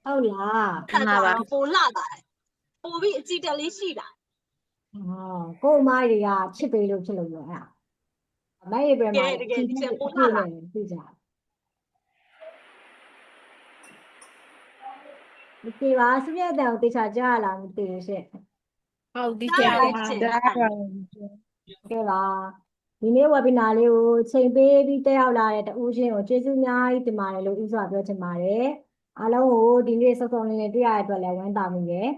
ဟုတ်လား ခါကြတော့ပိုလာတာပိုပြီးအကြည့်တက်လေးရှိတာ ကို့အမတွေကချစ်ပေးလို့ဖြစ်လို့ပြောအဲ့ဒါအမေရဲ့ဘယ်မှာ တကယ်ဒီချက်ပိုလာလာ သိကြဒီပါစပြည့်တဲ့ကိုတေချာကြားလာမသိဘူးရှင့်ဟုတ်ဒီချက်ကြားပါ ကဲပါဒီနေ့ webinar လေးကိုချိန်ပေးပြီးတက်ရောက်လာတဲ့တဦးချင်းကိုကျေးဇူးအများကြီးတင်ပါတယ်လို့ဥစွာပြောချင်ပါတယ်အားလုံးကိုဒီနေ့စောစောလေးလေးတွေ့ရတဲ့အတွက်လည်းဝမ်းသာမိတယ်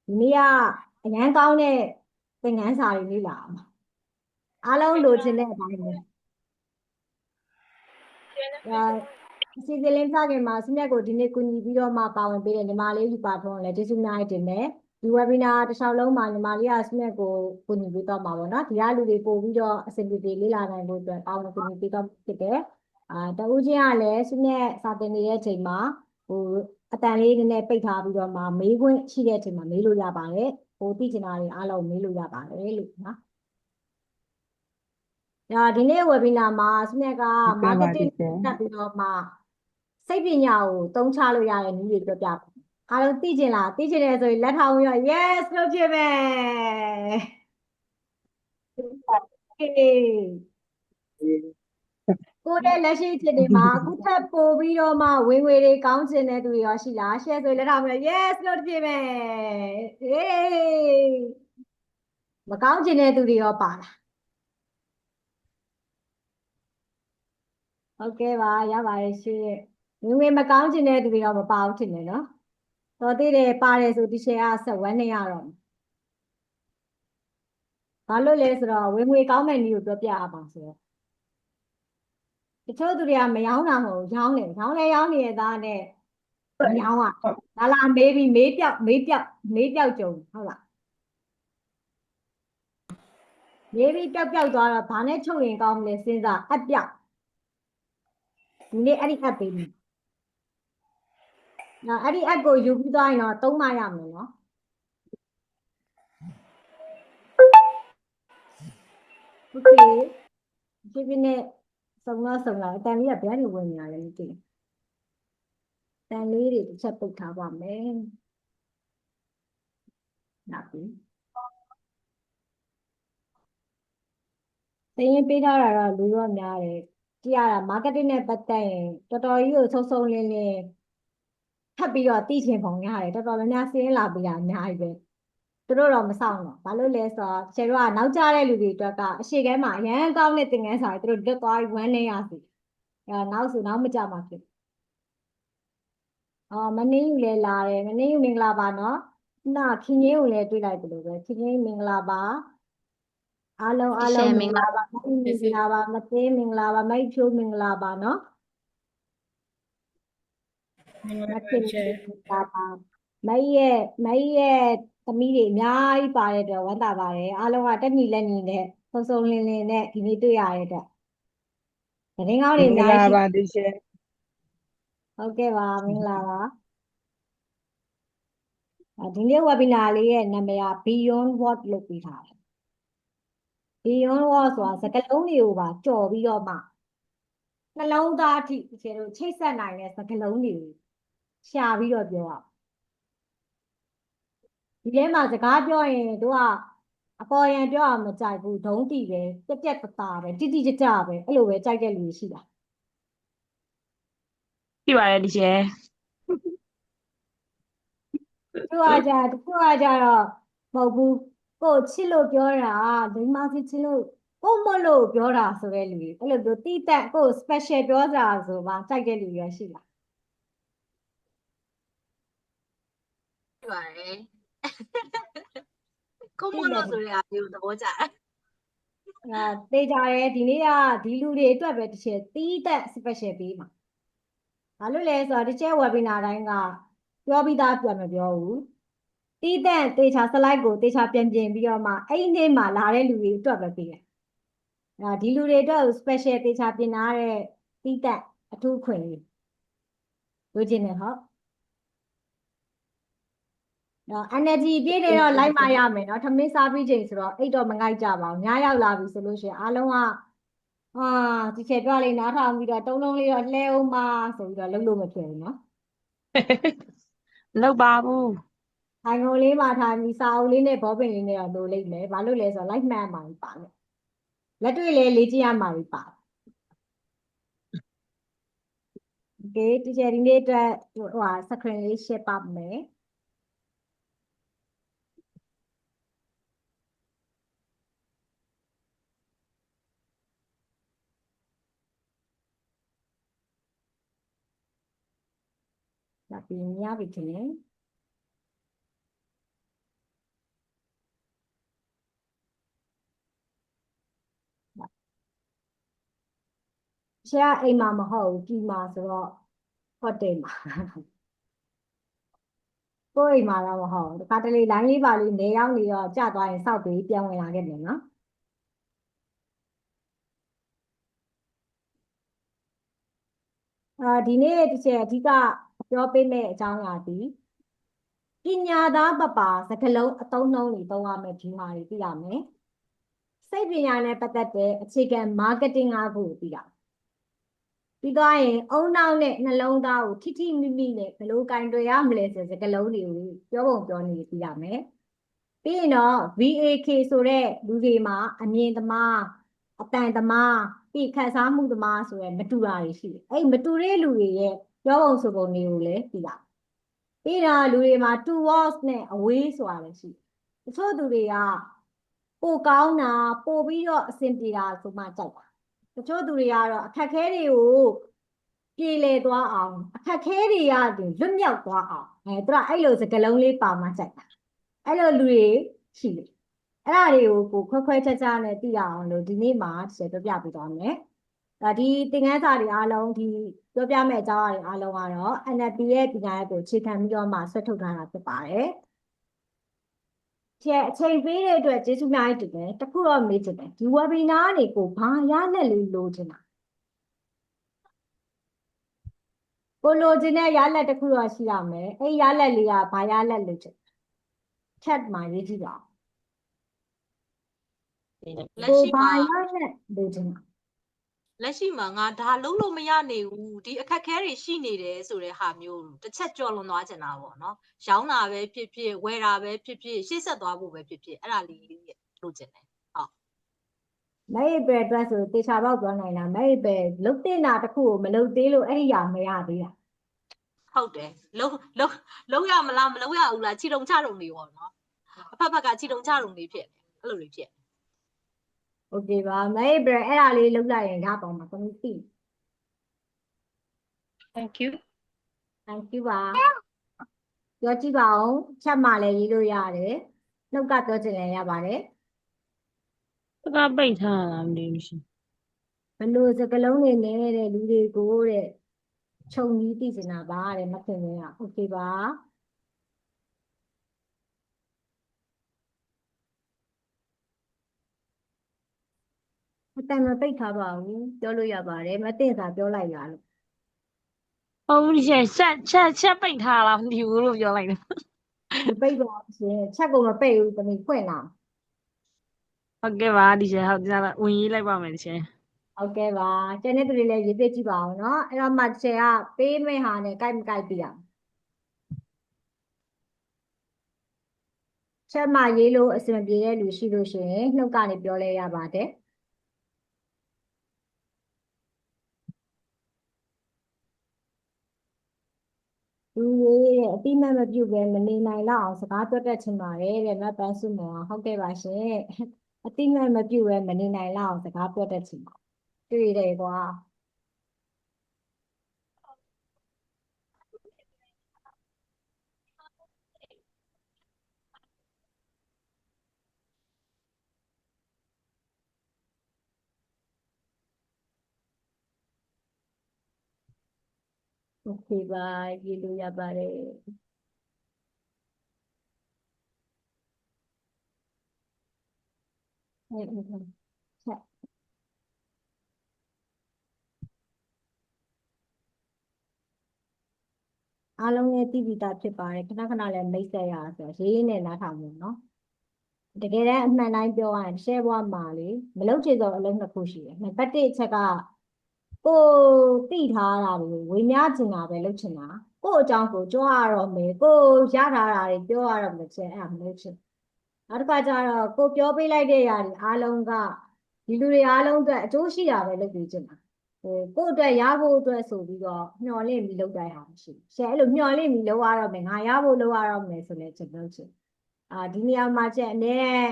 ဒီနေ့ကအရန်ကောင်းတဲ့သင်ခန်းစာတွေလေ့လာအောင်အားလုံးလိုချင်တဲ့အတိုင်းပဲအစီအစဉ်လေးစခင်မှာစမြတ်ကိုဒီနေ့ကူညီပြီးတော့မှပါဝင်ပေးတဲ့ညီမလေးယူပါထွန်းလည်းကျေးဇူးအများကြီးတင်တယ်ဒီ webinar တစ်လျှောက်လုံးမှာညီမလေးကစမြတ်ကိုကူညီပေးတော့မှာပေါ့နော်ဒီကလူတွေပို့ပြီးတော့အစီအစဉ်တွေလေ့လာနိုင်ဖို့အတွက်ပေါင်းကူညီပေးတော့ဖြစ်တယ်တဦးချင်းကလည်းစမြတ်စာသင်နေတဲ့အချိန်မှာအတန်လေးနည်းနည်းပိတ်ထားပြီးတော့မှမေးခွင့်ရှိတဲ့အချိန်မှာမေးလို့ရပါတယ်သိချင်တာတွေအားလုံးမေးလို့ရပါတယ်လို့နော်ဒီနေ့ webinar မှာစမြတ်က marketing တက်ပြီးတော့မှစိတ်ပညာကိုသုံးချလို့ရတဲ့နည်းတွေပြောပြပါအားလုံးသိချင်လားသိချင်တယ်ဆိုရင်လက်ထောင်ပြီးတော့ yes လို့ဖြစ်မယ်ကိုတဲ့လက်ရှိဖြစ်နေမှာအခုထပ်ပို့ပြီးတော့မှဝင်ငွေတွေကောင်းချင်တဲ့သူတွေရောရှိလား share ဆိုလက်ထောင်ပြီးတော့ yes လို့ဖြစ်မယ်ဟေးမကောင်းချင်တဲ့သူတွေရောပါလားဟုတ်ကဲ့ပါရပါတယ်ရှင်ဝင်ငွေမကောင်းချင်တဲ့သူတွေရောမပါဘူးထင်တယ်နော်တော်သေးတယ်ပါတယ်ဆိုဒီ share ကဆက်ဝမ်းနေရတော့ဘာလို့လဲဆိုတော့ဝင်ငွေကောင်းတဲ့နည်းကိုပြောပြရပါဆိုတော့တချို့သူတွေကမရောင်းတာမဟုတ်ရောင်းနေတဲ့သားနဲ့မရောင်းอ่ะလာလာမေးပြီးမေးပြောက်ကြုံဟုတ်လားမေးပြီးပြောက်သွားတော့ဘာနဲ့ချုပ်ရင်ကောင်းမလဲစဉ်းစားအပြောက်ဒီနေ့အဲ့ဒီ app ပေးပြီအဲ့ဒီ app ကိုယူပြီးသွားရင်တော့သုံးမရမယ်နော်โอเคဒီနေ့စုံလာအတန်လေးကဘယ်ကနေဝင်နေရလဲမသိဘူးတန်လေးတွေတစ်ချက်ပုတ်ထားပါမယ်နာပြီသင်ရင်ပေးထားတာတော့လူရောများတယ်ကြည့်ရတာ marketing နဲ့ပတ်သက်ရင်တော်တော်ကြီးကိုဆုံးလင်းထပ်ပြီးတော့သိချင်ပုံရတယ်တော်တော်များများစင်းလာပြီးတာအများကြီးပဲသူတို့တော့မဆောင်တော့ဘာလို့လဲဆိုတော့ခြေတို့ကနောက်ကျတဲ့လူတွေအတွက်ကအရှိခဲမှာအရန်ကောင်းတဲ့သင်ခန်းစာတွေသူတို့လွတ်သွားပြီးဝမ်းနေရစီနောက်မကြမှာဖြစ်မနှင်းယူလဲလာတယ်မနှင်းယူမင်္ဂလာပါနော်ခင်ကြီးကိုလည်းတွေ့လိုက်တယ်လို့ပဲခင်ကြီးမင်္ဂလာပါအားလုံးမင်္ဂလာပါမင်္ဂလာပါမသေးမင်္ဂလာပါမိတ်ဖြိုးမင်္ဂလာပါနော်မတင်ပါပါမိတ်ရဲ့သမီးတွေအများကြီးပါတဲ့အတွက်ဝမ်းသာပါတယ်အားလုံးကတက်ညီလက်ညီနဲ့ဆုံးလင်းနဲ့ဒီနေ့တွေ့ရတဲ့အတွက်သတင်းကောင်းတွေအများကြီးပါဒီရှင်ဟုတ်ကဲ့ပါမင်္ဂလာပါဒီနေ့ webinar လေးရဲ့နာမည်က Beyond What လို့ပြီးထားတယ် Beyond What ဆိုတာစကားလုံးတွေကိုပါကြော်ပြီးတော့မှနှလုံးသားအထိခြေတို့ချိတ်ဆက်နိုင်တဲ့စကားလုံးတွေရှာပြီးတော့ပြောအောင်ဒီထဲမှာစကားပြောရင်တို့ကအပေါ်ယံပြောအောင်မကြိုက်ဘူးဒုံးတီပဲပြက်တာပဲတိကြကြပဲအဲ့လိုပဲကြိုက်တဲ့လူရှိတာရှိပါတယ်ဒီကျဲသူကကြတော့မဟုတ်ဘူးကိုချစ်လို့ပြောတာလိမ္မာစီချစ်လို့ကိုမလို့ပြောတာဆိုတဲ့လူတွေအဲ့လိုမျိုးတိတက်ကို special ပြောတာဆိုမှကြိုက်တဲ့လူတွေရှိလားရှိပါတယ်ကိုမလို့ဆိုရမျိုးသဘောကျသေချာရဲဒီနေ့ကဒီလူတွေအတွက်ပဲတစ်ချက်တီးတက် special ပေးမှာဘာလို့လဲဆိုတော့ဒီချက် webinar တိုင်းကပြောပြီးသားပြန်မပြောဘူးတီးတက်သေချာ slide ကိုသေချာပြန်ပြင်ပြီးတော့မှအဲ့ဒီနေ့မှာလာတဲ့လူတွေအတွက်ပဲပေးတယ်ဒီလူတွေအတွက် special သေချာပြင်ထားတဲ့တီးတက်အထူးခွင့်လေးလိုချင်တယ်ဟုတ်energy ပြည့်နေတော့လိုက်မရမယ်နော်ထမင်းစားပြီးချိန်ဆိုတော့အိတ်တော့မငိုက်ကြပါဘူးညရောက်လာပြီဆိုလို့ရှိရင်အားလုံးကဒီချက်ပြလေးနားထောင်ပြီးတော့တုံးလုံးလေးတော့လှဲအောင်ပါဆိုပြီးတော့လုပ်လို့မဖြစ်ဘူးနော် လောက်ပါဘူး ထိုင်ကုန်လေးမှာထိုင်ပြီးစာအုပ်လေးနဲ့ဘောပင်လေးနဲ့တော့လိုလိမ့်မယ်ဘာလို့လဲဆိုတော့လိုက်မှတ်မှာပါမယ်လက်တွေ့လေးလေ့ကျင့်ရမှာပါโอเคဒီချက်ဒီနေ့အတွက်ဟိုဟာ screen လေး share ပါမယ်ဒါပြီးမြပြီထင်တယ်ဆရာအိမ်မှာမဟုတ်ဘူးဒီမှာဆိုတော့ဟိုတယ်မှာကိုယ့်အိမ်မှာတော့မဟုတ်ဘူးတခါတလေ line လေးပါလေးနေရောက်နေတော့ကြာသွားရင်စောက်ပြီးပြန်ဝင်လာခဲ့တယ်နော်ဒီနေ့ဒီချက်အဓိကပြောပေးမယ့်အကြောင်းအရာဒီပညာသားပပါစကလုံးအသုံးနှုန်းတွေသုံးရမယ်ဒီမှာတွေသိရမယ်စိတ်ပညာနဲ့ပတ်သက်တဲ့အခြေခံ marketing ၅ခုကိုသိရပြီးတော့ရင်အုံနောက်နဲ့နှလုံးသားကိုထိထိမိမိနဲ့ဘယ်လိုကင်တွယ်ရမလဲဆိုစကလုံးတွေကိုပြောပုံပြောနေသိရမယ်ပြီးရင်တော့ VAK ဆိုတဲ့လူတွေမှာအမြင်သမားအတန်သမားပြီးခန်းစားမှုသမားဆိုရယ်မတူတာတွေရှိတယ်အဲ့မတူတဲ့လူတွေရဲ့ပြောပုံဆိုပုံတွေကိုလည်းသိရပြီးတော့လူတွေမှာ towards နဲ့ away ဆိုတာလည်းရှိတချို့သူတွေကပိုကောင်းတာပိုပြီးတော့အဆင်ပြေတာဆိုမှကြိုက်တာတချို့သူတွေကတော့အခက်ခဲတွေကိုပြေလည်သွားအောင်အခက်ခဲတွေရတယ်လွတ်မြောက်သွားအောင်သူကအဲ့လိုစကားလုံးလေးပါမှကြိုက်တာအဲ့လိုလူတွေရှိတယ်အဲ့ဒါတွေကိုကိုခွဲခွဲခြားခြားနဲ့သိရအောင်လို့ဒီနေ့မှာတစ်ချက်ပြောပြပေးသွားမယ်ဒါဒီသင်ခန်းစာတွေအားလုံးဒီပြောပြမယ့်အကြောင်းအရာတွေအားလုံးကတော့ NLP ရဲ့ပညာရပ်ကိုအခြေခံပြီးတော့မှဆွဲထုတ်ထားတာဖြစ်ပါတယ်အချိန်ပေးတဲ့အတွက်ကျေးဇူးများကြီးတင်တယ်တခုတော့မေးချင်တယ်ဒီ webinar တွေကိုဘာရလက်လေးလိုချင်တာကိုလိုချင်တဲ့ရလက်တစ်ခုတော့ရှိရမယ်အဲ့ရလက်လေးကဘာရလက်လို့ချင် chat မှာရေးကြည့်ပါလက်ရှိမှာ ဘာရလက်လိုချင်တာလက်ရှိမှာငါဒါလုံးလို့မရနေဘူးဒီအခက်ခဲတွေရှိနေတယ်ဆိုတဲ့ဟာမျိုးတစ်ချက်ကြော်လွန်သွားချင်တာပေါ့နော်ရောင်းတာပဲဖြစ်ဖြစ်ဝယ်တာပဲဖြစ်ဖြစ်ရှေ့ဆက်သွားဖို့ပဲဖြစ်ဖြစ်အဲ့ဒါလေးလိုချင်တယ်ဟုတ်မဲပဲအတွက်ဆိုတေချာပေါက်ပြောနိုင်တာမဲပဲလုတ်တင်တာတခုကိုမလုတ်သေးလို့အဲ့ဒီရမရသေးတာဟုတ်တယ်လုံးရမလားမလုံးရဘူးလားခြိတုံချတုံတွေပေါ့နော်အဖက်ဖက်ကခြိတုံချတုံတွေဖြစ်အဲ့လိုတွေဖြစ်โอเคပါမဲပဲအဲ့ဒါလေးလုတ်လိုက်ရင်ရပါမှာသမီးသိ thank you thank you ပါပြောကြည့်ပါဦးချက်မှလည်းရေးလို့ရတယ်နှုတ်ကပြောချင်လည်းရပါတယ်တကပိတ်ထားတာမသိဘူးရှင်ဘလို့စကလုံးတွေနေတဲ့လူတွေကိုတဲ့ခြုံကြီးသိချင်တာပါတဲ့မခင်လေးကโอเคပါအတန်မပိတ်ထားပါဘူးပြောလို့ရပါတယ်မသိတာပြောလိုက်ရလို့ဟုတ်ဒီရှင်ချက်ပိတ်ထားလားမသိဘူးလို့ပြောလိုက်တယ်မပိတ်ပါဘူးရှင်ချက်ကိုမပိတ်ဘူးတမီးဖွင့်လာဟုတ်ကဲ့ပါဒီရှင်ဟုတ်ကြားလာဝင်ရေးလိုက်ပါမယ်ဒီရှင်ဟုတ်ကဲ့ပါကျန်တဲ့သူတွေလည်းရေးပြကြည့်ပါအောင်เนาะအဲ့တော့မှချက်ကပေးမဲ့ဟာနဲ့ကြိုက်မကြိုက်ပြရချက်မှရေးလို့အဆင်ပြေတဲ့လူရှိလို့ရှိရင်နှုတ်ကနေပြောလဲရပါတယ်လူရေးတဲ့အတိမတ်မပြုတ်ပဲမနေနိုင်တော့အောင်စကားပြောတတ်ချင်ပါတယ်တဲ့မတ်ပန်းစုမောဟုတ်ကဲ့ပါရှင်အတိမတ်မပြုတ်ပဲမနေနိုင်တော့အောင်စကားပြောတတ်ချင်ပါတွေ့တယ်ကွာโอเคပါရေးလို့ရပါတယ်ဟုတ်ကဲ့ချက်အားလုံးလည်းသိပြီးသားဖြစ်ပါတယ်ခဏခဏလည်းမိတ်ဆက်ရဆိုတော့ရေးနဲ့နားထောင်မှုเนาะတကယ်တမ်းအမှန်တိုင်းပြောရရင် share ဘွားမှာလေမလုပ်ချင်တော့အလုံးနှစ်ခုရှိတယ်နံပါတ်1အချက်ကကိုသိထားတာတွေဝေမျှချင်တာပဲလုပ်ချင်တာ ကိုယ့်အကြောင်းကိုကြွားရတော့မယ်ကိုရထားတာတွေပြောရတော့မယ်ချင်အဲ့ဒါမလို့ဖြစ်နောက်တစ်ခါကျတော့ကိုပြောပေးလိုက်တဲ့ຢာတွေအားလုံးကဒီလူတွေအားလုံးအတွက်အကျိုးရှိတာပဲလုပ်ပြီးချင်တာကိုယ့်အတွက်ရဖို့အတွက်ဆိုပြီးတော့မျှော်လင့်ပြီးလုပ်တိုင်းဟာမရှိဘူးရှယ်အဲ့လိုမျှော်လင့်ပြီးလုပ်ရတော့မယ်ငါရဖို့လုပ်ရတော့မယ်ဆိုလဲချင်လို့ချင်ဒီနေရာမှာချက်အနေနဲ့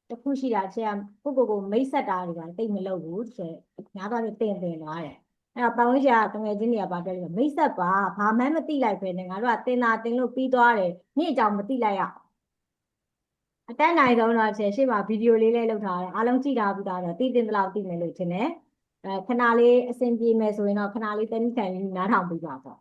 တစ်ခုရှိတာချက်ကိုမိတ်ဆက်တာတွေကတိတ်မလုပ်ဘူးချက်များတော့တင်သွားတယ်အဲ့တော့ပတ်ဝန်းကျင်ကတကယ်ချင်းတွေကဘာပြောလဲမိတ်ဆက်ပါဘာမှမသိလိုက်ပဲနဲ့ငါတို့ကတင်တာတင်လို့ပြီးသွားတယ်နေ့အကြောင်းမသိလိုက်ရအတက်နိုင်ဆုံးတော့ချက်ရှေ့မှာဗီဒီယိုလေးလေးလုပ်ထားတယ်အားလုံးကြည့်ထားပြီးသားတော့သိတင်သလောက်သိမယ်လို့ထင်တယ်ခဏလေးအဆင်ပြေမယ်ဆိုရင်တော့ခဏလေးတနည်းခံလေးနားထောင်ပြီးပါပေါ့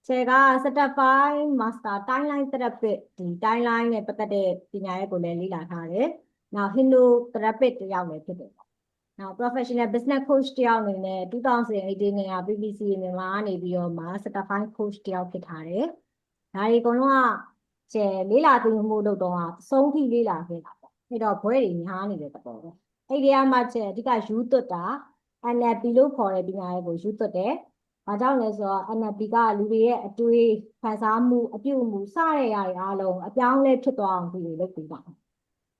ဆယ်က Certified Master Timeline Therapist ဒီ timeline နဲ့ပတ်သက်တဲ့ပညာရပ်ကိုလည်းလေ့လာထားတယ်။နောက် Hypnotherapist တယောက်လည်းဖြစ်တယ်ပေါ့။နောက် Professional Business Coach တယောက်အနေနဲ့2018နဲ့BBC မြန်မာကနေပြီးတော့မှ Certified Coach တယောက်ဖြစ်ထားတယ်။ဒါတွေအကုန်လုံးကကျဲလေးလာသိမှုလုပ်တော့အဆုံးထိလေးလာခဲ့တာပေါ့။အဲ့တော့ဘွဲတွေများနေတဲ့သဘောပဲ။အဲ့ဒီအမှကျဲအဓိကယူသွတ်တာ NLP လို့ခေါ်တဲ့ပညာရပ်ကိုယူသွတ်တယ်။ဘာကြောင့်လဲဆိုတော့ NLP ကလူတွေရဲ့အတွေးခံစားမှုအပြုအမူစတဲ့ຢာတွေအားလုံးအပြောင်းလဲဖြစ်သွားအောင်ဒီလိုလုပ်ပေးပါ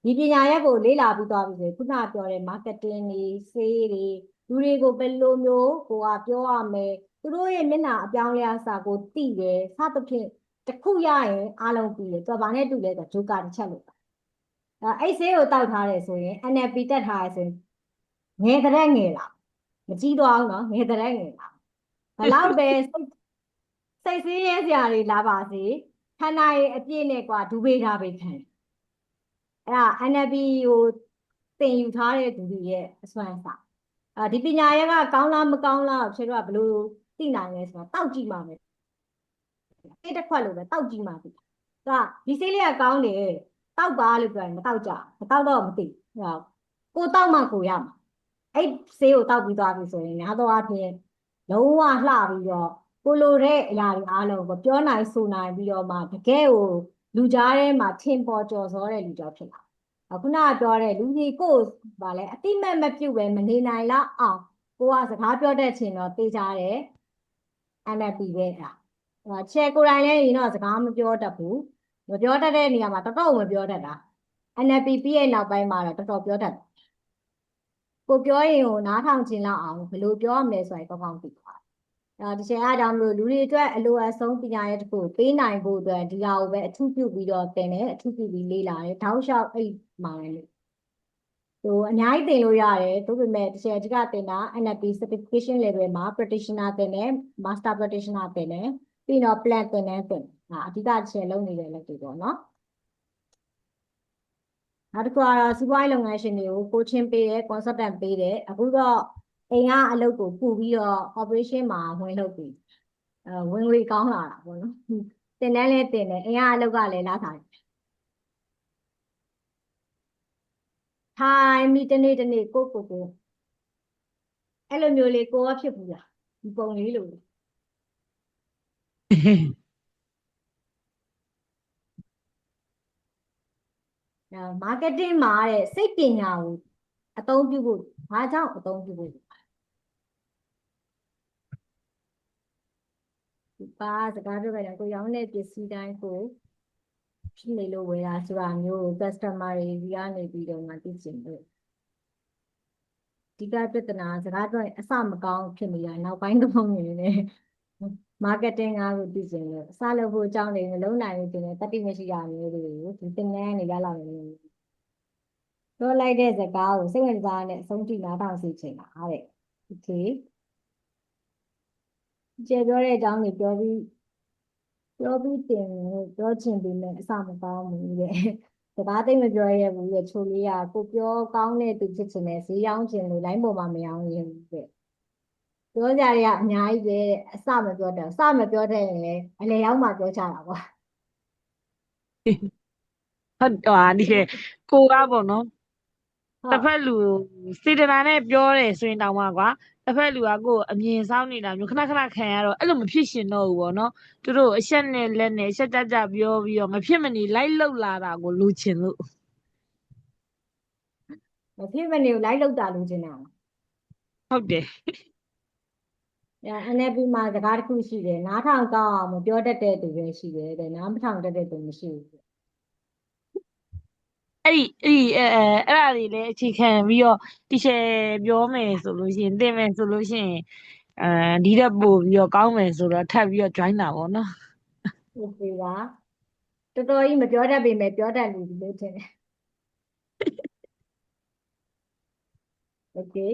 ဒီပညာရပ်ကိုလေ့လာပြီးသွားပြီဆိုရင်ခုနပြောတဲ့ marketing တွေ sales တွေလူတွေကိုဘယ်လိုမျိုးကိုကပြောရမယ်သူတို့ရဲ့မျက်နှာအပြောင်းလဲအစားကိုသိတယ်စသဖြင့်တစ်ခုရရင်အားလုံးပြီးတယ်သူကဘာနဲ့တူလဲဆိုတော့ဂျိုကာတစ်ချက်လို့အဲ့ဆေးကိုတောက်ထားတယ်ဆိုရင် NLP တက်ထားရဆိုရင်ငယ်တဲ့ငယ်လာမကြည့်တော့အောင်နော်ငယ်တဲ့ငယ်လာဘလောက်ပဲစိတ်ဆင်းရဲစရာတွေလာပါစေခန္ဓာရဲ့အပြည့်နဲ့ကွာဒူပေတာပဲခံအဲ့ဒါ NLP ကိုသင်ယူထားတဲ့သူတွေရဲ့အစွမ်းစားဒီပညာရပ်ကကောင်းလားမကောင်းလားဖြေတော့ဘယ်လိုသိနိုင်လဲဆိုတော့တောက်ကြည့်မှပဲအဲ့တစ်ခွက်လိုပဲတောက်ကြည့်မှသိဒီဆေးလေးကကောင်းတယ်တောက်ပါလို့ပြောရင်မတောက်ကြမတောက်တော့မသိကိုတောက်မှကိုရမှာအဲ့ဆေးကိုတောက်ပြီးသွားပြီဆိုရင်များသောအားဖြင့်လုံးဝလှပြီးတော့ကိုလိုတဲ့အရာတွေအားလုံးကိုပြောနိုင်ဆိုနိုင်ပြီးတော့မှတကယ်ကိုလူကြားထဲမှာထင်ပေါ်ကျော်စောတဲ့လူကြောင့်ဖြစ်လာခုနကပြောတဲ့လူကြီးကိုဗာလဲအတိမတ်မပြုတ်ပဲမနေနိုင်လားအောင်ကိုကစကားပြောတတ်ချင်တော့သိကြတယ် NLP ပဲချဲကိုယ်တိုင်လည်းရင်တော့စကားမပြောတတ်ဘူးမပြောတတ်တဲ့နေရာမှာတော်တော်မပြောတတ်တာ NLP ပြီးရဲ့နောက်ပိုင်းမှာတော့တော်တော်ပြောတတ်တယ်ကိုပြောရင်ကိုနားထောင်ခြင်းလောက်အောင်ဘယ်လိုပြောရမလဲဆိုရင်ကောင်းကောင်းသိသွားဒီချိန်အားကြောင့်မလို့လူတွေအတွက်အလိုအဆုံးပညာရပ်တစ်ခုပေးနိုင်ဖို့အတွက်ဒီဟာကိုပဲအထူးပြုပြီးတော့သင်တယ်အထူးပြုပြီးလေ့လာတယ်တောက်လျှောက်အဲ့မှာလေအများကြီးသင်လို့ရတယ်ဒါပေမဲ့ဒီချိန်အဓိကသင်တာ NLP certification level မှာ practitioner သင်တယ် master practitioner သင်တယ်ပြီးတော့ plan သင်တယ်အဓိကဒီချိန်လုံးနေတဲ့လက်တွေပေါ့နော်နောက်တစ်ခုကတော့စီးပွားရေးလုပ်ငန်းရှင်တွေကို coaching ပေးတယ် consultant ပေးတယ်အခုတော့အိမ်ကအလုပ်ကိုပူပြီးတော့ operation မှာဝင်လုပ်ပြီးဝင်ငွေကောင်းလာတာပေါ့နော်တင်တန်းလဲတင်တယ်အိမ်ကအလုပ်ကလည်းလာထားတယ်ထိုင်မိတနေ့ကိုအဲ့လိုမျိုးလေးကိုကဖြစ်ဘူးလားဒီပုံလေးလိုmarketing မှာတဲ့စိတ်ပညာကိုအသုံးပြုဖို့ဘာကြောင့်အသုံးပြုဖို့ပါစကားပြောကြတယ်ကိုရောင်းတဲ့ပစ္စည်းတိုင်းကိုဖြစ်နေလို့ဝယ်တာဆိုတာမျိုး customer တွေကနေပြီးတော့မှသိချင်လို့ဒီကပြဿနာစကားပြောရင်အစမကောင်းဖြစ်နေတာနောက်ပိုင်းတော့နေနေ marketing ကကိုသိချင်လို့အစလုပ်ဖို့အကြောင်းတွေမလုံးနိုင်ဘူးတင်တယ်တတိမရှိရမျိုးတွေကိုဒီသင်တန်းနေရလာနေလို့ပြောလိုက်တဲ့စကားကိုစိတ်ဝင်စားနဲ့အဆုံးထိနားထောင်စီချင်တာတဲ့ okay ကျေပြောတဲ့အကြောင်းတွေပြောပြီးတင်ပြောချင်ပြီးနဲ့အစမကောင်းဘူးတဲ့စကားသိမပြောရဘူးတဲ့ချိုလေးကကိုပြောကောင်းတဲ့သူဖြစ်ချင်တယ်ဈေးရောင်းချင်လို့လိုင်းပေါ်မှာမရောင်းရင်တဲ့ပြောကြရတဲ့အများကြီးပဲအစမပြောတယ်အစမပြောတဲ့ရင်လည်းအလေရောက်မှပြောကြတာပေါ့ဟုတ်ဒီကိုကပေါ့နော်တစ်ဖက်လူစေတနာနဲ့ပြောတယ်ဆိုရင်တောင်မှကွာတစ်ဖက်လူကကိုယ်အမြင်ဆောင်နေတာမျိုးခဏခံရတော့အဲ့လိုမဖြစ်ရှင်တော့ဘူးပေါ့နော်သူတို့အချက်နဲ့လက်နဲ့ရှက်ကြပြောပြီးတော့မဖြစ်မနေလိုက်လှုပ်လာတာကိုလိုချင်လို့မဖြစ်မနေလိုက်လှုပ်တာလိုချင်တာဟုတ်တယ် NLP မှာစကားတစ်ခုရှိတယ်နားထောင်ကောင်းအောင်မပြောတတ်တဲ့သူပဲရှိတယ်တဲ့နားမထောင်တတ်တဲ့သူမရှိဘူး အဲ့ဒါတွေလည်းအခြေခံပြီးတော့တီချာပြောမယ်ဆိုလို့ရှိရင်သင်မယ်ဆိုလို့ရှိရင်ဒီတက်ပို့ပြီးတော့ကောင်းမယ်ဆိုတော့ထပ်ပြီးတော့ join တာပေါ့နော် ဟုတ်ပြီပါတော်တော်ကြီးမပြောတတ်ပေမဲ့ပြောတတ်လူဒီလိုထင်တယ် Okay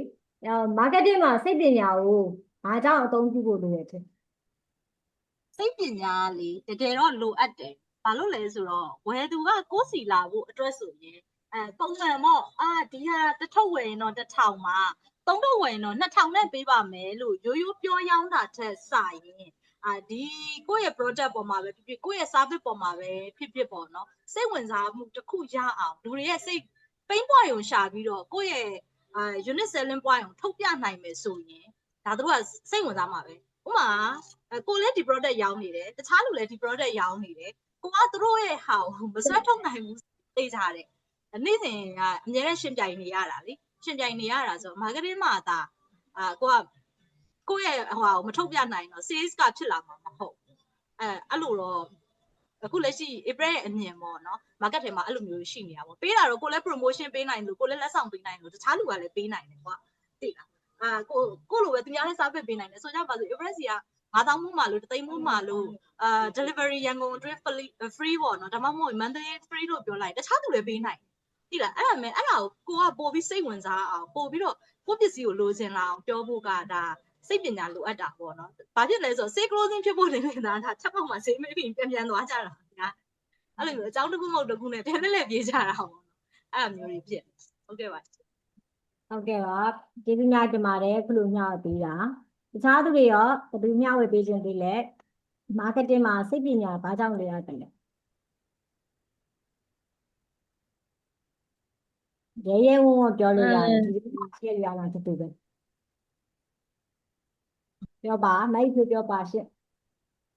marketing မှာစိတ်ပညာကိုဘာကြောင့်အသုံးပြုဖို့လိုရထင် စိတ်ပညာလေတကယ်တော့လိုအပ်တယ်ဘာလို့လဲဆိုတော့ဝယ်သူကကိုယ်စီလာဖို့အတွက်ဆိုရင်ပုံမှန်ပေါ့ဒီဟာတစ်ထုပ်ဝယ်ရင်တော့1000ပါသုံးထုပ်ဝယ်ရင်တော့2000နဲ့ပေးပါမယ်လို့ရိုးရိုးပြောရောင်းတာထက်စာရင်ဒီကိုယ့်ရဲ့ product ပေါ်မှာပဲဖြစ်ဖြစ်ကိုယ့်ရဲ့ service ပေါ်မှာပဲဖြစ်ဖြစ်ပေါ့နော်စိတ်ဝင်စားမှုတစ်ခုရအောင်လူတွေရဲ့စိတ် pain point ကိုရှာပြီးတော့ကိုယ့်ရဲ့unit selling point ကိုထုတ်ပြနိုင်မယ်ဆိုရင်ဒါတို့ကစိတ်ဝင်စားမှာပဲဥမာကိုလည်းဒီ product ရောင်းနေတယ်တခြားလူလည်းဒီ product ရောင်းနေတယ်ကိုကသူတို့ရဲ့ဟာကိုမဆွဲထုတ်နိုင်ဘူးသိကြတယ်နေ့စဉ်ကအများနဲ့ရှင်ပြိုင်နေရတာလေရှင်ပြိုင်နေရတာဆို marketing မှာဒါကိုကကိုယ့်ရဲ့ဟိုမထုတ်ပြနိုင်တော့ sales ကဖြစ်လာမှာမဟုတ်အဲ့လိုတော့အခုလက်ရှိ April ရဲ့အမြင်ပေါ့နော် market ထဲမှာအဲ့လိုမျိုးရှိနေတာပေါ့ပေးတာတော့ကိုလည်း promotion ပေးနိုင်လို့ကိုလည်းလက်ဆောင်ပေးနိုင်လို့တခြားလူကလည်းပေးနိုင်တယ်ကွာသိလားကိုလိုပဲသူများလည်း service ပေးနိုင်တယ်ဆိုကြပါစို့ April စီက9000မို့မှလို့3သိန်းမို့မှလို့delivery ရန်ကုန်အတွင်း free ပေါ့နော်ဒါမှမဟုတ် monthly free လို့ပြောလိုက်တခြားသူလည်းပေးနိုင်သိလားအဲ့ဒါမဲ့အဲ့ဒါကိုကပို့ပြီးစိတ်ဝင်စားအောင်ပို့ပြီးတော့ကိုပစ္စည်းကိုလိုချင်လာအောင်ပြောဖို့ကဒါစိတ်ပညာလိုအပ်တာပေါ့နော်။ဘာဖြစ်လဲဆိုတော့ sale closing ဖြစ်ဖို့လည်းဒါချက်ပေါက်မှာဈေးမေးပြီးပြန်သွားကြတာ။အဲ့လိုမျိုးအကြောင်းတစ်ခုမဟုတ်တစ်ခုနဲ့ပြန်လဲပြေးကြတာပေါ့နော်။အဲ့လိုမျိုးတွေဖြစ်။ဟုတ်ကဲ့ပါ။ဟုတ်ကဲ့ပါကျေးဇူးများတင်ပါတယ်ခုလိုမျှဝေပေးတာတခြားသူတွေရောဘယ်သူမျှဝေပေးခြင်းတွေလဲ marketing မှာစိတ်ပညာဘာကြောင့်လဲရတယ်လဲရဲဝံ့ဝံ့ပြောလို့ရတယ်ဒီရှင်းရတာတူတူပဲပြောပါမိုက်ပြောပါရှင့်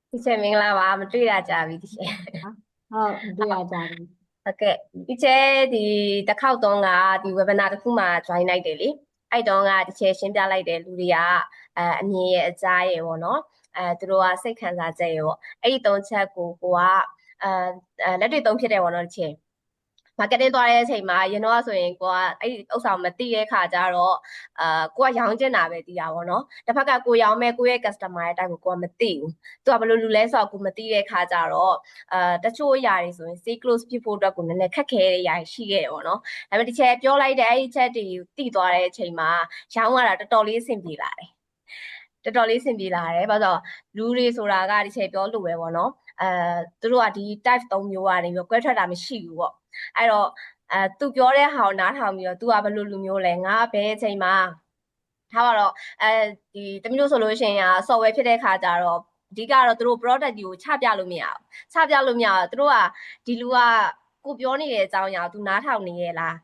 ဒီချက်မင်္ဂလာပါမတွေ့ရကြပြီဒီချက် ဟုတ်မတွေ့ရကြဘူး ဟုတ်ကဲ့ဒီချက်ဒီတစ်ခေါက်တုန်းကဒီ webinar တစ်ခုမှ join လိုက်တယ်လေအဲ့တုန်းကဒီချက်ရှင်းပြလိုက်တယ်လူတွေကအမြင်ရဲ့အကြားရဲ့ပေါ့နော်သူတို့ကစိတ်ခံစားချက်ရဲ့ပေါ့အဲ့ဒီ၃ချက်ကိုလက်တွေ့သုံးဖြစ်တယ်ပေါ့နော်ဒီချက်marketing သွားတဲ့အချိန်မှာရင်တော့ဆိုရင်ကိုကအဲ့ဒီဥစ္စာမသိတဲ့ခါကျတော့ကိုကရောင်းကျင်တာပဲသိတာပေါ့နော်တစ်ဖက်ကကိုရောင်းမဲ့ကိုရဲ့ customer ရဲ့အတိုင်းကိုကမသိဘူးသူကဘယ်လိုလူလဲဆိုတော့ကိုမသိတဲ့ခါကျတော့တချို့အရာတွေဆိုရင် sale close ဖြစ်ဖို့အတွက်ကိုနည်းနည်းခက်ခဲတဲ့အရာရှိခဲ့တယ်ပေါ့နော်ဒါပေမဲ့ဒီချက်ပြောလိုက်တဲ့အဲ့ဒီချက်တွေသိသွားတဲ့အချိန်မှာရောင်းရတာတော်တော်လေးအဆင်ပြေလာတယ်တော်တော်လေးအဆင်ပြေလာတယ်ဘာလို့လူတွေဆိုတာကဒီချက်ပြောလို့ပဲပေါ့နော်သူတို့ကဒီ type 3မျိုးကနေပြီးကွဲထွက်တာမရှိဘူးပေါ့အဲ့တော့သူပြောတဲ့ဟာကိုနားထောင်ပြီးတော့ तू ကဘယ်လိုလူမျိုးလဲငါဘယ်အချိန်မှာထားပါတော့ဒီတမီးတို့ဆိုလို့ရှိရင် software ဖြစ်တဲ့ခါကျတော့အဓိကတော့သူတို့ product ကြီးကိုချပြလို့မရဘူးချပြလို့မရဘူးသူတို့ကဒီလူကကိုပြောနေတဲ့အကြောင်းအရာ तू နားထောင်နေရဲ့လား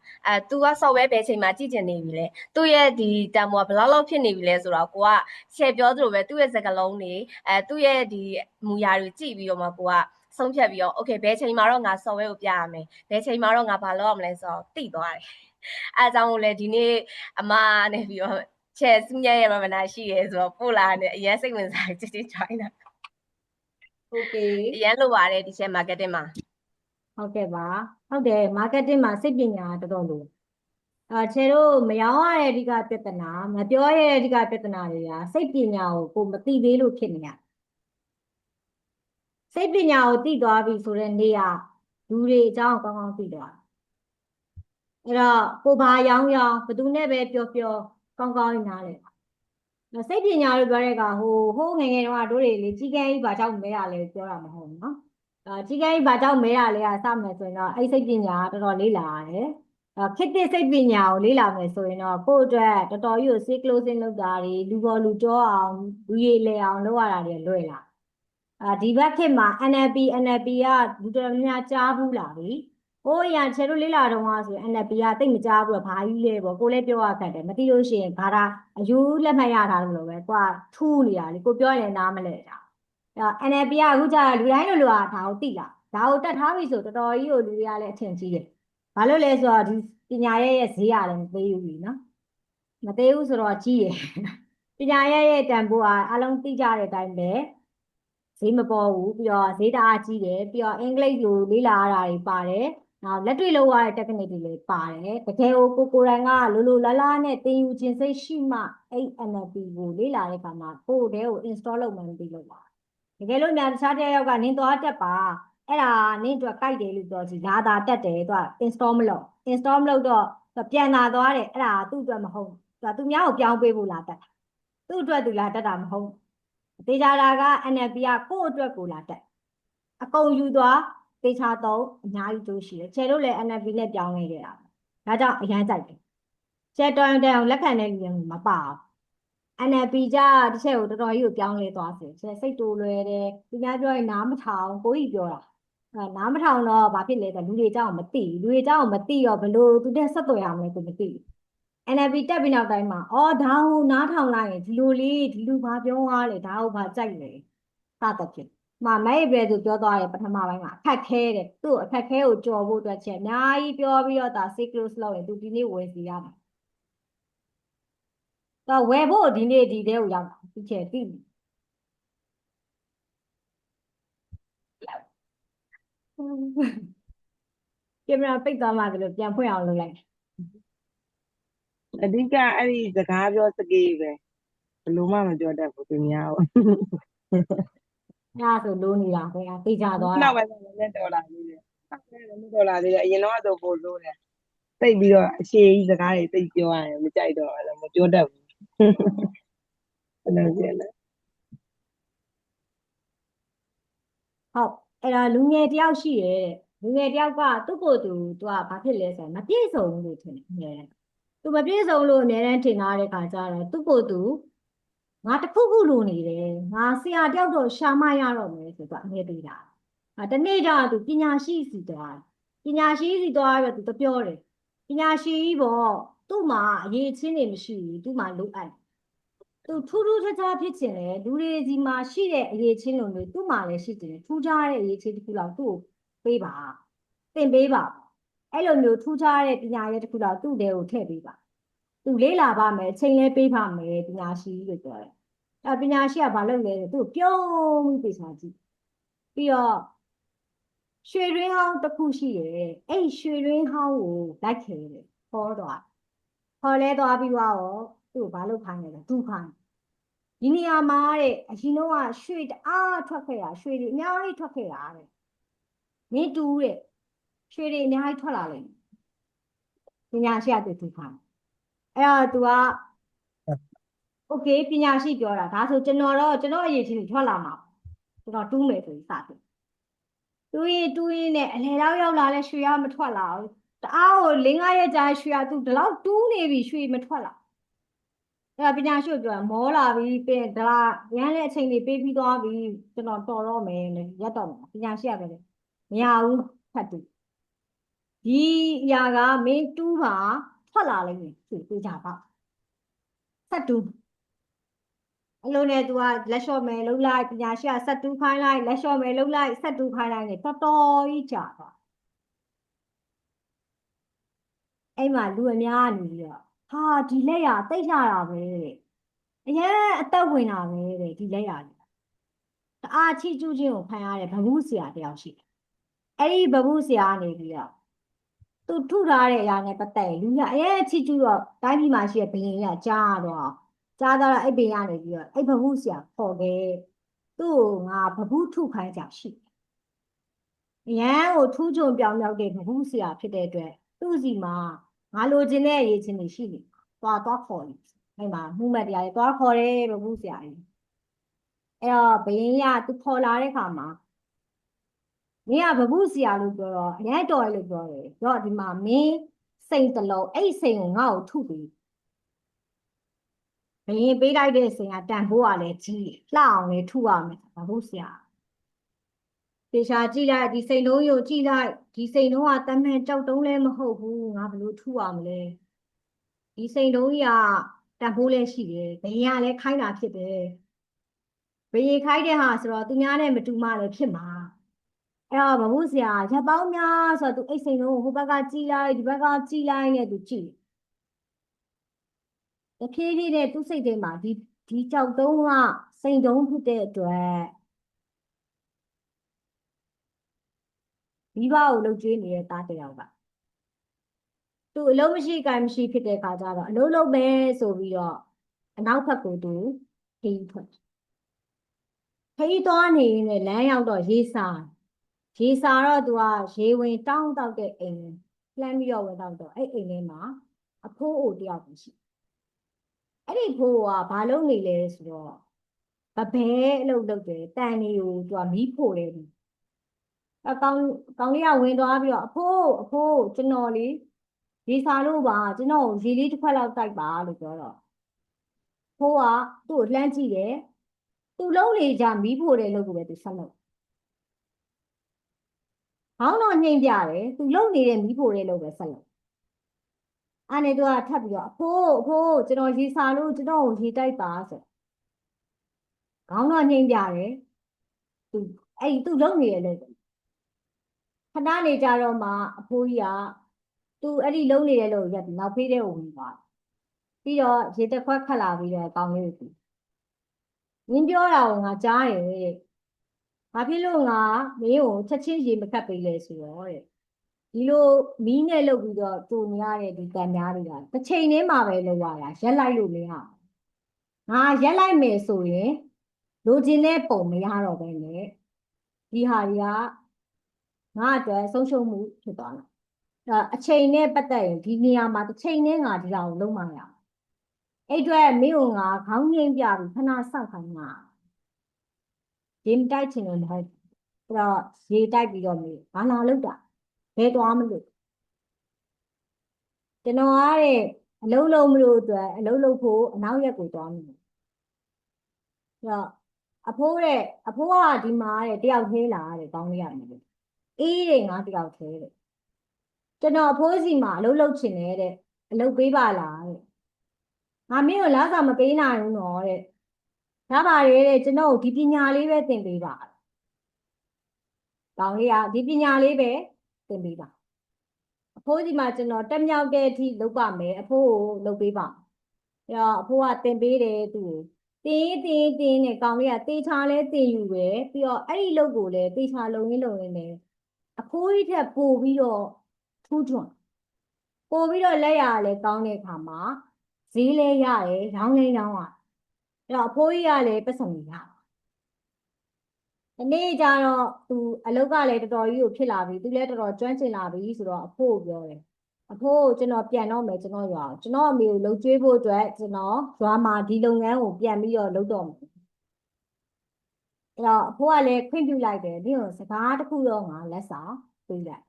तू က software ဘယ်အချိန်မှာကြည့်ကျင်နေပြီလဲသူ့ရဲ့ဒီတန်ဖိုးကဘယ်လောက်ဖြစ်နေပြီလဲဆိုတော့ကိုက share ပြောသလိုပဲသူ့ရဲ့စကားလုံးတွေသူ့ရဲ့ဒီမူရာတွေကြည့်ပြီးတော့မှကိုကဆုံးဖြတ်ပြီးတော့ okay ဘယ်ချိန်မှာတော့ငါ software ကိုပြရမယ်ဘယ်ချိန်မှာတော့ငါဘာလုပ်ရမလဲဆိုတော့သိသွားတယ်အဲအကြောင်းကိုလည်းဒီနေ့အမနဲ့ပြီးတော့ချက်စမြရဲ့မမနာရှိရဲဆိုတော့ပို့လာတယ်အရင်စိတ်ဝင်စားကြည့်ကြည့် join တာ okay အရင်လိုပါတယ်ဒီချက် marketing မှာဟုတ်ကဲ့ပါဟုတ်တယ် marketing မှာစိတ်ပညာတော်တော်လို့ခြေတို့မရောရတဲ့အဓိကပြဿနာမပြောရတဲ့အဓိကပြဿနာတွေကစိတ်ပညာကိုမသိသေးလို့ဖြစ်နေရစိတ်ပညာကိုသိသွားပြီဆိုတဲ့နေရာလူတွေအကြောင်းကောင်းကောင်းသိသွားအဲ့တော့ကိုဘာရောင်းဘသူနဲ့ပဲပြောကောင်းကောင်းနားလေစိတ်ပညာလို့ပြောတဲ့ကဟိုငယ်ငယ်တုန်းကတို့တွေလေကြီးကန်းကြီးဘာကြောင့်မဲရလဲပြောတာမဟုတ်ဘူးနော်ကြီးကန်းကြီးဘာကြောင့်မဲရလဲကစမယ်ဆိုရင်တော့အဲ့စိတ်ပညာတော်တော်လေးလာရတယ်ခက်တဲ့စိတ်ပညာကိုလေ့လာမယ်ဆိုရင်တော့ကိုယ့်အတွက်တော်တော်ကြီးကို sale closing လုပ်တာတွေလူပေါ်လူကြောအောင်လူရည်လေအောင်လုပ်ရတာတွေလွယ်လာဒီဘက်ခေတ်မှာ NLP ကလူတော်များများကြားဘူးလားဗျဟိုအရင်ခြေတို့လေ့လာတော့ကဆိုရင် NLP ကတိတ်မကြားဘူးတော့ဘာကြီးလဲပေါ့ကိုလည်းပြောရခက်တယ်မသိလို့ရှိရင်ဘာသာအယူလက်မှတ်ရတာလို့ပဲကိုကထူးနေတာလေကိုပြောရင်နားမလဲတာNLP ကအခုကျလူတိုင်းလိုဒါကိုသိလားဒါကိုတတ်ထားပြီဆိုတော်တော်ကြီးကိုလူတွေကလည်းအထင်ကြီးတယ်ဘာလို့လဲဆိုတော့ဒီပညာရဲ့ဈေးရတယ်မသေးဘူးလीနော်မသေးဘူးဆိုတော့ကြီးရယ် ပညာရဲ့တန်ဖိုးအားလုံးသိကြတဲ့အတိုင်းပဲဈေးမပေါ်ဘူးပြီးတော့ဈေးတအားကြီးတယ်ပြီးတော့အင်္ဂလိပ်လိုလေ့လာရတာတွေပါတယ်နောက်လက်တွေ့လုပ်ရတဲ့ technique တွေလည်းပါတယ်တကယ်ကိုယ်တိုင်ကလိုလိုလားလားနဲ့သင်ယူခြင်းစိတ်ရှိမှအဲ့ NLP ကိုလေ့လာတဲ့အခါမှာကိုယ်တည်းကို install လုပ်မှန်းသိလို့ပါတကယ်လို့များတခြားတစ်ယောက်ကနင်းသွားတက်ပါအဲ့ဒါနင်းအတွက်ကြိုက်တယ်လို့ပြောကြည့်လာတာတက်တယ်သူက install မလုပ်တော့ပြန်လာသွားတယ်အဲ့ဒါသူ့အတွက်မဟုတ်သူများကိုပြောင်းပေးဖို့လာတက်သူ့အတွက်သူလာတက်တာမဟုတ်တေချာတာက NLP ကကိုယ့်အတွက်ကိုလာတက်အကုန်ယူသွားတေချာတော့အများကြီးကျိုးရှိတယ်ကျဲတို့လည်း NLP နဲ့ပြောင်းနေကြတာဒါကြောင့်အရန်ကြိုက်တယ်ကျဲတော်ရင်လက်ခံတဲ့လူတွေမပါဘူး NLP ကြတစ်ချက်ကိုတော်တော်ကြီးကိုပြောင်းလဲသွားစေကျဲစိတ်တိုးလွယ်တယ်သူများပြောရင်နားမထောင်ကိုကြီးပြောတာနားမထောင်တော့ဘာဖြစ်လဲဆိုလူတွေကြောက်မသိလူတွေကြောက်မသိတော့ဘလို့သူတဲ့ဆက်သွယ်ရမလဲကိုမသိ NLP တက်ပြီးနောက်တိုင်းမှာအော်ဒါဟိုနားထောင်လိုက်ရင်ဒီလိုလေးဒီလူဘာပြောရလဲဒါဟိုဘာကြိုက်လဲစသဖြင့်မဲပဲသူပြောသွားတယ်ပထမပိုင်းမှာအခက်ခဲတယ်သူ့အခက်ခဲကိုကြော်ဖို့အတွက်ချက်အများကြီးပြောပြီးတော့ဒါ say close လုပ်ရင်သူဒီနေ့ဝယ်စီရမှာတော့ဝယ်ဖို့ဒီနေ့ဒီတဲ့ကိုရောက်တာဒီချက်သိပြီကင်မရာပိတ်သွားမှဆိုလို့ပြန်ဖွင့်အောင်လုပ်လိုက် အဓိကအဲ့ဒီစကားပြောစကေးပဲဘယ်လိုမှမပြောတတ်ဘူးသူများကို အဲ့ဒါဆိုလိုနေတာပဲသိကြသွားတာ နောက်ပဲလည်းတော်လာသေးတယ်လည်းတော်လာသေးတယ်အရင်တော့ဆိုပို့လို့တယ်တိတ်ပြီးတော့အရှိကြီးစကားတွေတိတ်ပြောရတယ်မကြိုက်တော့လည်းမပြောတတ်ဘူးအဲ့လိုပြလဲ ဟုတ်အဲ့ဒါလူငယ်တယောက်ရှိရဲ့လူငယ်တယောက်ကသူ့ကိုယ်သူကဘာဖြစ်လဲဆိုတော့မပြည့်စုံဘူးလို့ထင်တယ်အများသူမပြည့်စုံလို့အများတန်းထင်ထားတဲ့ခါကျတော့သူ့ကိုယ်သူငါတစ်ခုခုလိုနေတယ်ငါဆရာတယောက်တော့ရှာမရတော့မယ်ဆိုတော့အမြဲတည်းတာတနေ့ကျသူပညာရှိစီသွားပညာရှိစီသွားပြီးသူပြောတယ်ပညာရှိကြီးပေါ့သူ့မှာအရေးချင်းတွေမရှိဘူးသူ့မှာလိုအပ်သူထူးထူးခြားခြားဖြစ်ချင်တယ်လူတွေစီမှာရှိတဲ့အရေးချင်းလိုမျိုးသူ့မှာလည်းရှိတယ်ထူးခြားတဲ့အရေးချင်းတစ်ခုလောက်သူ့ကိုပေးပါသင်ပေးပါအဲ့လိုမျိုးထူးခြားတဲ့ပညာရေးတစ်ခုလောက်သူ့တဲကိုထည့်ပေးပါသူလေ့လာပါမယ်ချိန်လဲပေးပါမယ်ပညာရှိလို့ပြောတယ်ပညာရှိကဘာလုပ်လဲသူပြုံးပြီးစာကြည့်ပြီးတော့ရွှေရင်းဟောင်းတစ်ခုရှိတယ်အဲ့ရွှေရင်းဟောင်းကိုလိုက်ခဲတယ်ခေါ်သွားလဲသွားပြီးတော့သူ့ကိုဘာလုပ်ခိုင်းလဲဒုခိုင်းဒီနေရာမှာတဲ့အရင်တော့ရွှေတအားထွက်ခဲ့တာရွှေတွေအများကြီးထွက်ခဲ့တာတဲ့မင်းတူတဲ့ရွှေတွေအများကြီးထွက်လာလိမ့်ပညာရှိကဒုခိုင်းအဲ့တော့ तू ကโอเคပညာရှိပြောတာဒါဆိုကျွန်တော်အရေးချင်းထွက်လာမှာကျွန်တော်တူးမယ်ဆိုပြီးစတယ်တူးရင်နဲ့အလေတော့ရောက်လာလဲရွှေရမထွက်လာဘူးတအားကို5 ရက်ကြာရွှေရသူဒီလောက်တူးနေပြီရွှေမထွက်လာအဲ့ပညာရှိပြောတာမောလာပြီပြင်ဒါရမ်းတဲ့အချိန်တွေပေးပြီးသွားပြီကျွန်တော်တော်တော့မယ်လေရက်တော့ပညာရှိရပဲလေမရဘူးဖတ်တူဒီအရာကမင်းတူးပါထွက်လာလိမ့်မယ်သိကြပါဆက်တူးအဲ့လိုနဲ့ तू ကလက်လျှော့မယ်လှုပ်လိုက်ပညာရှိကဆက်တူးခိုင်းလိုက်လက်လျှော့မယ်လှုပ်လိုက်ဆက်တူးခိုင်းလိုက်နေတော်တော်ကြီးကြာသွားအဲ့မှာလူအများနေပြီးတော့ဟာဒီလက်ရတိတ်လာတာပဲအရင်အသက်ဝင်တာပဲတဲ့ဒီလက်ရတအားချီကျူးခြင်းကိုခံရတဲ့ဘဝဆရာတယောက်ရှိတယ်အဲ့ဒီဘဝဆရာကနေပြီးတော့သူထုထားတဲ့အရာနဲ့ပတ်သက်လူကအရင်ချီကျူးတော့တိုင်းပြည်မှာရှိတဲ့ဘယင်ကကြားတော့အဲ့ဘေးကနေပြီးတော့အဲ့ဘဝဆရာခေါ်ခဲ့သူ့ကိုငါဘဝထုခိုင်းကြရှိအရန်ကိုထူးချွန်ပြောင်မြောက်တဲ့ဘဝဆရာဖြစ်တဲ့အတွက်သူ့စီမှာငါလိုချင်တဲ့အရေးချင်းတွေရှိနေသွားခေါ်နေအဲ့မှာမှုမှတ်တရားတွေသွားခေါ်တယ်ဘဝဆရာကြီးအဲ့တော့ဘယင်ကသူခေါ်လာတဲ့ခါမှာမင်းကဘဝဆရာလို့ပြောတော့အရန်တော်ရလို့ပြောတယ်တော့ဒီမှာမင်းစိန်တလုံးအဲ့စိန်ကိုငါ့ကိုထုပြီးဘယင်ပေးလိုက်တဲ့စိန်ကတန်ဖိုးကလည်းကြီးလှအောင်လည်းထုရမယ်ဘာလို့ဆရာတေချာကြည့်လိုက်ဒီစိန်လုံးကိုကြည့်လိုက်ဒီစိန်လုံးကတမန်ကြောက်တုံးလည်းမဟုတ်ဘူးငါဘယ်လိုထုရမလဲဒီစိန်လုံးကြီးကတန်ဖိုးလည်းရှိတယ်ဘယင်ကလည်းခိုင်းတာဖြစ်တယ်ဘယင်ခိုင်းတဲ့ဟာဆိုတော့သူများနဲ့မတူမှလည်းဖြစ်မှာအဲ့တော့ဘဝဆရာရပ်ပေါင်းများဆိုတော့သူအဲ့စိန်လုံးကိုဟိုဘက်ကကြည့်လိုက်ဒီဘက်ကကြည့်လိုက်နဲ့သူကြည့်တဖြည်းဖြည်းနဲ့သူ့စိတ်ထဲမှာဒီ ဒီကြောက်တုံးကစိန်တုံးဖြစ်တဲ့အတွက်မိဘကိုလှုပ်ကြွေးနေတဲ့သားတစ်ယောက်ကသူအလုံးမရှိကံမရှိဖြစ်တဲ့ခါကျတော့အလုံးလုံးပဲဆိုပြီးတော့အနောက်ဘက်ကိုသူခီးထွက်ခီးသွားနေရင်လမ်းရောက်တော့ရေစာတော့သူကရေဝင်တောင်းတောက်တဲ့အိမ်လှမ်းပြီးတော့ဝင်တော့အဲ့အိမ်ထဲမှာအဖိုးအိုတယောက်ရှိအဲ့ဒီဖိုးကဘာလုပ်နေလဲဆိုတော့ဗဘဲအလုပ်လုပ်တယ်တန်လေးကိုသူကမီးဖို့တယ်ကောင်လေးကဝင်သွားပြီးတော့အဖိုးကျွန်တော်လေးရေစာလို့ပါကျွန်တော်ရေလေးတစ်ခွက်လောက်တိုက်ပါလို့ပြောတော့ဖိုးကသူ့ကိုလှမ်းကြည့်တယ်သူ့လုံးလေးကြမီးဖို့တယ်လို့ကိုပဲသူဆက်လုပ်ဟောင်းတော့နှိမ်ပြတယ်သူလုံနေတဲ့မီးဖို့တယ်လို့ပဲဆက်လုပ်အဲ့နေသူကထပ်ပြီးတော့အဖိုးကျွန်တော်ရေစာလို့ကျွန်တော်ရေတိုက်ပါဆိုခေါင်းတော့နှိမ်ပြတယ်သူသူလုံနေတယ်လို့ခဏနေကြတော့မှအဖိုးကြီးကသူအဲ့ဒီလုံနေတယ်လို့ရက်ပြီးနောက်ဖေးတဲ့ကိုဝင်သွားပြီးတော့ရေတစ်ခွက်ခတ်လာပြီးတော့ကောင်းလေးကိုငင်းပြောတာကိုငါကြားတယ်တဲ့ဘာဖြစ်လို့ငါမင်းကိုချက်ချင်းရေမခတ်ပေးလဲဆိုတော့တဲ့ဒီလိုမီးနဲ့လုပ်ပြီးတော့တူနေရတဲ့ဒီကံများတွေကတစ်ချိန်တည်းမှာပဲလုပ်ရတာရက်လိုက်လို့မရငါရက်လိုက်မယ်ဆိုရင်လိုချင်တဲ့ပုံမရတော့ပဲနဲ့ဒီဟာတွေကငါအတွက်ဆုံးရှုံးမှုဖြစ်သွားတာအချိန်နဲ့ပတ်သက်ရင်ဒီနေရာမှာတစ်ချိန်နဲ့ငါဒီလောက်လုံးမရအဲ့အတွက်မင်းကငါခေါင်းငိမ့်ပြပြီးခဏစောက်ခိုင်းတာရေမတိုက်ချင်လို့မဟုတ်အဲ့တော့ရေတိုက်ပြီးတော့မေးဘာလာလောက်တာဘယ်သွားမလို့ကျွန်တော်ကတဲ့အလုံးလုံးမလို့အတွက်အလုံးလုံးဖို့အနောက်ရက်ကိုသွားမိတယ်အဲ့တော့အဖိုးကဒီမှာတယောက်သေးလာတဲ့ကောင်းလေးရတယ်အေးတဲ့ငါတယောက်သေးတဲ့ကျွန်တော်အဖိုးစီမှာအလုံးလုံးချင်တယ်တဲ့အလုံးပေးပါလားတဲ့ငါမင်းကိုလာစာမပေးနိုင်ဘူးနော်တဲ့ဒါပါလေတဲ့ကျွန်တော်ဒီပညာလေးပဲသင်ပေးပါကောင်းလေးကဒီပညာလေးပဲသင်ပေးပါအဖိုးစီမှာကျွန်တော်တက်မြောက်တဲ့အထိလုပ်ပါမယ်အဖိုးကိုလုပ်ပေးပါအဲ့တော့အဖိုးကသင်ပေးတယ်သူကိုတင်းနဲ့ကောင်းလေးကတေချာလဲတင်ယူပဲပြီးတော့အဲ့ဒီလုပ်ကိုလည်းတေချာလုံရင်းနဲ့အဖိုးကြီးထက်ပိုပြီးတော့ထူးချွန်ပိုပြီးတော့လက်ရလည်းကောင်းတဲ့အခါမှာဈေးလဲရတယ်ရောင်းလဲရောင်းရတယ်အဲ့တော့အဖိုးကြီးကလည်းပတ်စံရဒီနေ့ကျတော့သူအလုပ်ကလည်းတော်တော်ကြီးကိုဖြစ်လာပြီသူလည်းတော်တော်ကျွမ်းကျင်လာပြီဆိုတော့အဖိုးကိုပြောတယ်အဖိုးကိုကျွန်တော်ပြန်တော့မယ်ကျွန်တော်ရွာကျွန်တော်အမေကိုလှုပ်ကြွေးဖို့အတွက်ကျွန်တော်ရွာမှာဒီလုပ်ငန်းကိုပြန်ပြီးတော့လုပ်တော့မယ်အဲ့တော့အဖိုးကလည်းခွင့်ပြုလိုက်တယ်ဒီကိုစကားတစ်ခုတော့ငါလက်ဆောင်ပေးလိုက်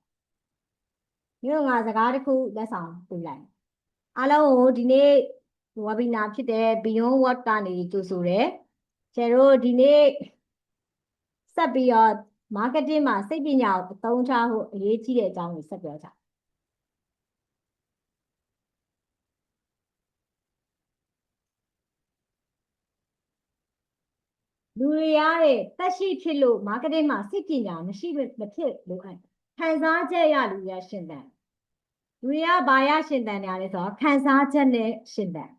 ဒီကိုငါစကားတစ်ခုလက်ဆောင်ပေးလိုက်အားလုံးကိုဒီနေ့ဝဘီနာဖြစ်တဲ့ Beyond Work ကနေကြိုဆိုတယ်ကျတို့ဒီနေ့ဆက်ပြီးတော့ marketing မှာစိတ်ပညာကိုအသုံးချဖို့အရေးကြီးတဲ့အကြောင်းကိုဆက်ပြောကြလူတွေရတဲ့တက်ရှိဖြစ်လို့ marketing မှာစိတ်ပညာမရှိမဖြစ်လို့ခံစားချက်ရလူရရှင်တန်လူတွေကဘာရရှင်တန်နေရလဲဆိုတော့ခံစားချက်နဲ့ရှင်တန်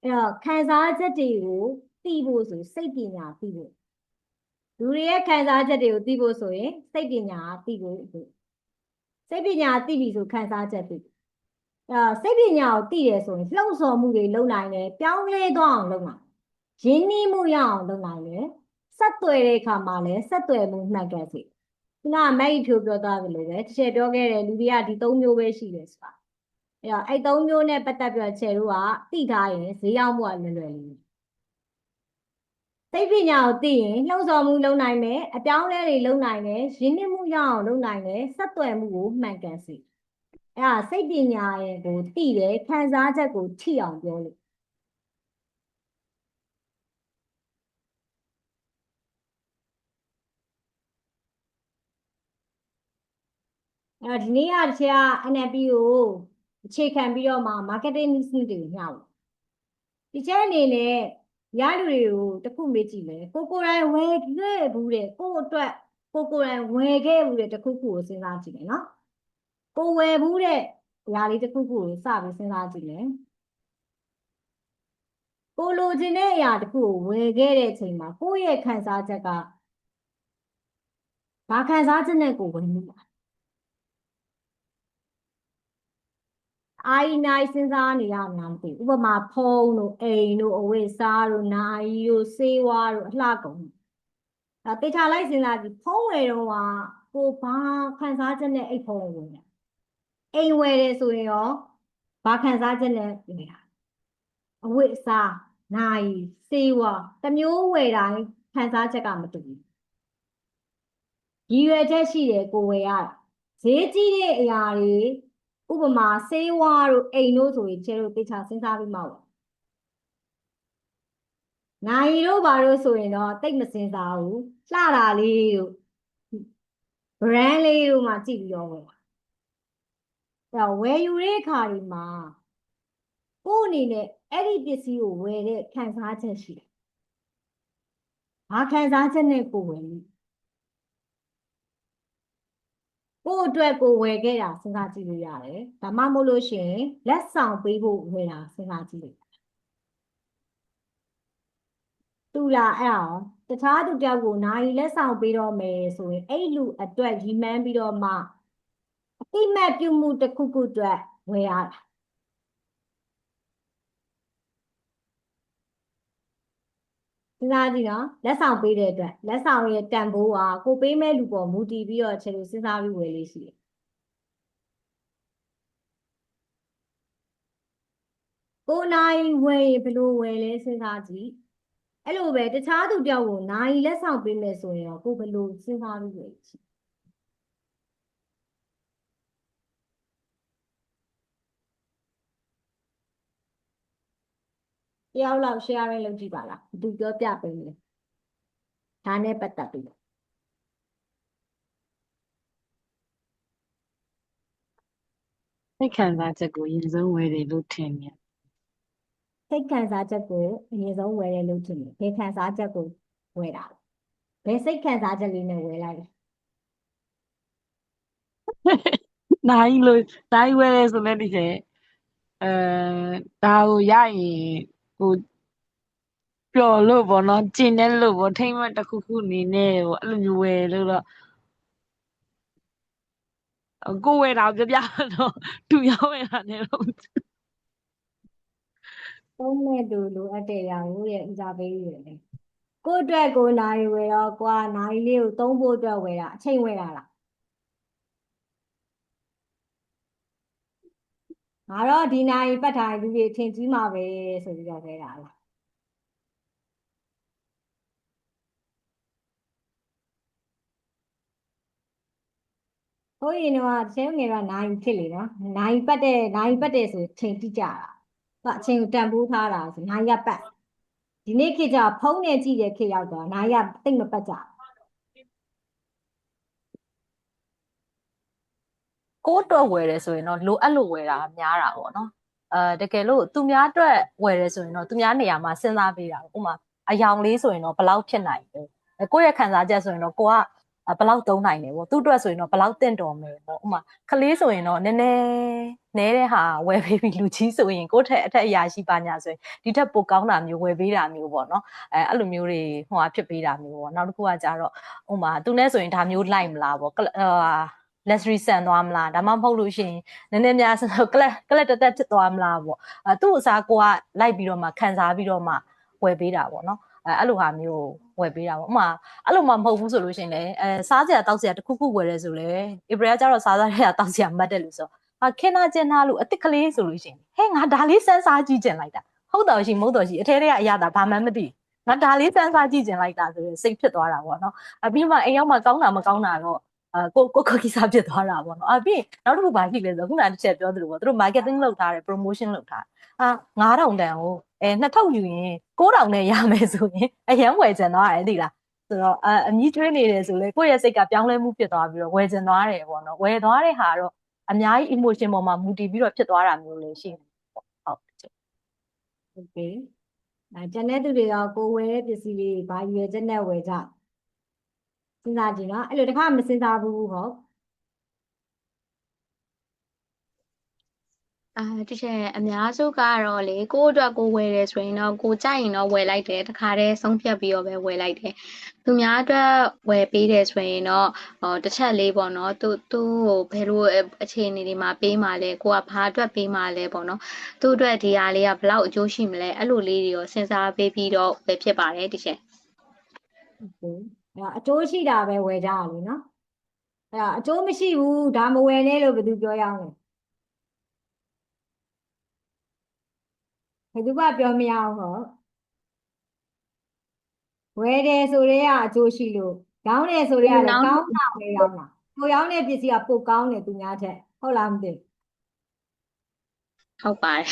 အဲ့တော့ခံစားချက်တွေကိုသိဖို့ဆိုစိတ်ပညာသိဖို့လူတွေရဲ့ခံစားချက်တွေကိုသိဖို့ဆိုရင်စိတ်ပညာသိဖို့စိတ်ပညာသိပြီဆိုခံစားချက်သိစိတ်ပညာကိုသိတယ်ဆိုရင်လှုံ့ဆော်မှုတွေလုပ်နိုင်တယ်ပြောင်းလဲသွားအောင်လုပ်နိုင်ရင်းနှီးမှုရအောင်လုပ်နိုင်တယ်ဆက်သွယ်တဲ့အခါမှာလည်းဆက်သွယ်မှုမှတ်ခဲ့စီခုနကမိုက်ဖြိုးပြောသွားတယ်လို့ပဲတစ်ချက်ပြောခဲ့တယ်လူတွေကဒီ၃မျိုးပဲရှိတယ်ဆိုတာအဲ့တော့အဲ့၃မျိုးနဲ့ပတ်သက်ပြီးတော့ခြေတို့ကသိထားရင်ဈေးရောက်မှုကလွယ်လွယ်လေးစိတ်ပညာကိုသိရင်လှုံ့ဆော်မှုလုပ်နိုင်မယ်အပြောင်းအလဲတွေလုပ်နိုင်တယ်ရင်းနှီးမှုရအောင်လုပ်နိုင်တယ်ဆက်သွယ်မှုကိုမှန်ကန်စေအဲ့ဒါစိတ်ပညာရဲ့ကိုသိတယ်ခံစားချက်ကိုထိအောင်ပြောလို့အဲ့တော့ဒီနေ့ကတစ်ချက် NLP ကိုအခြေခံပြီးတော့မှ marketing news တွေကိုညှောက်ဒီချက်အနေနဲ့ရလူတွေကိုတခုမေးကြည့်မယ်ကိုယ်တိုင်ဝယ်ခဲ့ဘူးတဲ့ကိုယ့်အတွက်ကိုယ်တိုင်ဝယ်ခဲ့ဘူးတဲ့တခုခုကိုစဉ်းစားကြည့်မယ်နော်ကိုဝယ်ဘူးတဲ့ຢာလေးတခုခုကိုစပြီးစဉ်းစားကြည့်မယ် ကိုလိုချင်တဲ့အရာတစ်ခုကိုဝယ်ခဲ့တဲ့အချိန်မှာကိုယ့်ရဲ့ခံစားချက်ကဘာခံစားချက်နဲ့ကိုယ်ဝယ်မိတာအာရီနိုင်စဉ်းစားနေရမှာမသိဘူးဥပမာဖုန်းတို့အိမ်တို့အဝတ်စားတို့နိုင်တို့ဆေးဝါးတို့အလှကုန်တေချာလိုက်စဉ်းစားကြည့်ဖုန်းဝယ်တော့ကိုဘာခံစားချက်နဲ့အိတ်ဖုန်းဝင်လဲအိမ်ဝယ်တယ်ဆိုရင်ရောဘာခံစားချက်နဲ့ဝယ်တာအဝတ်အစားနိုင်ဆေးဝါးတစ်မျိုးဝယ်တိုင်းခံစားချက်ကမတူဘူးရည်ရွယ်ချက်ရှိတယ်ကိုဝယ်ရတာဈေးကြီးတဲ့အရာတွေဥပမာဆေးဝါးတို့အိမ်တို့ဆိုရင်ကျဲတို့တေချာစဉ်းစားပြီးမှပေါ့နိုင်တို့ဘာလို့ဆိုရင်တော့တိတ်မစဉ်းစားဘူးလှတာလေးတို့ brand လေးတို့မှကြည့်ပြီးတော့ဝယ်တာအဲ့တော့ဝယ်ယူတဲ့အခါဒီမှာကို့အနေနဲ့အဲ့ဒီပစ္စည်းကိုဝယ်တဲ့ခံစားချက်ရှိတယ်ဘာခံစားချက်နဲ့ကိုဝယ်လဲကို့အတွက်ကိုဝယ်ခဲ့တာစဉ်းစားကြည့်လို့ရတယ်ဒါမှမဟုတ်လို့ရှိရင်လက်ဆောင်ပေးဖို့ဝယ်တာစဉ်းစားကြည့်လို့တူလားအဲ့အောင်တခြားသူတယောက်ကိုနိုင်လက်ဆောင်ပေးတော့မယ်ဆိုရင်အဲ့လူအတွက်ရီမန်းပြီးတော့မှအတိမတ်ပြုမှုတစ်ခုခုအတွက်ဝယ်ရတာစဉ်းစားကြည့်နော်လက်ဆောင်ပေးတဲ့အတွက်လက်ဆောင်ရဲ့တန်ဖိုးကိုပေးမဲ့လူပေါ်မူတည်ပြီးတော့ခြေလို့စဉ်းစားပြီးဝယ်လေးရှိတယ်ကိုနိုင်ဝယ်ဘယ်လိုဝယ်လဲစဉ်းစားကြည့်အဲ့လိုပဲတခြားသူတယောက်ကိုနိုင်လက်ဆောင်ပေးမယ်ဆိုရင်ရောကိုဘယ်လိုစဉ်းစားပြီးဝယ်ရှိတယောက်လောက် sharing လုပ်ကြည့်ပါလားသူပြောပြပေးမယ်ဒါနဲ့ပတ်သက်ပြီးစိတ်ခံစားချက်ကိုအရင်ဆုံးဝယ်တယ်လို့ထင်တယ်စိတ်ခံစားချက်ကိုအရင်ဆုံးဝယ်တယ်လို့ထင်တယ်ဘယ်ခံစားချက်ကိုဝယ်တာလဲဘယ်စိတ်ခံစားချက်လေးနဲ့ဝယ်လိုက်လဲနိုင်လို့နိုင်ဝယ်တယ်ဆိုလည်းဒီကျဒါကိုရရင်ကိုပျော်လို့ပေါ့နော်ကျင်တဲ့လို့ပေါ့ထိမ့်မှတ်တစ်ခုခုအနေနဲ့ပေါ့အဲ့လိုမျိုးဝယ်လို့တော့ကိုဝယ်တာကိုပြောပြတော့သူရောင်းဝယ်တာနဲ့တော့သုံးမဲ့သူလိုအပ်တဲ့ရာကိုရဲ့ဦးစားပေးရတယ်ကိုယ့်အတွက်ကိုနိုင်ဝယ်တော့ကွာနိုင်လေးကိုသုံးဖို့အတွက်ဝယ်တာအချိန်ဝယ်တာလားငါတော့ဒီနိုင်ပတ်ထိုင်လူတွေထင်ကြီးမှာပဲဆိုပြီးတော့ခဲတာလားဟိုရင်တော့ဆဲငယ်တော့နိုင်ဖြစ်လေနော်နိုင်ပတ်တယ်ဆိုချိန်တိကြတာအချိန်ကိုတန်ဖိုးထားတာဆိုနိုင်ရပတ်ဒီနေ့ခေတ်ကျဖုန်းနဲ့ကြည့်တဲ့ခေတ်ရောက်တော့နိုင်ရတိတ်မပတ်ကြကိုယ့်အတွက်ဝယ်တယ်ဆိုရင်တော့လိုအပ်လို့ဝယ်တာများတာပေါ့နော်တကယ်လို့သူများအတွက်ဝယ်တယ်ဆိုရင်တော့သူများနေရာမှာစဉ်းစားပေးတာဥပမာအယောင်လေးဆိုရင်တော့ဘယ်လောက်ဖြစ်နိုင်လဲကိုယ့်ရဲ့ခံစားချက်ဆိုရင်တော့ကိုကဘယ်လောက်သုံးနိုင်တယ်ပေါ့သူ့အတွက်ဆိုရင်တော့ဘယ်လောက်တင့်တော်မယ်ပေါ့ဥပမာကလေးဆိုရင်တော့နည်းနည်းနဲတဲ့ဟာဝယ်ပေးပြီးလူကြီးဆိုရင်ကိုယ့်ထက်အထက်အရာရှိပါညာဆိုရင်ဒီထက်ပိုကောင်းတာမျိုးဝယ်ပေးတာမျိုးပေါ့နော်အဲ့လိုမျိုးတွေဟိုဟာဖြစ်ပေးတာမျိုးပေါ့နောက်တစ်ခုကကြတော့ဥပမာသူနဲ့ဆိုရင်ဒါမျိုးလိုက်မလားပေါ့luxury ဆန်သွားမလားဒါမှမဟုတ်လို့ရှိရင်နည်းနည်းများကလက်တက်တက်ဖြစ်သွားမလားပေါ့သူ့အစားကိုကလိုက်ပြီးတော့မှခံစားပြီးတော့မှဝယ်ပေးတာပေါ့နော်အဲ့လိုဟာမျိုးဝယ်ပေးတာပေါ့ဥမာအဲ့လိုမှမဟုတ်ဘူးဆိုလို့ရှိရင်လည်းစားစရာတောက်စရာတစ်ခုခုဝယ်ရဲဆိုလေဧပြီကကျတော့စားစရာတောက်စရာမှတ်တယ်လို့ဆိုခင်နာကျင်နာလို့အစ်စ်ကလေးဆိုလို့ရှိရင်ဟဲ့ငါဒါလေးစမ်းစားကြည့်ကျင်လိုက်တာဟုတ်တော်ရှိမဟုတ်တော်ရှိအထဲထဲကအရာသာဘာမှမသိငါဒါလေးစမ်းစားကြည့်ကျင်လိုက်တာဆိုရင်စိတ်ဖြစ်သွားတာပေါ့နော်ပြီးမှအိမ်ရောက်မှကောင်းတာမကောင်းတာတော့ကိုကိစ္စဖြစ်သွားတာပေါ့နော်ပြီးနောက်တစ်ခုဘာရှိလဲဆိုခုနတစ်ချက်ပြောသလိုပေါ့သူတို့ marketing လုပ်ထားတယ် promotion လုပ်ထား9000တန်ကို2000ယူရင်9000နဲ့ရမယ်ဆိုရင်အရန်ဝယ်ကျင်သွားတယ်သိလားဆိုတော့အမြင့်ကျွေးနေတယ်ဆိုလေကိုယ့်ရဲ့စိတ်ကပြောင်းလဲမှုဖြစ်သွားပြီးတော့ဝယ်ကျင်သွားတယ်ပေါ့နော်ဝယ်သွားတဲ့ဟာတော့အများကြီး emotion ပေါ်မှာမူတည်ပြီးတော့ဖြစ်သွားတာမျိုးလည်းရှိတယ်ပေါ့ဟုတ်โอเคကျန်တဲ့သူတွေရောကိုဝယ်တဲ့ပစ္စည်းလေးဘာရွယ်ချက်နဲ့ဝယ်ကြစဉ်းစားကြည့်နော်အဲ့လိုတခါမစဉ်းစားဘူးဟုတ် တကယ်အများစုကတော့လေကိုယ့်အတွက်ကိုယ်ဝယ်တယ်ဆိုရင်တော့ကိုယ်ကြိုက်ရင်တော့ဝယ်လိုက်တယ်တခါတည်းဆုံးဖြတ်ပြီးတော့ပဲဝယ်လိုက်တယ်သူများအတွက်ဝယ်ပေးတယ်ဆိုရင်တော့တစ်ချက်လေးပေါ့နော်သူ့ကိုဘယ်လိုအခြေအနေတွေမှာပေးမှာလဲကိုကဘာအတွက်ပေးမှာလဲပေါ့နော်သူ့အတွက်ဒီဟာလေးကဘယ်လောက်အကျိုးရှိမလဲအဲ့လိုလေးတွေရောစဉ်းစားပေးပြီးတော့ပဲဖြစ်ပါတယ်တကယ် အကျိုးရှိတာပဲဝယ်ကြရလေနော်အဲ့ဒါအကျိုးမရှိဘူးဒါမဝယ်နဲ့လို့ဘယ်သူပြောရအောင်လဲဘယ်သူကပြောမရအောင်ဟောဝယ်တယ်ဆိုရဲကအကျိုးရှိလို့ရောင်းတယ်ဆိုရဲကလည်းကောင်းတာပဲရောင်းတာကိုရောင်းတဲ့ပစ္စည်းကပိုကောင်းတယ်သူများထက်ဟုတ်လားမသိ ဟုတ်ပါတယ်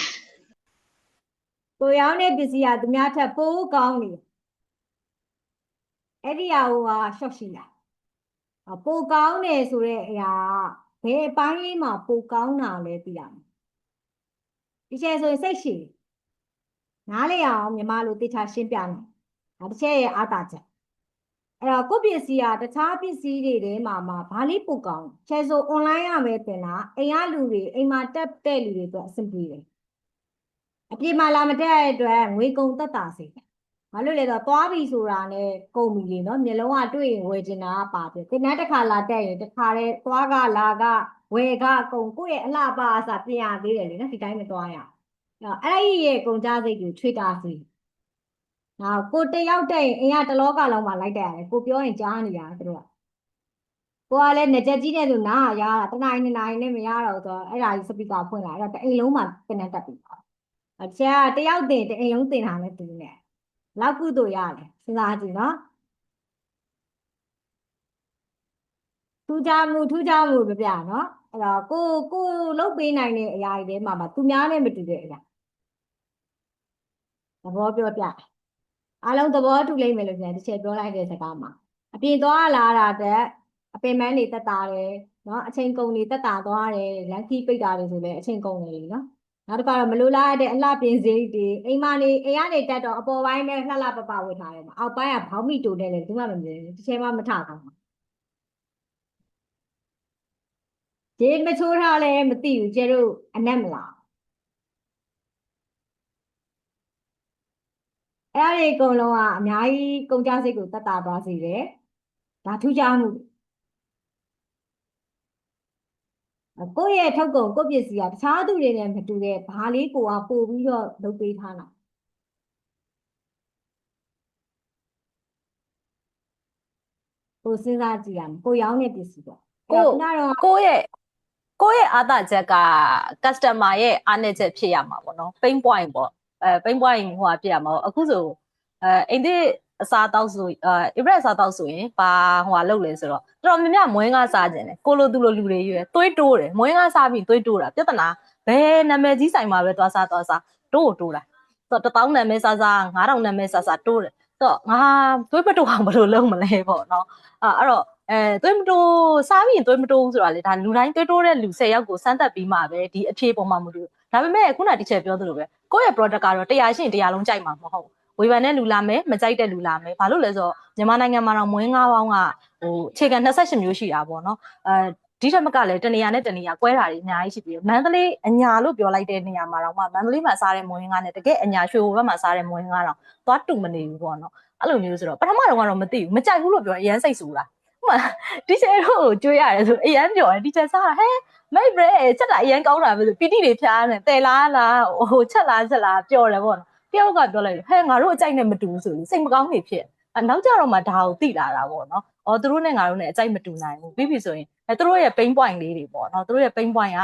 ကိုရောင်းတဲ့ပစ္စည်းကသူများထက်ပိုကောင်းနေအဲ့ဒီဟာကရှော့ရှိလားပိုကောင်းတယ်ဆိုတဲ့အရာဘယ်အပိုင်းလေးမှာပိုကောင်းတာလဲသိရမယ်ဒီချဲဆိုရင်စိတ်ရှိနားလေအောင်မြမလိုတေချာရှင်းပြမယ်ဒါတစ်ချက်ရဲ့အားသာချက်အဲ့တော့ကိုယ့်ပစ္စည်းကတခြားပစ္စည်းတွေထဲမှာဘာလေးပိုကောင်းချဲဆို online ရမယ်တင်တာအိမ်ကလူတွေအိမ်မှာတက်တဲ့လူတွေအတွက်အဆင်ပြေတယ်အပြင်မှာလာမတက်တဲ့အတွက်ငွေကုန်သက်သာစေတယ်ဘာလို့လဲဆိုတော့သွားပြီဆိုတာနဲ့ကုန်ပြီလေနော်မျိုးလုံးကတွေ့ရင်ဝယ်ချင်တာပါပဲဒီနေ့တစ်ခါလာတက်ရင်တစ်ခါတည်းသွားကလာကဝယ်ကကုန်ကိုယ့်ရဲ့အလှပါအစားပြင်ရသေးတယ်လေနော်ဒီတိုင်းမသွားရအဲ့ဒီရဲ့ကုန်ကြစိတ်ကိုချွေတာစီနောက်ကိုတယောက်တက်ရင်အင်ကတလောကလုံးမှာလိုက်တက်ရတယ်ကိုပြောရင်ကြားနေရတယ်တို့ကကိုကလည်းငကြက်ကြီးတဲ့သူနားရတာတနိုင်နှစ်နိုင်နဲ့မရတော့ဆိုတော့အဲ့ဒါကြီးစပီကာဖွင့်လာအဲ့တော့တအိမ်လုံးမှာပြန်တက်ပြီအကျကတယောက်တင်တအိမ်လုံးတင်တာနဲ့တူနေလောက်ကုသိုလ်ရတယ်စဉ်းစားကြည့်နော်ထူးခြားမှုပြပြနော်အဲ့တော့ကိုလုတ်ပေးနိုင်တဲ့အရာတွေထဲမှာသူများနဲ့မတူတဲ့အရာသဘောပြောပြအားလုံးသဘောတူလိမ့်မယ်လို့ပြန်တစ်ချက်ပြောလိုက်တဲ့စကားမှာအပြင်သွားလာတာတဲ့အပင်ပန်းတွေတက်တာတယ်နော်အချိန်ကုန်တွေတက်တာသွားတယ်လမ်းခီးပိတ်တာတွေဆိုလည်းအချိန်ကုန်တယ်နော်နောက်တစ်ခါတော့မလိုလားတဲ့အလှပြင်စိတ်တွေအိမ်ကနေတက်တော့အပေါ်ပိုင်းပဲလှလှပပဝတ်ထားတယ်မှာအောက်ပိုင်းကဘောင်းမိတိုနဲ့လည်းဒီမှမမြင်ဘူးတစ်ချက်မှမထကောင်းဘူးဒီမချိုးထားလည်းမသိဘူးကျတို့အနက်မလားအဲ့ဒီအကုန်လုံးကအများကြီးကုန်ကြစိတ်ကိုတက်တာသွားစေတယ်ဒါထူးခြားမှုကိုယ့်ရဲ့ထုတ်ကုန်ကိုယ့်ပစ္စည်းကတခြားသူတွေနဲ့မတူတဲ့ဘာလေးကိုကပို့ပြီးတော့လုပ်ပေးထားတာကိုစဉ်းစားကြည့်ရမယ်ကိုရောင်းတဲ့ပစ္စည်းပေါ့ကိုယ့်ရဲ့အားသာချက်က customer ရဲ့အားနည်းချက်ဖြစ်ရမှာပေါ့နော် pain point ပေါ့pain point ဟိုဖြစ်ရမှာပေါ့အခုဆိုအိမ်သစ်အစားတောက်ဆိုIbret အစားတောက်ဆိုရင်ဘာဟိုလုပ်လဲဆိုတော့တော်တော်များများမွေးငါစားခြင်းတယ်ကိုလိုသူလိုလူတွေရွယ်သွေးတိုးတယ်မွေးငါစားပြီးသွေးတိုးတာပြဿနာဘယ်နာမည်ကြီးဆိုင်မှာပဲသွားစားတိုးတာဆိုတော့1000နာမည်စား9000နာမည်စားတိုးတယ်ဆိုတော့ငါသွေးမတိုးအောင်ဘယ်လိုလုပ်မလဲပေါ့နော်အဲ့တော့သွေးမတိုးစားပြီးရင်သွေးမတိုးဘူးဆိုတာလေဒါလူတိုင်းသွေးတိုးတဲ့လူ10ယောက်ကိုစမ်းသပ်ပြီးမှပဲဒီအဖြေပေါ်မှာမတူဘူးဒါပေမဲ့ခုနတစ်ချက်ပြောသလိုပဲကိုယ့်ရဲ့ product ကတော့100ရှိရင်100လုံးကြိုက်မှာမဟုတ်ဝေဖန်တဲ့လူလာမယ်မကြိုက်တဲ့လူလာမယ်ဘာလို့လဲဆိုတော့မြန်မာနိုင်ငံမှာတော့မွေးငါးပေါင်းကခြေခံ28မျိုးရှိတာပေါ့နော်ဒီထက်မကလည်းတနေရာနဲ့တနေရာကွဲတာတွေအများကြီးရှိပြီးမန္တလေးအညာလို့ပြောလိုက်တဲ့နေရာမှာတော့မန္တလေးမှာစားတဲ့မွေးငါးနဲ့တကယ်အညာရွှေဘိုဘက်မှာစားတဲ့မွေးငါးတော့သွားတူမနေဘူးပေါ့နော်အဲ့လိုမျိုးဆိုတော့ပထမတော့မသိဘူးမကြိုက်ဘူးလို့ပြောအရန်စိတ်ဆူတာဒီချေတို့ကိုကြွေးရတယ်ဆိုအရန်ပြောတယ်ဒီချေစားဟဲမိတ်ဘရဲချက်တာအရန်ကောင်းတာပဲဆိုပီတိတွေဖျားနေတယ်လားဟိုချက်လားပြောတယ်ပေါ့နော်တယောက်ကပြောလိုက်ဟဲငါတို့အကြိုက်နဲ့မတူဘူးဆိုလို့စိတ်မကောင်းနေဖြစ်နောက်ကြတော့မှဒါကိုသိလာတာပေါ့နော်သူတို့နဲ့ငါတို့နဲ့အကြိုက်မတူနိုင်ဘူးပြီးပြီဆိုရင်သူတို့ရဲ့ pain point လေးတွေပေါ့နော်သူတို့ရဲ့ pain point က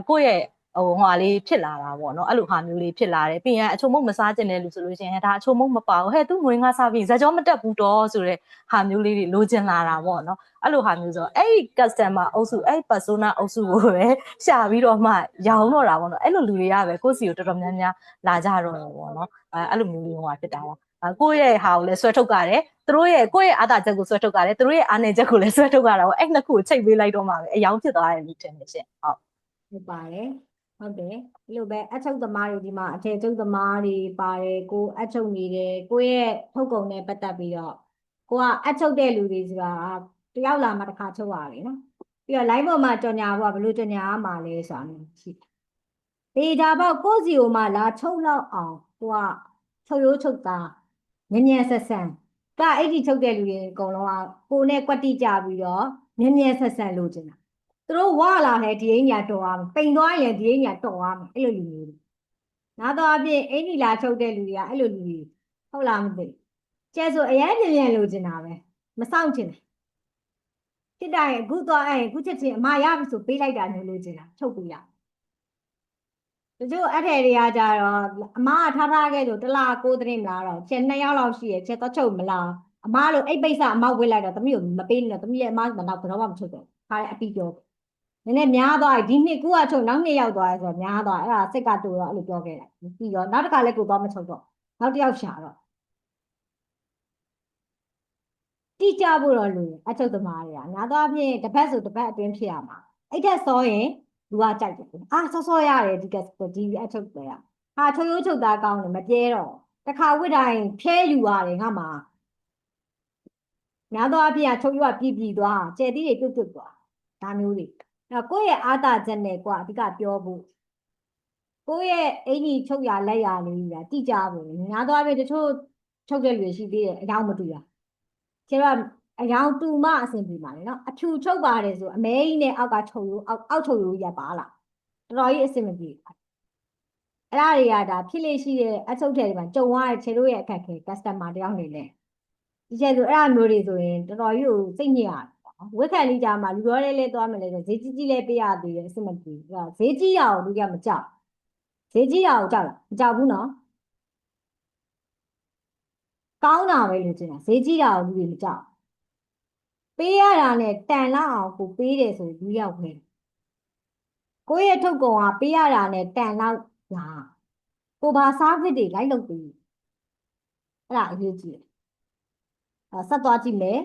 ကိုယ့်ရဲ့ဟိုလေးဖြစ်လာတာပေါ့နော်အဲ့လိုဟာမျိုးလေးဖြစ်လာတယ်ပြီးရင်အချုံမုတ်မစားကျင်တဲ့လူဆိုလို့ရှိရင်ဒါအချုံမုတ်မပါဘူးဟဲ့သူငွေငါစားပြီးဇာကြောမတက်ဘူးတော့ဆိုတဲ့ဟာမျိုးလေးတွေလိုချင်လာတာပေါ့နော်အဲ့လိုဟာမျိုးဆိုအဲ့ဒီ customer အုပ်စုအဲ့ persona အုပ်စုကိုပဲရှာပြီးတော့မှရောင်းတော့တာပေါ့နော်အဲ့လိုလူတွေကပဲကိုယ့်စီကိုတော်တော်များများလာကြတော့တယ်ပေါ့နော်အဲ့လိုမျိုးလေးဟိုဟာဖြစ်တာပါကိုယ့်ရဲ့ဟာကိုလည်းဆွဲထုတ်ကြတယ်သူတို့ရဲ့ကိုယ့်ရဲ့အားသာချက်ကိုဆွဲထုတ်ကြတယ်သူတို့ရဲ့အားနည်းချက်ကိုလည်းဆွဲထုတ်ကြတာပေါ့အဲ့နှစ်ခုကိုချိန်ပေးလိုက်တော့မှပဲအယောင်ဖြစ်သွားတယ်လို့ထင်တယ်ရှင်ဟုတ်ပါတယ်ဟုတ်တယ်ဒီလိုပဲအချုပ်သမားတွေဒီမှာအထည်ချုပ်သမားတွေပါတယ်ကိုအချုပ်နေတယ်ကိုရဲ့ထုတ်ကုန်နဲ့ပတ်သက်ပြီးတော့ကိုကအချုပ်တဲ့လူတွေဆိုတာတယောက်လာမှတစ်ခါချုပ်ရတယ်နော်ပြီးတော့ line ပေါ်မှာကြော်ညာဖို့ကဘယ်လိုကြော်ညာရမှာလဲဆိုတာမျိုးရှိ ပေဒါပေါက်ကိုစီကိုမှလာချုပ်လောက်အောင်ဟိုကချုပ်ရိုးချုပ်သားမြန်မြန်ဆက်ဆန်ကအဲ့ဒီချုပ်တဲ့လူတွေအကုန်လုံးကကိုနဲ့ကွက်တိကြပြီးတော့မြန်မြန်ဆက်ဆန်လို့ကျင်တာသူတို့ဝလာတယ်ဒီအင်းညာတော်အောင်ပိန်သွားရင်ဒီအင်းညာတော်အောင်အဲ့လိုလူမျိုးတွေနောက်တော့အပြင်အင်းဒီလာချုပ်တဲ့လူတွေကအဲ့လိုလူတွေဟုတ်လားမသိကျဲဆိုအရင်မြန်မြန်လို့ကျင်တာပဲမဆောင်ကျင်တယ်ဖြစ်တိုင်းအခုတော့အဲ့အခုချက်ချင်းအမရပြီဆိုပေးလိုက်တာမျိုးလို့ကျင်တာချုပ်ပေးရတချို့အဲ့ထဲတွေကကြတော့အမကထားထားခဲ့ဆိုတစ်လား9သတင်းမလားတော့ချက်2ယောက်လောက်ရှိရဲ့ချက်တော့ချုပ်မလားအမတို့အိတ်ပိတ်စအမဝစ်လိုက်တော့တမီးကိုမပေးနဲ့တမီးရဲ့အမကတော့ဘယ်တော့မှမချုပ်တော့ခါတဲ့အပီပြောနည်းနည်းများသွားဒီနှစ်ကူကချုပ်နောက်2ယောက်သွားရဲဆိုတော့များသွားအဲ့ဒါစိတ်ကတူတော့အဲ့လိုပြောခဲ့တယ်ပြီးတော့နောက်တစ်ခါလည်းကိုတော့မချုပ်တော့နောက်တစ်ယောက်ရှာတော့တိကျဖို့တော့လူအချုပ်သမားတွေကများသောအားဖြင့်တစ်ပတ်ဆိုတစ်ပတ်အတွင်းဖြစ်ရမှာအဲ့ထက်စောရင်လူကကြိုက်တယ်စောရတယ်ဒီအချုပ်တွေဟာချုပ်ရိုးချုပ်သားကောင်းတယ်မပြဲတော့တခါဝစ်တိုင်းဖျဲယူရတယ်ငါမှာများသောအားဖြင့်ချုပ်ရိုးကပြည်သွားကျဲသီးတွေပြုတ်သွားဒါမျိုးတွေအဲ့ကိုယ့်ရဲ့အာသာချက်နဲ့ကွာအဓိကပြောဖို့ကိုယ့်ရဲ့အင်ကြီးချုပ်ရလက်ရလေးကြီးတိကျဖို့များသောအားဖြင့်တချို့ချုပ်တဲ့လူရှိသေးတယ်အကြောင်းမတူတာကျတော့အယောင်တူမအဆင်ပြေပါလေနော်အဖြူချုပ်ပါတယ်ဆိုအမဲကြီးနဲ့အောက်ကချုပ်ရိုးအောက်ချုပ်ရိုးရပါလားတော်တော်ကြီးအဆင်မပြေအဲ့ဒါတွေကဒါဖြစ်လေရှိတဲ့အချုပ်ထဲတွေမှာကြုံရတဲ့ခြေတို့ရဲ့အခက်အခဲ customer တယောက်နေလဲဒီကျဆိုအဲ့ဒါမျိုးတွေဆိုရင်တော်တော်ကြီးကိုစိတ်ညစ်ရတယ်ဝက်ခံလေးကြမှာလူရောလေးသွားမလဲဆိုဈေးကြီးလေးပေးရသေးတယ်အဆင်မပြေဈေးကြီးရအောင်လူကမကြောက်ဈေးကြီးရအောင်ကြောက်လားမကြောက်ဘူးနော်ကောင်းတာပဲလို့ကျင်တာဈေးကြီးတာကိုလူတွေမကြောက်ပေးရတာနဲ့တန်လောက်အောင်ကိုပေးတယ်ဆိုလူရောက်ပဲကိုယ့်ရဲ့ထုတ်ကုန်ကပေးရတာနဲ့တန်လောက်လာကိုဘာ service တွေလိုက်လုပ်ပေးအဲ့ဒါအရေးကြီးတယ်ဆက်သွားကြည့်မယ်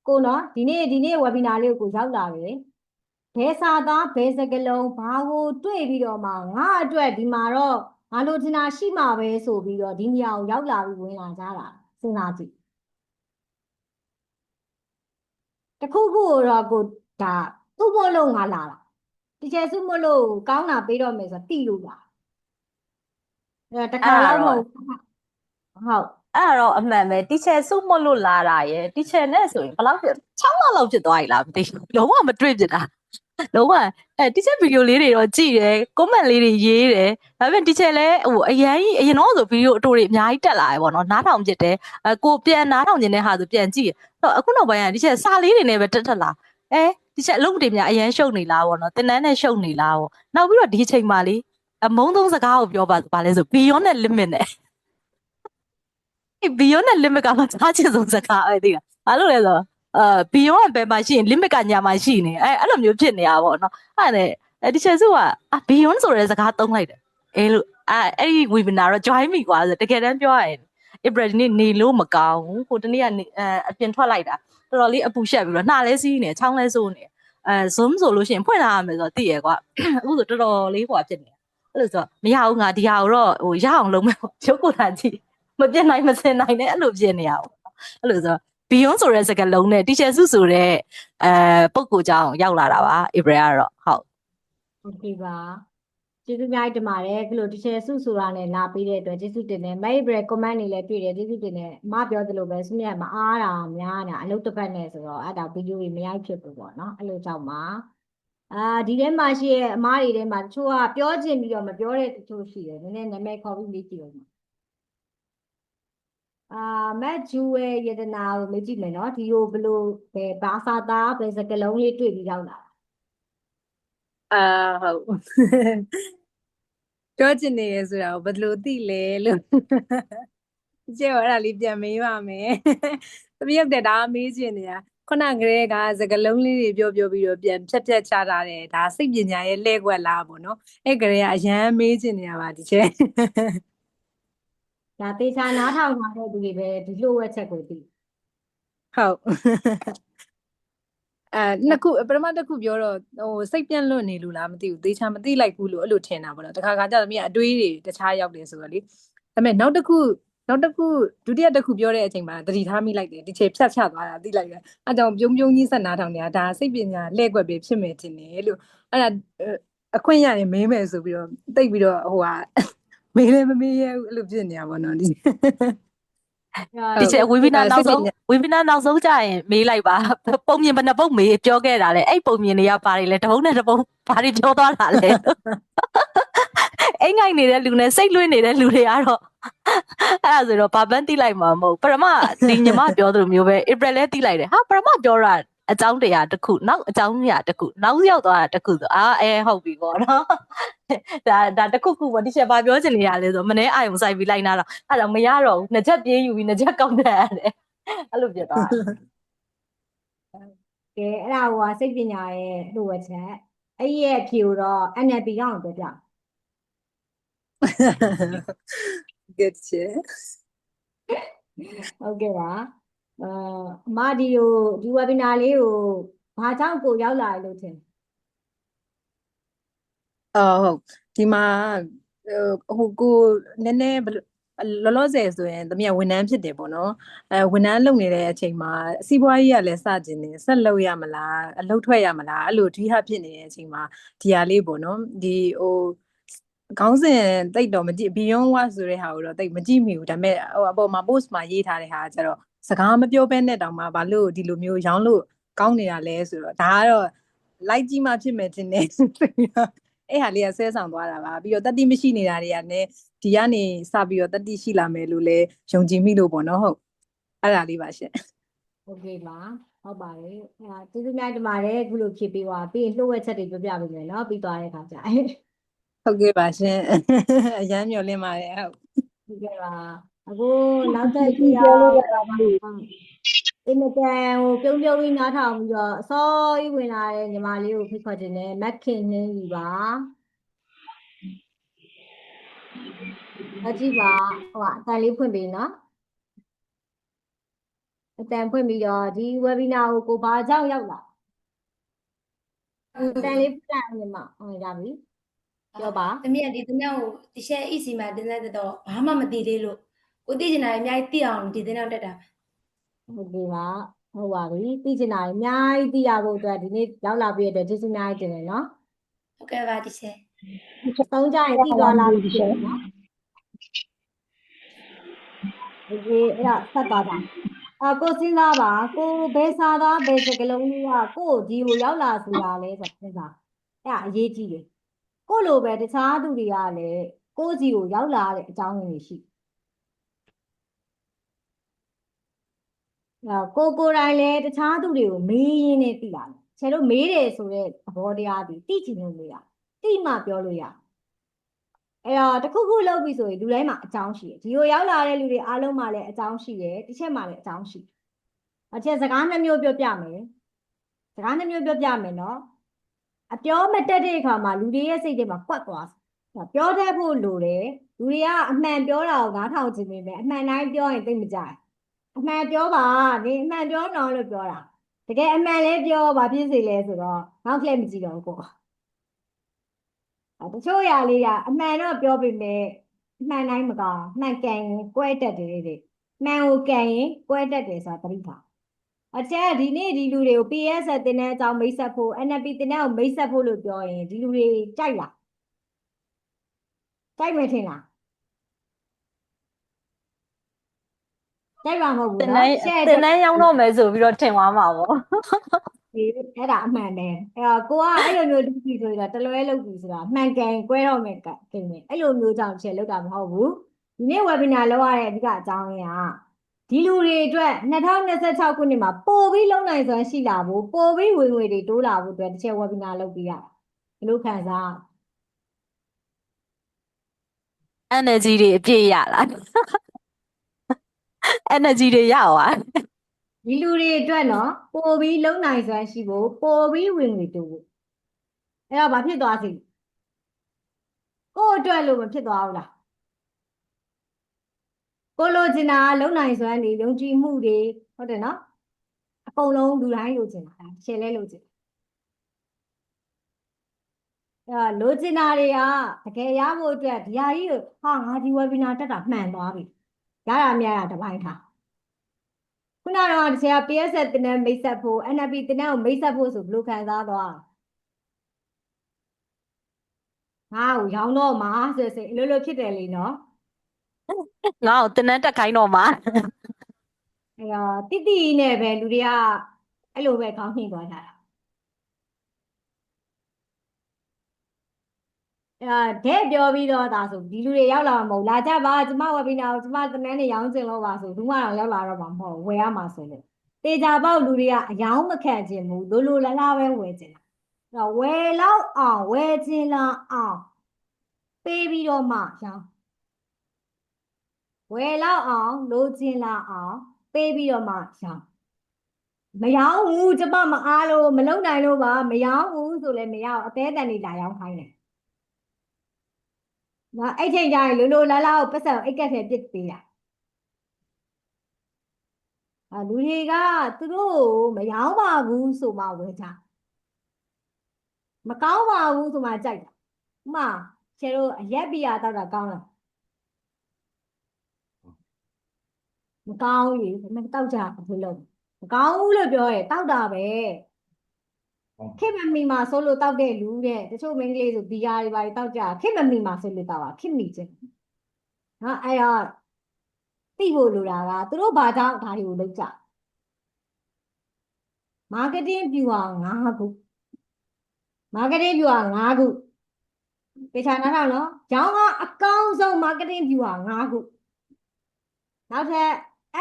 ကိုနော်ဒီနေ့ webinar လေးကိုရောက်လာတယ်ဘယ်စာသားဘယ်စကားလုံးဘာကိုတွေ့ပြီးတော့မှငါအတွက်ဒီမှာတော့ငါလိုချင်တာရှိမှာပဲဆိုပြီးတော့ဒီနေရာကိုရောက်လာပြီးဝင်လာကြတာစဉ်းစားကြည့်တခုခုတော့ကိုဒါသူ့မလို့ငါလာတာတကယ်စုမလို့ကောင်းတာပေးတော့မယ်ဆိုတိလို့ပါတခါလောက်မဟုတ်ဟုတ်အဲ့တော့အမှန်ပဲတီချယ်စုမလို့လာတာရယ်တီချယ်နဲ့ဆိုရင်ဘယ်လောက်ဖြစ်6လလောက်ဖြစ်သွားပြီလားမသိဘူးလုံးဝမတွေ့ဖြစ်တာလုံးဝတီချယ်ဗီဒီယိုလေးတွေတော့ကြည့်တယ် comment လေးတွေရေးတယ်ဒါပေမဲ့တီချယ်လည်းဟိုအရင်တော့ဆိုဗီဒီယိုအတူတွေအများကြီးတက်လာတယ်ပေါ့နော်နားထောင်ဖြစ်တယ်ကိုပြန်နားထောင်ခြင်းတဲ့ဟာဆိုပြန်ကြည့်အခုနောက်ပိုင်းကတီချယ်စာလေးတွေနဲ့ပဲတက်လာတီချယ်အလုပ်တွေများအရန်ရှုပ်နေလားပေါ့နော်တင်တန်းနဲ့ရှုပ်နေလားပေါ့နောက်ပြီးတော့ဒီအချိန်မှာလေအမုန်းသုံးစကားကိုပြောပါလဲဆို beyond နဲ့ limit နဲ့beyond နဲ့ limit ကမှကြားချင်ဆုံးစကားပဲသိလားဘာလို့လဲဆိုတော့beyond ကဘယ်မှာရှိရင် limit ကညာမှာရှိနေအဲ့လိုမျိုးဖြစ်နေတာပေါ့နော်အဲ့ဒါဒီချက်စုကbeyond ဆိုတဲ့စကားသုံးလိုက်တယ်လို့အဲ့ဒီ webinar တော့ join မိကွာဆိုတကယ်တမ်းပြောရရင် April ဒီနေ့နေလို့မကောင်းဘူးဟိုတနေ့ကအပြင်ထွက်လိုက်တာတော်တော်လေးအပူရှက်ပြီးတော့နှာလဲစီးနေချောင်းလဲဆိုးနေzoom ဆိုလို့ရှိရင်ဖွင့်လာရမယ်ဆိုတော့သိရကွာအခုဆိုတော်တော်လေးဟိုဖြစ်နေအဲ့လိုဆိုမရဘူးငါဒီဟာကိုတော့ဟိုရအောင်လုပ်မယ်ရုပ်ကိုယ်တိုင်ကြည့်မပြတ်နိုင်မစင်နိုင်နဲ့အဲ့လိုဖြစ်နေရအောင်အဲ့လိုဆို beyond ဆိုတဲ့စကားလုံးနဲ့ teacher စုဆိုတဲ့ပုံကိုကြောင်းရောက်လာတာပါ April ကတော့ဟုတ်ကဲ့ပါကျေးဇူးများတင်ပါတယ်ဘလို့ teacher စုဆိုတာနဲ့လာပေးတဲ့အတွက်ကျေးဇူးတင်တယ် April comment တွေလည်းတွေ့တယ်ကျေးဇူးတင်တယ်အမပြောသလိုပဲစုမြတ်မအားတာများတာအလုပ်တစ်ပတ်နဲ့ဆိုတော့အဲ့ဒါဗီဒီယိုတွေမရိုက်ဖြစ်ဘူးပေါ့နော်အဲ့လိုကြောင့်ပါဒီထဲမှာရှိရဲ့အမားတွေထဲမှာတချို့ကပြောချင်ပြီးတော့မပြောတဲ့တချို့ရှိတယ်နည်းနည်းနာမည်ခေါ်ပြီးမေးကြည့်အောင်မက်ဂျူရဲ့ယတနာကိုမေးကြည့်မယ်နော်ဒီကိုဘလို့ဘာသာသားပဲစကလုံးလေးတွေ့ပြီးရောက်လာဟုတ်ပြောချင်နေရဆိုတာကိုဘယ်လိုသိလဲလို့ကျဲ့အဲ့ဒါလေးပြန်မေးပါမယ်သမီးရောက်တဲ့ဒါမေးချင်နေတာခုနကလေးကစကလုံးလေးတွေပြောပြီးတော့ပြန်ဖြတ်ချထားတယ်ဒါစိတ်ပညာရဲ့လဲကွက်လားပေါ့နော်အဲ့ကလေးကအရန်မေးချင်နေတာပါဒီချက်ဒါတေချာနားထောင်ထားတဲ့သူတွေပဲဒီလိုဝက်ချက်ကိုသိဟုတ် နှစ်ခုပထမတစ်ခုပြောတော့စိတ်ပြန့်လွတ်နေလို့လားမသိဘူးသေချာမသိလိုက်ဘူးလို့အဲ့လိုထင်တာပေါ့နော်တခါကျသမီးကအတွေးတွေတခြားရောက်တယ်ဆိုတော့လေဒါပေမဲ့နောက်တစ်ခုဒုတိယတစ်ခုပြောတဲ့အချိန်မှာသတိထားမိလိုက်တယ်ဒီချိန်ဖြတ်သွားတာသိလိုက်တယ်အဲကြောင့်ပြုံးကြီးဆက်နားထောင်နေတာဒါစိတ်ပညာလှည့်ကွက်ပဲဖြစ်မယ်ထင်တယ်လို့အဲ့ဒါအခွင့်ရရင်မေးမယ်ဆိုပြီးတော့တိတ်ပြီးတော့မေးလည်းမမေးရဘူးအဲ့လိုဖြစ်နေတာပေါ့နော်ဒီချက်ဝေဘီနာနောက်ဆုံးကြရင်မေးလိုက်ပါပုံမြင်ဘယ်နှပုတ်မေးပြောခဲ့တာလဲအဲ့ပုံမြင်တွေကဘာတွေလဲတပုံနဲ့တပုံဘာတွေပြောသွားတာလဲအိမ်ငိုက်နေတဲ့လူနဲ့စိတ်လွှင့်နေတဲ့လူတွေကတော့အဲ့ဒါဆိုတော့ဘာပန်းတိလိုက်မှာမဟုတ်ပရမဒီညီမပြောသလိုမျိုးပဲ April လဲတိလိုက်တယ်ဟာပရမပြောတာအကြောင်းတရားတစ်ခုနောက်အကြောင်းတရားတစ်ခုနောက်ရောက်သွားတာတစ်ခုဆိုဟုတ်ပြီပေါ့နော်ဒါတစ်ခုပေါ့ဒီချက်ဘာပြောချင်နေရလဲဆိုမနေ့အာယုံဆိုင်ပြီးလိုက်နာတော့အဲ့ဒါမရတော့ဘူးနှစ်ချက်ပြေးယူပြီးနှစ်ချက်ကောက်တယ်အဲ့လိုဖြစ်သွားတယ်ကဲအဲ့ဒါဟိုစိတ်ပညာရဲ့လိုအပ်ချက်အဲ့ရဲ့အဖြေကိုတော့ NLP ကောင်ပြောပြgood ချက်ဟုတ်ကဲ့ပါအမဒီ webinar လေးကိုဘာကြောင့်ကိုရောက်လာလို့ထင်ဟုတ်ဒီမှာကိုနည်းနည်းလောလောဆယ်ဆိုရင်သမီးကဝန်ထမ်းဖြစ်တယ်ပေါ့နော်ဝန်ထမ်းလုပ်နေတဲ့အချိန်မှာစီးပွားရေးကလည်းစကျင်နေဆက်လုပ်ရမလားအလုပ်ထွက်ရမလားအဲ့လိုဒီဟာဖြစ်နေတဲ့အချိန်မှာဒီဟာလေးပေါ့နော်ဒီခေါင်းစဉ်တိတ်တော့မကြည့် Beyond What ဆိုတဲ့ဟာကိုတော့တိတ်မကြည့်မိဘူးဒါပေမဲ့အပေါ်မှာ post မှာရေးထားတဲ့ဟာကျတော့စကားမပြောဘဲနဲ့တောင်မှဘာလို့ဒီလိုမျိုးရောင်းလို့ကောင်းနေတာလဲဆိုတော့ဒါကတော့ like ကြည့်မှဖြစ်မယ်တင်နေအဲ့ဟာလေးကဆဲဆောင်သွားတာပါပြီးတော့တတိမရှိနေတာတွေကလည်းဒီကနေစပြီးတော့တတိရှိလာမယ်လို့လည်းယုံကြည်မိလို့ပေါ့နော်ဟုတ်အဲ့ဒါလေးပါရှင်ဟုတ်ကဲ့ပါဟုတ်ပါတယ်ကျေးဇူးများတင်ပါတယ်အခုလိုဖြည့်ပေးပါပြီးရင်လှုပ်ဝက်ချက်တွေပြောပြပေးမယ်နော်ပြီးသွားတဲ့အခါကျဟုတ်ကဲ့ပါရှင်အရန်မျှော်လင့်ပါတယ်ဟုတ်ကဲ့ပါအခုနောက်တက်ကြည့်ရအောင်အင်မတန်ပြုံးပြီးနားထောင်ပြီးတော့အစောကြီးဝင်လာတဲ့ညီမလေးကိုဖိတ်ခေါ်ခြင်းနဲ့မက်ခင်နှင်းကြီးပါအကြည့်ပါအတန်လေးဖွင့်ပေးနော်အတန်ဖွင့်ပြီးတော့ဒီ webinar ကိုဘာကြောင့်ရောက်လာအတန်လေးဖွင့်လိုက်ညီမရပြီပြောပါသမီးကဒီတင်ကိုဒီရှက် EC မှာတင်တဲ့တော့ဘာမှမသိသေးလို့ကိုသိချင်တာအများကြီးသိအောင်ဒီတင်တော့တက်တာဟုတ်ကဲ့ပါဟုတ်ပါပြီသိချင်တာအများကြီးသိရဖို့အတွက်ဒီနေ့ရောက်လာပြီးတဲ့ကျေးဇူးအများကြီးတင်တယ်နော်ဟုတ်ကဲ့ပါဒီရှက်သုံးကြရင်သိသွားလားဒီရှက်နော်โอเคအဲ့ဒါဆက်သွားကြကိုစဉ်းစားပါကိုဘယ်စာသားဘယ်စကလုံးကြီးကကိုဒီကိုရောက်လာဆိုတာလဲဆိုစဉ်းစားအဲ့ဒါအရေးကြီးတယ်ကိုလိုပဲတခြားသူတွေကလည်းကိုစီကိုရောက်လာတဲ့အကြောင်းရင်းတွေရှိကိုယ်တိုင်လည်းတခြားသူတွေကိုမေးရင်းနဲ့သိလာတယ်။ခြေလို့မေးတယ်ဆိုတဲ့သဘောတရားဒီသိချင်လို့မရ။သိမှပြောလို့ရ။အဲ့တော့တခုခုလုပ်ပြီဆိုရင်လူတိုင်းမှာအကြောင်းရှိတယ်။ဒီကိုရောက်လာတဲ့လူတွေအားလုံးမှာလည်းအကြောင်းရှိတယ်။တစ်ချက်မှာလည်းအကြောင်းရှိတယ်။အချက်စကားနှစ်မျိုးပြောပြမယ်။စကားနှစ်မျိုးပြောပြမယ်နော်။အပြောမတက်တဲ့အခါမှာလူတွေရဲ့စိတ်ထဲမှာကွက်သွား။ပြောတတ်ဖို့လိုတယ်။လူတွေကအမှန်ပြောတာကိုနားထောင်ခြင်းပဲအမှန်တိုင်းပြောရင်သိမကြိုက်အမှန်ပြောပါဒီအမှန်ပြောတော့လို့ပြောတာတကယ်အမှန်လေးပြောဘာဖြစ်စေလဲဆိုတော့နောက်လှည့်မကြည့်တော့ဘူးပေါ့တချို့ຢာလေးကအမှန်တော့ပြောပေမဲ့အမှန်တိုင်းမကောင်းမှန်ကန်ရင်ကွဲတက်တယ်လေမှန်ကိုကန်ရင်ကွဲတက်တယ်ဆိုတာသတိထားအချက်ဒီနေ့ဒီလူတွေကို PS တင်တဲ့အကြောင်းမိတ်ဆက်ဖို့ NLP တင်တဲ့ကိုမိတ်ဆက်ဖို့လို့ပြောရင်ဒီလူတွေကြိုက်လားကြိုက်မယ်ထင်လားကြိုက်ပါမဟုတ်ဘူးနော်တင်တန်းရောက်တော့မယ်ဆိုပြီးတော့ထင်သွားမှာပေါ့ဒီအဲ့ဒါအမှန်ပဲအဲ့တော့ကိုကအဲ့လိုမျိုးလုပ်ပြီဆိုတော့တလွဲလုပ်ပြီဆိုတာမှန်ကန်ကွဲတော့မယ်ကိန်းနဲ့အဲ့လိုမျိုးကြောင့်ချက်လုပ်တာမဟုတ်ဘူးဒီနေ့ webinar လုပ်ရတဲ့အဓိကအကြောင်းရင်းကဒီလူတွေအတွက်2026ခုနှစ်မှာပို့ပြီးလုံနိုင်စွမ်းရှိလာဖို့ပို့ပြီးဝင်ငွေတွေတိုးလာဖို့အတွက်တစ်ချက် webinar လုပ်ပြီးရတာဘယ်လိုခံစား energy တွေအပြည့်ရလားenergy တွေရသွားဒီလူတွေအတွက်နော်ပို့ပြီးလုံနိုင်စွမ်းရှိဖို့ပို့ပြီးဝင်ငွေတိုးဖို့အဲ့တော့ဘာဖြစ်သွားစီကို့အတွက်လို့မဖြစ်သွားဘူးလားကိုလိုချင်တာလုံနိုင်စွမ်းတွေယုံကြည်မှုတွေဟုတ်တယ်နော် အကုန်လုံးလူတိုင်းလိုချင်တာတစ်ချက်လဲလိုချင်လိုချင်တာတွေကတကယ်ရဖို့အတွက်ဒီဟာကြီးကိုဟာငါဒီ webinar တက်တာမှန်သွားပြီရတာမရတာတစ်ပိုင်းထားခုနကတော့တစ်ချက်က PSS တင်တဲ့မိတ်ဆက်ဖို့ NLP တင်တဲ့ကိုမိတ်ဆက်ဖို့ဆိုဘယ်လိုခံစားသွားငါ့ကိုရောင်းတော့မှာဆိုစိတ်အလိုလိုဖြစ်တယ်လေနော် ငါ့ကိုတင်တဲ့တက်ခိုင်းတော့မှာ တိတိနဲ့ပဲလူတွေကအဲ့လိုပဲခေါင်းနှိမ့်သွားကြတာတဲ့ပြောပြီးတော့ဒါဆိုဒီလူတွေရောက်လာမှာမဟုတ်လာကြပါကျမ webinar ကိုကျမတနန်းနေရောင်းချင်လို့ပါဆိုဘူးမှတော့ရောက်လာတော့မှာမဟုတ်ဝယ်ရမှာဆိုလို့တေချာပေါက်လူတွေကအယောင်းမခံချင်ဘူးလိုလိုလားလားပဲဝယ်ချင်တာဝယ်လောက်အောင်ဝယ်ချင်လာအောင်ပေးပြီးတော့မှရောင်းဝယ်လောက်အောင်လိုချင်လာအောင်ပေးပြီးတော့မှရောင်းမရောင်းဘူးကျမမအားလို့မလုံနိုင်လို့ပါမရောင်းဘူးဆိုလည်းမရအောင်အသေးအတန်လေးလာရောင်းခိုင်းတယ်ငါအဲ့ချိန်ကျရင်လိုလိုလားလားကိုပတ်စံအိတ်ကက်ထဲပစ်ပေးတာလူတွေကသူတို့မရောင်းပါဘူးဆိုမှဝယ်ကြမကောင်းပါဘူးဆိုမှကြိုက်တာဥမာကျတို့အရက်ဘီယာတောက်တာကောင်းလားမကောင်းဘူးမတောက်ကြဘူးလို့မကောင်းဘူးလို့ပြောရဲတောက်တာပဲခေမမီမှာဆိုလို့တောက်တဲ့လူတဲ့တချို့မိန်းကလေးဆိုဘီယာတွေပါတောက်ကြခေမမီမှာဆိုလို့တောက်ပါခေမီချင်းနော်အဲ့တော့သိဖို့လိုတာကသူတို့ဘာကြောင့်ဒါတွေကိုလုပ်ကြမားကတင်းဗျူဟာ9ခုမားကတင်းဗျူဟာ9ခုပေချာနားထောင်နော်ကျောင်းကအကောင်းဆုံးမားကတင်းဗျူဟာ9ခုနောက်ထပ်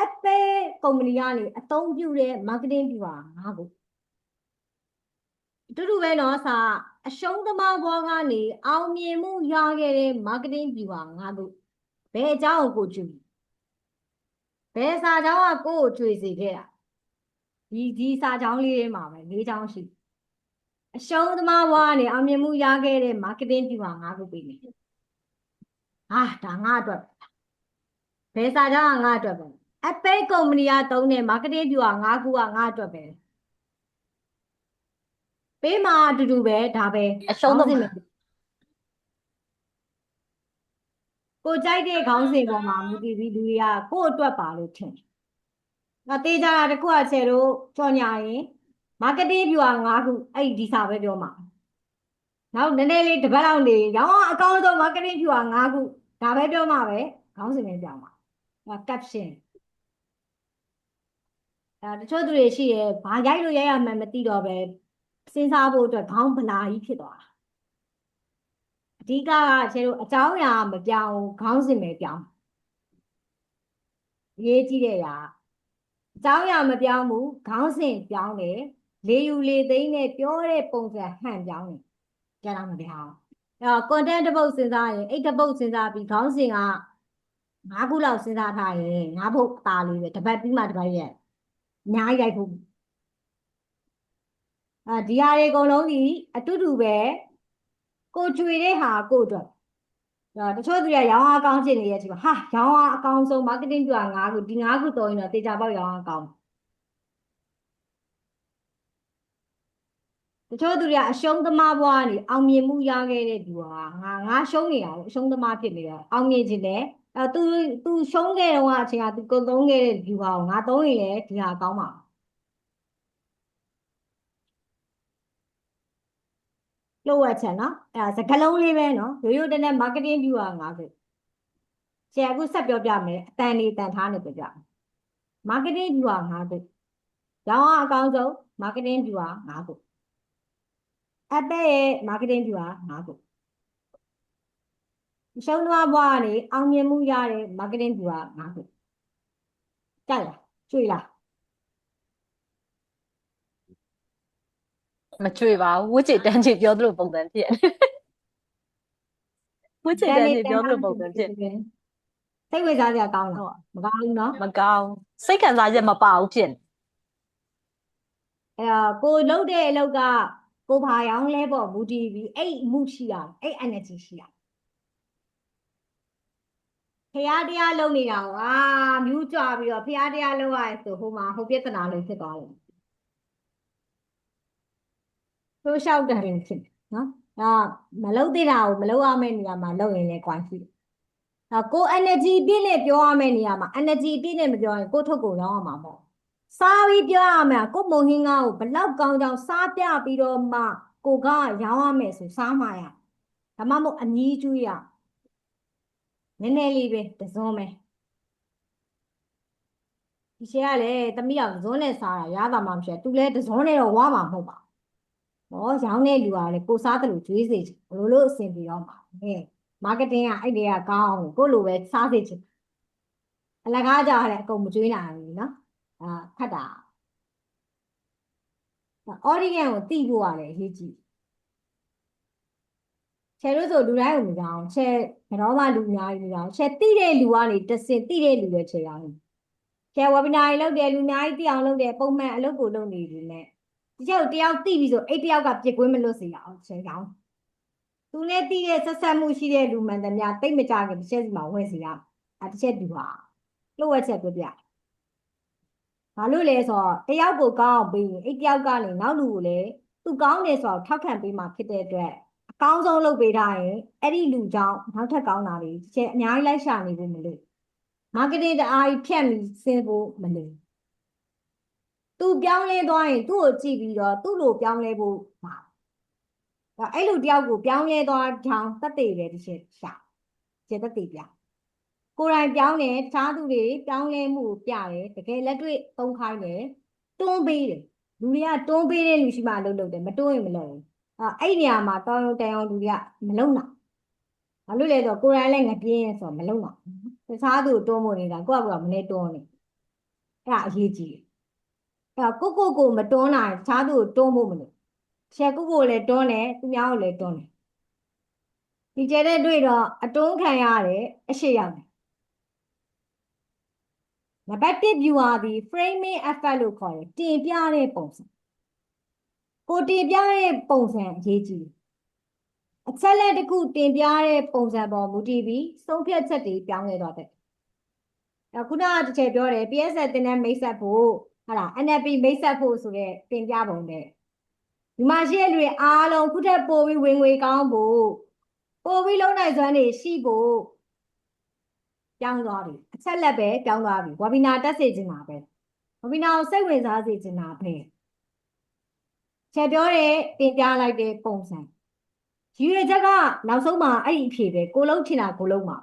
Apple ကုမ္ပဏီကနေအသုံးပြုတဲ့မားကတင်းဗျူဟာ9ခုတူတူပဲနော်စာအရှုံးသမားဘွားကနေအောင်မြင်မှုရခဲ့တဲ့မားကတင်းဗျူဟာ9ခုဘယ်အကြောင်းကိုကြွေဘယ်စာကြောင်းကကိုကြွေစေခဲ့တာဒီစာကြောင်းလေးတွေမှာပဲ၄ကြောင်းရှိအရှုံးသမားဘွားကနေအောင်မြင်မှုရခဲ့တဲ့မားကတင်းဗျူဟာ9ခုပေးမယ်ဟာဒါငါအတွက်ဘယ်စာကြောင်းကငါအတွက်ပဲApple ကုမ္ပဏီကသုံးတဲ့မားကတင်းဗျူဟာ9ခုကငါအတွက်ပဲပေးမှာအတူတူပဲဒါပဲ အရှုံးသမား ကိုကြိုက်တဲ့ခေါင်းစဉ်ပေါ်မှာမူတည်ပြီးလူတွေကကိုယ့်အတွက်ပါလို့ထင်ငါတေးကြတာတခုကဆယ်တို့ကြော်ညာရင်မားကတင်းဗျူဟာ9ခုအဲ့ဒီစာပဲပြောမှာနောက်နည်းနည်းလေးတစ်ပတ်လောက်နေရောင်းအကောင်းဆုံးမားကတင်းဗျူဟာ9ခုဒါပဲပြောမှာပဲခေါင်းစဉ်ပဲပြောမှာcaption တချို့သူတွေရှိရဲဘာရိုက်လို့ရိုက်ရမှန်းမသိတော့ပဲစဉ်းစားဖို့အတွက်ခေါင်းဗလာကြီးဖြစ်သွားတာအဓိကဆယ်တို့အကြောင်းအရာမပြောင်းခေါင်းစဉ်ပဲပြောင်းရေးကြည့်တဲ့အကြောင်းအရာမပြောင်းဘူးခေါင်းစဉ်ပြောင်းတယ်လေယူလေသိမ်းနဲ့ပြောတဲ့ပုံစံဟန်ပြောင်းတယ်ကြားတော့မပြောင်းcontent တစ်ပုဒ်စဉ်းစားရင်အဲ့တစ်ပုဒ်စဉ်းစားပြီးခေါင်းစဉ်က9ခုလောက်စဉ်းစားထားရင်9ပုဒ်သားလေးပဲတစ်ပတ်ပြီးမှတစ်ပတ်ရဲ့အများကြီးရိုက်ဖို့ဒီဟာတွေအကုန်လုံးဒီအတူတူပဲကိုကြွေတဲ့ဟာကိုအတွက်တချို့သူကရောင်းအားကောင်းချင်နေရဲ့ဒီမှာဟာရောင်းအားအကောင်းဆုံး marketing ပြ9ခုဒီ9ခုတော်ရင်တော့တေချာပေါက်ရောင်းအားကောင်းတချို့သူတွေကအရှုံးသမားဘွားကနေအောင်မြင်မှုရခဲ့တဲ့သူဟာငါရှုံးနေတာအရှုံးသမားဖြစ်နေတော့အောင်မြင်ခြင်းနဲ့သူရှုံးခဲ့တော့အချိန်ကသူကိုသုံးခဲ့တဲ့သူဟာငါသုံးရင်လည်းဒီဟာကောင်းပါလို့ဝက်ချက်နော်အဲ့ဒါစကလုံးလေးပဲနော်ရိုးရိုးတနေ့ marketing view ဟာ9ခုဆရာအခုဆက်ပြောပြမယ်အတန်လေးတန်ထားနေပြပြ marketing view ဟာ9ခုရောင်းအားအကောင်းဆုံး marketing view ဟာ9ခု Apple ရဲ့ marketing view ဟာ9ခုရှုံးသွားဘွားကနေအောင်မြင်မှုရတဲ့ marketing view ဟာ9ခုကြိုက်လားကျွေးလားမကြွေပါဘူးဝှစ်ချစ်တန်းချစ်ပြောသလိုပုံစံဖြစ်ဝှစ်ချစ်တန်းချစ်ပြောသလိုပုံစံဖြစ်စိတ်ဝင်စားစရာကောင်းလားမကောင်းဘူးနော်မကောင်းစိတ်ခံစားချက်မပါဘူးဖြစ်ကိုလုပ်တဲ့အလုပ်ကကိုဘာရောင်းလဲပေါ့မူတည်ပြီးအဲ့မှုရှိတာအဲ့ energy ရှိတာဖျားတရားလုပ်နေတာဟာမြူးကြွပြီးတော့ဖျားတရားလုပ်ရဆိုဟိုမှာဟိုပြဿနာလေးဖြစ်သွားတယ် ဆိုးလျှောက်တယ်လို့ဖြစ်တယ်နော်မလုပ်သေးတာကိုမလုပ်ရမယ့်နေရာမှာလုပ်ရင်လည်းကွာရှိတယ်ကို energy ပြည့်နဲ့ပြောရမယ့်နေရာမှာ energy ပြည့်နဲ့မပြောရင်ကိုထုတ်ကိုရောင်းရမှာပေါ့စားပြီးပြောရမယ်ကိုမုံဟင်းကားကိုဘလောက်ကောင်းကြောင်စားပြပြီးတော့မှကိုကရောင်းရမယ်ဆိုစားမှာရဒါမှမဟုတ်အမြည်ကျွေးရနည်းနည်းလေးပဲတစုံပဲဒီရှယ်ကလည်းတမိအောင်တစုံနဲ့စားတာရတာမှမရှိသူလည်းတစုံနဲ့တော့ဝါမှာမဟုတ်ပါဘူးရောင်းတဲ့လူကလည်းကိုစားတယ်လို့ကျွေးစေချင်ဘလို့လို့အဆင်ပြေတော့မှာမားကတင်ကအဲ့ဒီကကောင်းကိုလိုပဲစားစေချင်အလကားကြရတယ်အကုန်မကျွေးနိုင်ဘူးနော်ခတ်တာအော်ဒီဂန်ကိုတိဖို့ရတယ်အရေးကြီးချဲလို့ဆိုလူတိုင်းကိုမကြောင်ချဲကတော့မှလူအများကြီးမကြောင်ချဲတိတဲ့လူကနေတစင်တိတဲ့လူပဲချဲရောင်းချဲဝက်ဘီနာတွေလုပ်တယ်လူအများကြီးတိအောင်လုပ်တယ်ပုံမှန်အလုပ်ကိုလုပ်နေပြီနဲ့ဒီချက်ကိုတယောက်တိပြီဆိုအဲ့တယောက်ကပြစ်ကွင်းမလွတ်စေအောင်ချဲရောင်းသူနဲ့တိတဲ့ဆက်ဆက်မှုရှိတဲ့လူမှန်သမျှတိတ်မကြခင်တစ်ချက်စီမှာဝယ်စီရတစ်ချက်တူပါလို့ဝက်ချက်ပြပြဘာလို့လဲဆိုတော့တယောက်ကိုကောင်းအောင်ပြီးရင်အဲ့တယောက်ကနေနောက်လူကိုလည်းသူကောင်းတယ်ဆိုတော့ထောက်ခံပေးမှဖြစ်တဲ့အတွက်အကောင်းဆုံးလုပ်ပေးထားရင်အဲ့ဒီလူကြောင့်နောက်ထပ်ကောင်းတာတွေတစ်ချက်အများကြီးလိုက်ရှာနေဖို့မလို့မားကတင်တအားကြီးဖြတ်ပြီးစင်ဖို့မလို့သူပြောင်းလဲသွားရင်သူ့ကိုကြည့်ပြီးတော့သူ့လိုပြောင်းလဲဖို့ပါအဲ့လိုတယောက်ကိုပြောင်းလဲသွားကြောင်းသက်သေပဲတစ်ချက်ရှာချက်သက်သေပြကိုယ်တိုင်ပြောင်းတယ်တခြားသူတွေပြောင်းလဲမှုကိုပြတယ်တကယ်လက်တွေ့သုံးခိုင်းတယ်တွန်းပေးတယ်လူတွေကတွန်းပေးတဲ့လူရှိမှအလုပ်လုပ်တယ်မတွန်းရင်မလုပ်ဘူးအဲ့နေရာမှာတောင်းတန်အောင်လူတွေကမလုံနိုင်ဘာလို့လဲဆိုတော့ကိုယ်တိုင်လည်းငပြင်းဆိုတော့မလုံနိုင်တခြားသူတွန်းဖို့နေတာကိုယ့်ကမနေတွန်းနေအဲ့ဒါအရေးကြီးတယ်ကိုမတွန်းနိုင်တခြားသူကိုတွန်းဖို့မလို့ချဲကိုလည်းတွန်းတယ်သူများကိုလည်းတွန်းတယ်ဒီကျတဲ့တွေ့တော့အတွန်းခံရတယ်အရှိရောက်တယ်နံပါတ်1 viewer ဒီ framing effect လို့ခေါ်တယ်တင်ပြတဲ့ပုံစံကိုတင်ပြတဲ့ပုံစံအရေးကြီးအချက်လက်တစ်ခုတင်ပြတဲ့ပုံစံပေါ်မူတည်ပြီးဆုံးဖြတ်ချက်တွေပြောင်းလဲသွားတယ်ခုနကတစ်ချက်ပြောတယ် PSL တင်တဲ့မိတ်ဆက်ဖို့ဟုတ်လား NLP မိတ်ဆက်ဖို့ဆိုတဲ့တင်ပြပုံနဲ့ဒီမှာရှိတဲ့လူတွေအားလုံးခုထက်ပိုပြီးဝင်ငွေကောင်းဖို့ပိုပြီးလုံးနိုင်စွမ်းတွေရှိဖို့ပြောင်းသွားပြီအချက်လက်ပဲပြောင်းသွားပြီဝက်ဘီနာတက်စေချင်တာပဲဝက်ဘီနာကိုစိတ်ဝင်စားစေချင်တာပဲချက်ပြောတဲ့တင်ပြလိုက်တဲ့ပုံစံရည်ရွယ်ချက်ကနောက်ဆုံးမှာအဲ့ဒီအဖြေပဲကိုလုံးချင်တာကိုလုံးမှာ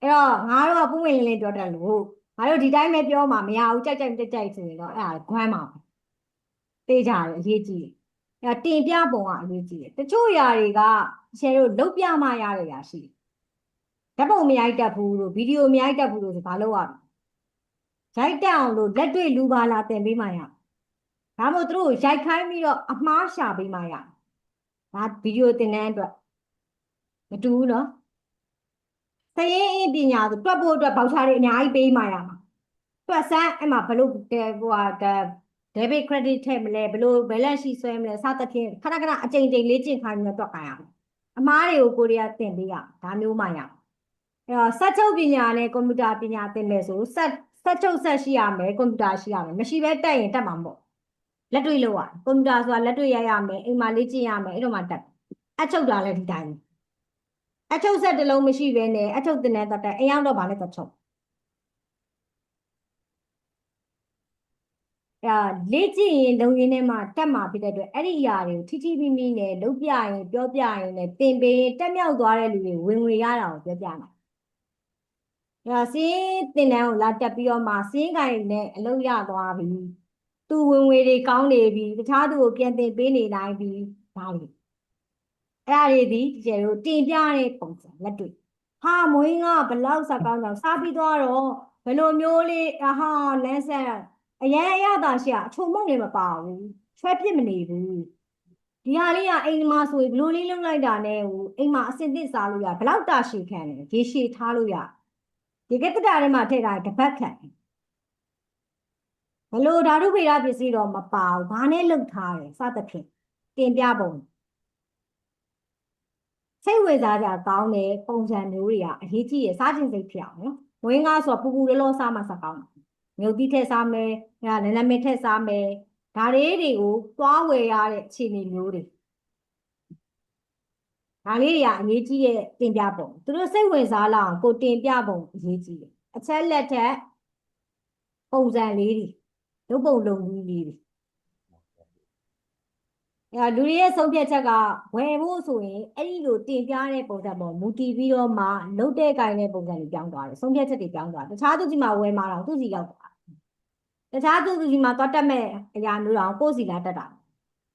အဲ့တော့ငါတို့ကပုံဝင်လင်းလင်းပြောတတ်လို့ငါတို့ဒီတိုင်းပဲပြောမှာမရဘူးကြိုက်ဆိုရင်တော့အဲ့ဒါခွမ်းမှာတေးကြတယ်အရေးကြီးတယ်တင်ပြပုံကအရေးကြီးတယ်တချို့ຢာတွေကရှယ်တို့လုတ်ပြမှရတဲ့ຢာရှိတယ်ဓာတ်ပုံမရိုက်တတ်ဘူးလို့ဗီဒီယိုမရိုက်တတ်ဘူးလို့ဆိုဘာလုပ်ရလဲရိုက်တက်အောင်လို့လက်တွေ့လူပါလာတင်ပေးမှရဒါမို့သူတို့ရိုက်ခိုင်းပြီးတော့အမှားရှာပေးမှရဒါဗီဒီယိုတင်တဲ့အတွက်မတူဘူးနော်သရင်အင်းပညာဆိုတွက်ဖို့အတွက်ဘောက်ချာတွေအများကြီးပေးမှရမှာတွက်စမ်းအဲ့မှာဘလို့debit credit ထည့်မလဲဘလို့ balance sheet ဆွဲမလဲစသဖြင့်ခဏအကြိမ်လေ့ကျင့်ခိုင်းပြီးတော့တွက်ခိုင်းအောင်အမားတွေကိုကိုရီးယားသင်ပေးရဒါမျိုးမှရအဲ့တော့စက်ချုပ်ပညာနဲ့ကွန်ပျူတာပညာသင်မယ်ဆိုစက်ချုပ်ဆက်ရှိရမယ်ကွန်ပျူတာရှိရမယ်မရှိဘဲတက်ရင်တက်မှာမဟုတ်လက်တွေ့လုပ်ရကွန်ပျူတာဆိုတာလက်တွေ့ရရမယ်အိမ်မှာလေ့ကျင့်ရမယ်အဲ့တော့မှတက်အချုပ်တာလည်းဒီတိုင်းအချုပ်ဆက်တစ်လုံးမရှိဘဲနဲ့အချုပ်တင်တဲ့တက်အိမ်ရောက်တော့ဗာနဲ့တက်ချုပ်လေ့ကျင့်ရင်လုံရင်းထဲမှာတက်မှာဖြစ်တဲ့အတွက်အဲ့ဒီအရာတွေကိုထိမိမိနဲ့လုပ်ပြရင်ပြောပြရင်လည်းသင်ပေးတက်မြောက်သွားတဲ့လူတွေဝင်ငွေရတာကိုပြောပြမှာစင်းသင်တန်းကိုလာတက်ပြီးတော့မှစင်းကိုင်နဲ့အလုပ်ရသွားပြီသူဝင်ငွေတွေကောင်းနေပြီတခြားသူကိုပြန်သင်ပေးနေနိုင်ပြီဒါတွေအဲ့ဒါတွေဒီကျယ်တို့တင်ပြတဲ့ပုံစံလက်တွေ့ဟာမွေးကဘလောက်စကောင်းကြောင်စားပြီးသွားတော့ဘယ်လိုမျိုးလေးလမ်းဆက်အရန်အရသာရှိအချုံမုံလည်းမပါဘူးဆွဲပြစ်မနေဘူးဒီဟာလေးကအိမ်မှာဆိုရင်ဘလို့လေးလုံးလိုက်တာနဲ့ဟိုအိမ်မှာအစင်သစ်စားလို့ရဘလောက်တာရှည်ခံတယ်ရေရှည်ထားလို့ရဒီကတ္တတာထဲမှာထည့်ထားတပတ်ခံဘလို့ဓာတုဗေဒပစ္စည်းတော့မပါဘူးဘာနဲ့လုပ်ထားတယ်စသဖြင့်တင်ပြပုံစိတ်ဝင်စားကြကောင်းတဲ့ပုံစံမျိုးတွေကအရေးကြီးရစားခြင်းစိတ်ဖြစ်အောင်နော်ဝင်းကားဆိုပူပူလောလောစားမှစကောင်းမြုပ်သီးထက်စားမယ်နည်းနည်းမထက်စားမယ် ဒါတွေကိုသွားဝယ်ရတဲ့အခြေအနေမျိုးတွေဒါလေးတွေကအရေးကြီးတဲ့တင်ပြပုံသူတို့စိတ်ဝင်စားလောက်ကိုတင်ပြပုံအရေးကြီးတယ်အချက်လက်ထက်ပုံစံလေးတွေလုပ်ပုံလုပ်နည်းလေးတွေလူတွေရဲ့ဆုံးဖြတ်ချက်ကဝယ်ဖို့ဆိုရင်အဲ့ဒီလိုတင်ပြတဲ့ပုံစံပေါ်မူတည်ပြီးတော့မှလုပ်တဲ့ကိုင်တဲ့ပုံစံတွေပြောင်းသွားတယ်ဆုံးဖြတ်ချက်တွေပြောင်းသွားတယ်တခြားသူစီမှာဝယ်မှာတော့သူစီရောက်သွားတခြားသူစီမှာသွားတက်မဲ့အရာမျိုးတော့ကိုယ့်စီလာတက်တာ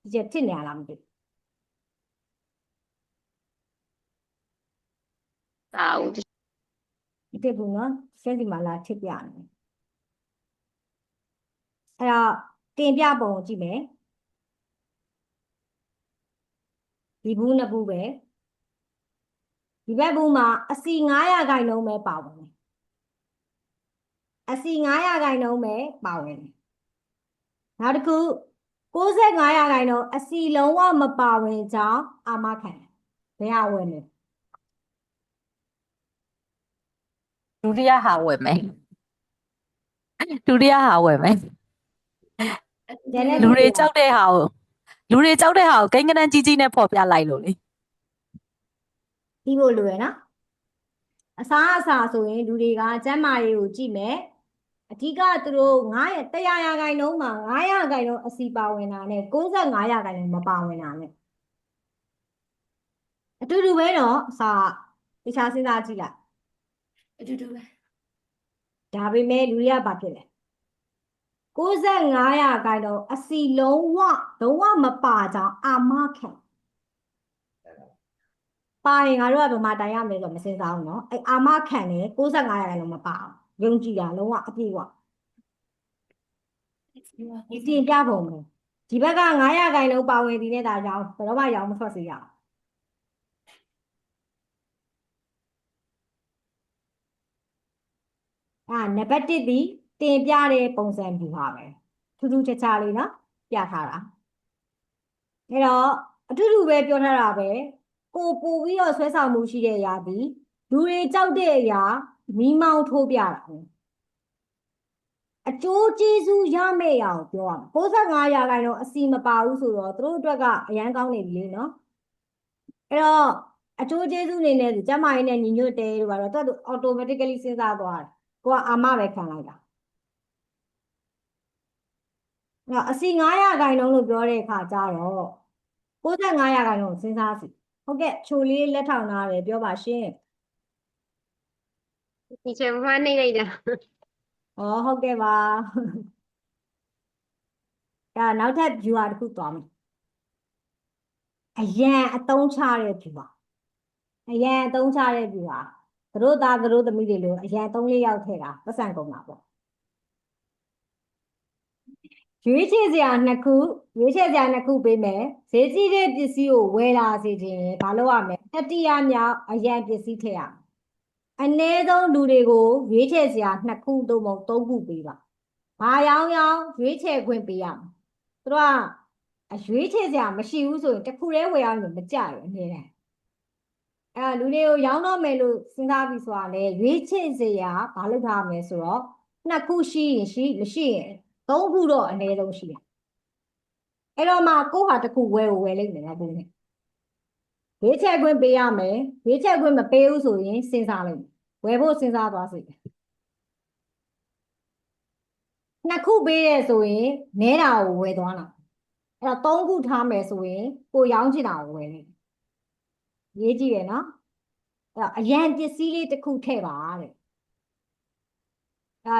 ဒီချက်ဖြစ်နေရလားမသိ ဒါဦး ဒီတက်ဘူးနော်ရှင်းစီမှာလာထစ်ပြနေအဲ့တော့တင်ပြပုံကိုကြည့်မယ်ဒီဘူးနှစ်ဘူးပဲဒီဘက်ဘူးမှာအစီ900ခိုင်နှုန်းပဲပါဝင်တယ်အစီ900ခိုင်နှုန်းပဲပါဝင်တယ်နောက်တစ်ခု65ခိုင်နှုန်းအစီလုံးဝမပါဝင်ကြောင်းအာမခံတယ်ဘယ်ဟာဝင်လဲ ဒုတိယဟာဝယ်မယ်ဒုတိယဟာဝယ်မယ် လူတွေကြောက်တဲ့ဟာကိုကိန်းကနန်းကြီးကြီးနဲ့ပေါ်ပြလိုက်လို့လေ ပြီးဖို့လိုရယ်နော်အစားအစာဆိုရင်လူတွေကကျန်းမာရေးကိုကြည့်မယ်အဓိကသူတို့100ရာခိုင်နှုန်းမှာ900ရာခိုင်နှုန်းအစီပါဝင်တာနဲ့65ရာခိုင်နှုန်းမပါဝင်တာနဲ့အတူတူပဲတော့အစာတခြားစဉ်းစားကြည့်လိုက် အတူတူပဲ ဒါပေမဲ့လူတွေကဘာဖြစ်လဲ65ရာခိုင်နှုန်းအစီလုံးဝမပါကြောင်းအာမခံပါရင်ငါတို့ကဘယ်မှာတိုင်ရမလဲဆိုတော့မစင်စားဘူးเนาะအဲ့အာမခံတယ်65ရာခိုင်နှုန်းမပါအောင်ယုံကြည်တာလုံးဝအပြည့်ဝဒီတင်ပြပုံပဲဒီဘက်က900ရာခိုင်နှုန်းပါဝင်ဒီနဲ့ဒါရောင်းဘယ်တော့မှရောင်းမထွက်စေရအောင်နံပါတ်1ဒီတင်ပြတဲ့ပုံစံပြပါပဲထူးထူးခြားခြားလေးเนาะပြထားတာအဲ့တော့အတူတူပဲပြောထားတာပဲကိုပို့ပြီးတော့ဆွဲဆောင်မှုရှိတဲ့အရာဒီလူတွေကြောက်တဲ့အရာမီးမောင်းထိုးပြတာအကျိုးကျေးဇူးရမယ့်အရာကိုပြောရမယ်65ရာခိုင်နှုန်းအစီမပါဘူးဆိုတော့သူတို့အတွက်ကအရန်ကောင်းနေပြီလေနော်အဲ့တော့အကျိုးကျေးဇူးအနေနဲ့ကျမကြီးနဲ့ညီညွတ်တယ်လို့ကတော့သူက automatically စဉ်းစားသွားတယ်ကိုကအာမပဲခံလိုက်တာအစီ900ရာခိုင်နှုန်းလို့ပြောတဲ့အခါကျတော့65ရာခိုင်နှုန်းစဉ်းစားစီဟုတ်ကဲ့ချိုလေးလက်ထောင်ထားတယ်ပြောပါရှင် ဒီချိန်မှနေလိုက်တာ ဟုတ်ကဲ့ပါအဲ့နောက်ထပ် viewer တစ်ခုသွားမယ်အရန်အသုံးချတဲ့ viewer အရန်အသုံးချတဲ့ viewer သူတို့သားသူတို့သမီးတွေလို့အရန်3-4ယောက်ထည့်တာပတ်စံကုန်တာပေါ့ရွေးချယ်စရာ2ခုပေးမယ်ဈေးကြီးတဲ့ပစ္စည်းကိုဝယ်လာစေခြင်းဘာလို့ရမလဲတတိယမြောက်အရန်ပစ္စည်းထည့်ရမယ်အနည်းဆုံးလူတွေကိုရွေးချယ်စရာ2ခုသို့မဟုတ်3ခုပေးပါဘာရောင်းရွေးချယ်ခွင့်ပေးရမယ်သူတို့ကအရွေးချယ်စရာမရှိဘူးဆိုရင်တစ်ခုတည်းဝယ်ရလို့မကြရဘူးအမြဲတမ်းအဲ့လူတွေကိုရောင်းတော့မယ်လို့စဉ်းစားပြီးဆိုတာလေရွေးချယ်စရာဘာလုပ်ထားမလဲဆိုတော့2ခုရှိရင်ရှိမရှိရင်3ခုတော့အနည်းဆုံးရှိတယ်အဲ့တော့မှကိုယ့်ဟာတစ်ခုဝယ်လိမ့်မယ်နော်ဘုန်းကြီးရွေးချယ်ခွင့်ပေးရမယ်ရွေးချယ်ခွင့်မပေးဘူးဆိုရင်စဉ်းစားလိုက်ဝယ်ဖို့စဉ်းစားသွားစေတယ်2ခုပေးရဲဆိုရင်နဲတာကိုဝယ်သွားတာအဲ့တော့3ခုထားမယ်ဆိုရင်ကိုရောင်းချင်တာကိုဝယ်လိုက်ရေးကြည့်ရနော်အဲ့တော့အရန်ပစ္စည်းလေးတစ်ခုထည့်ပါတဲ့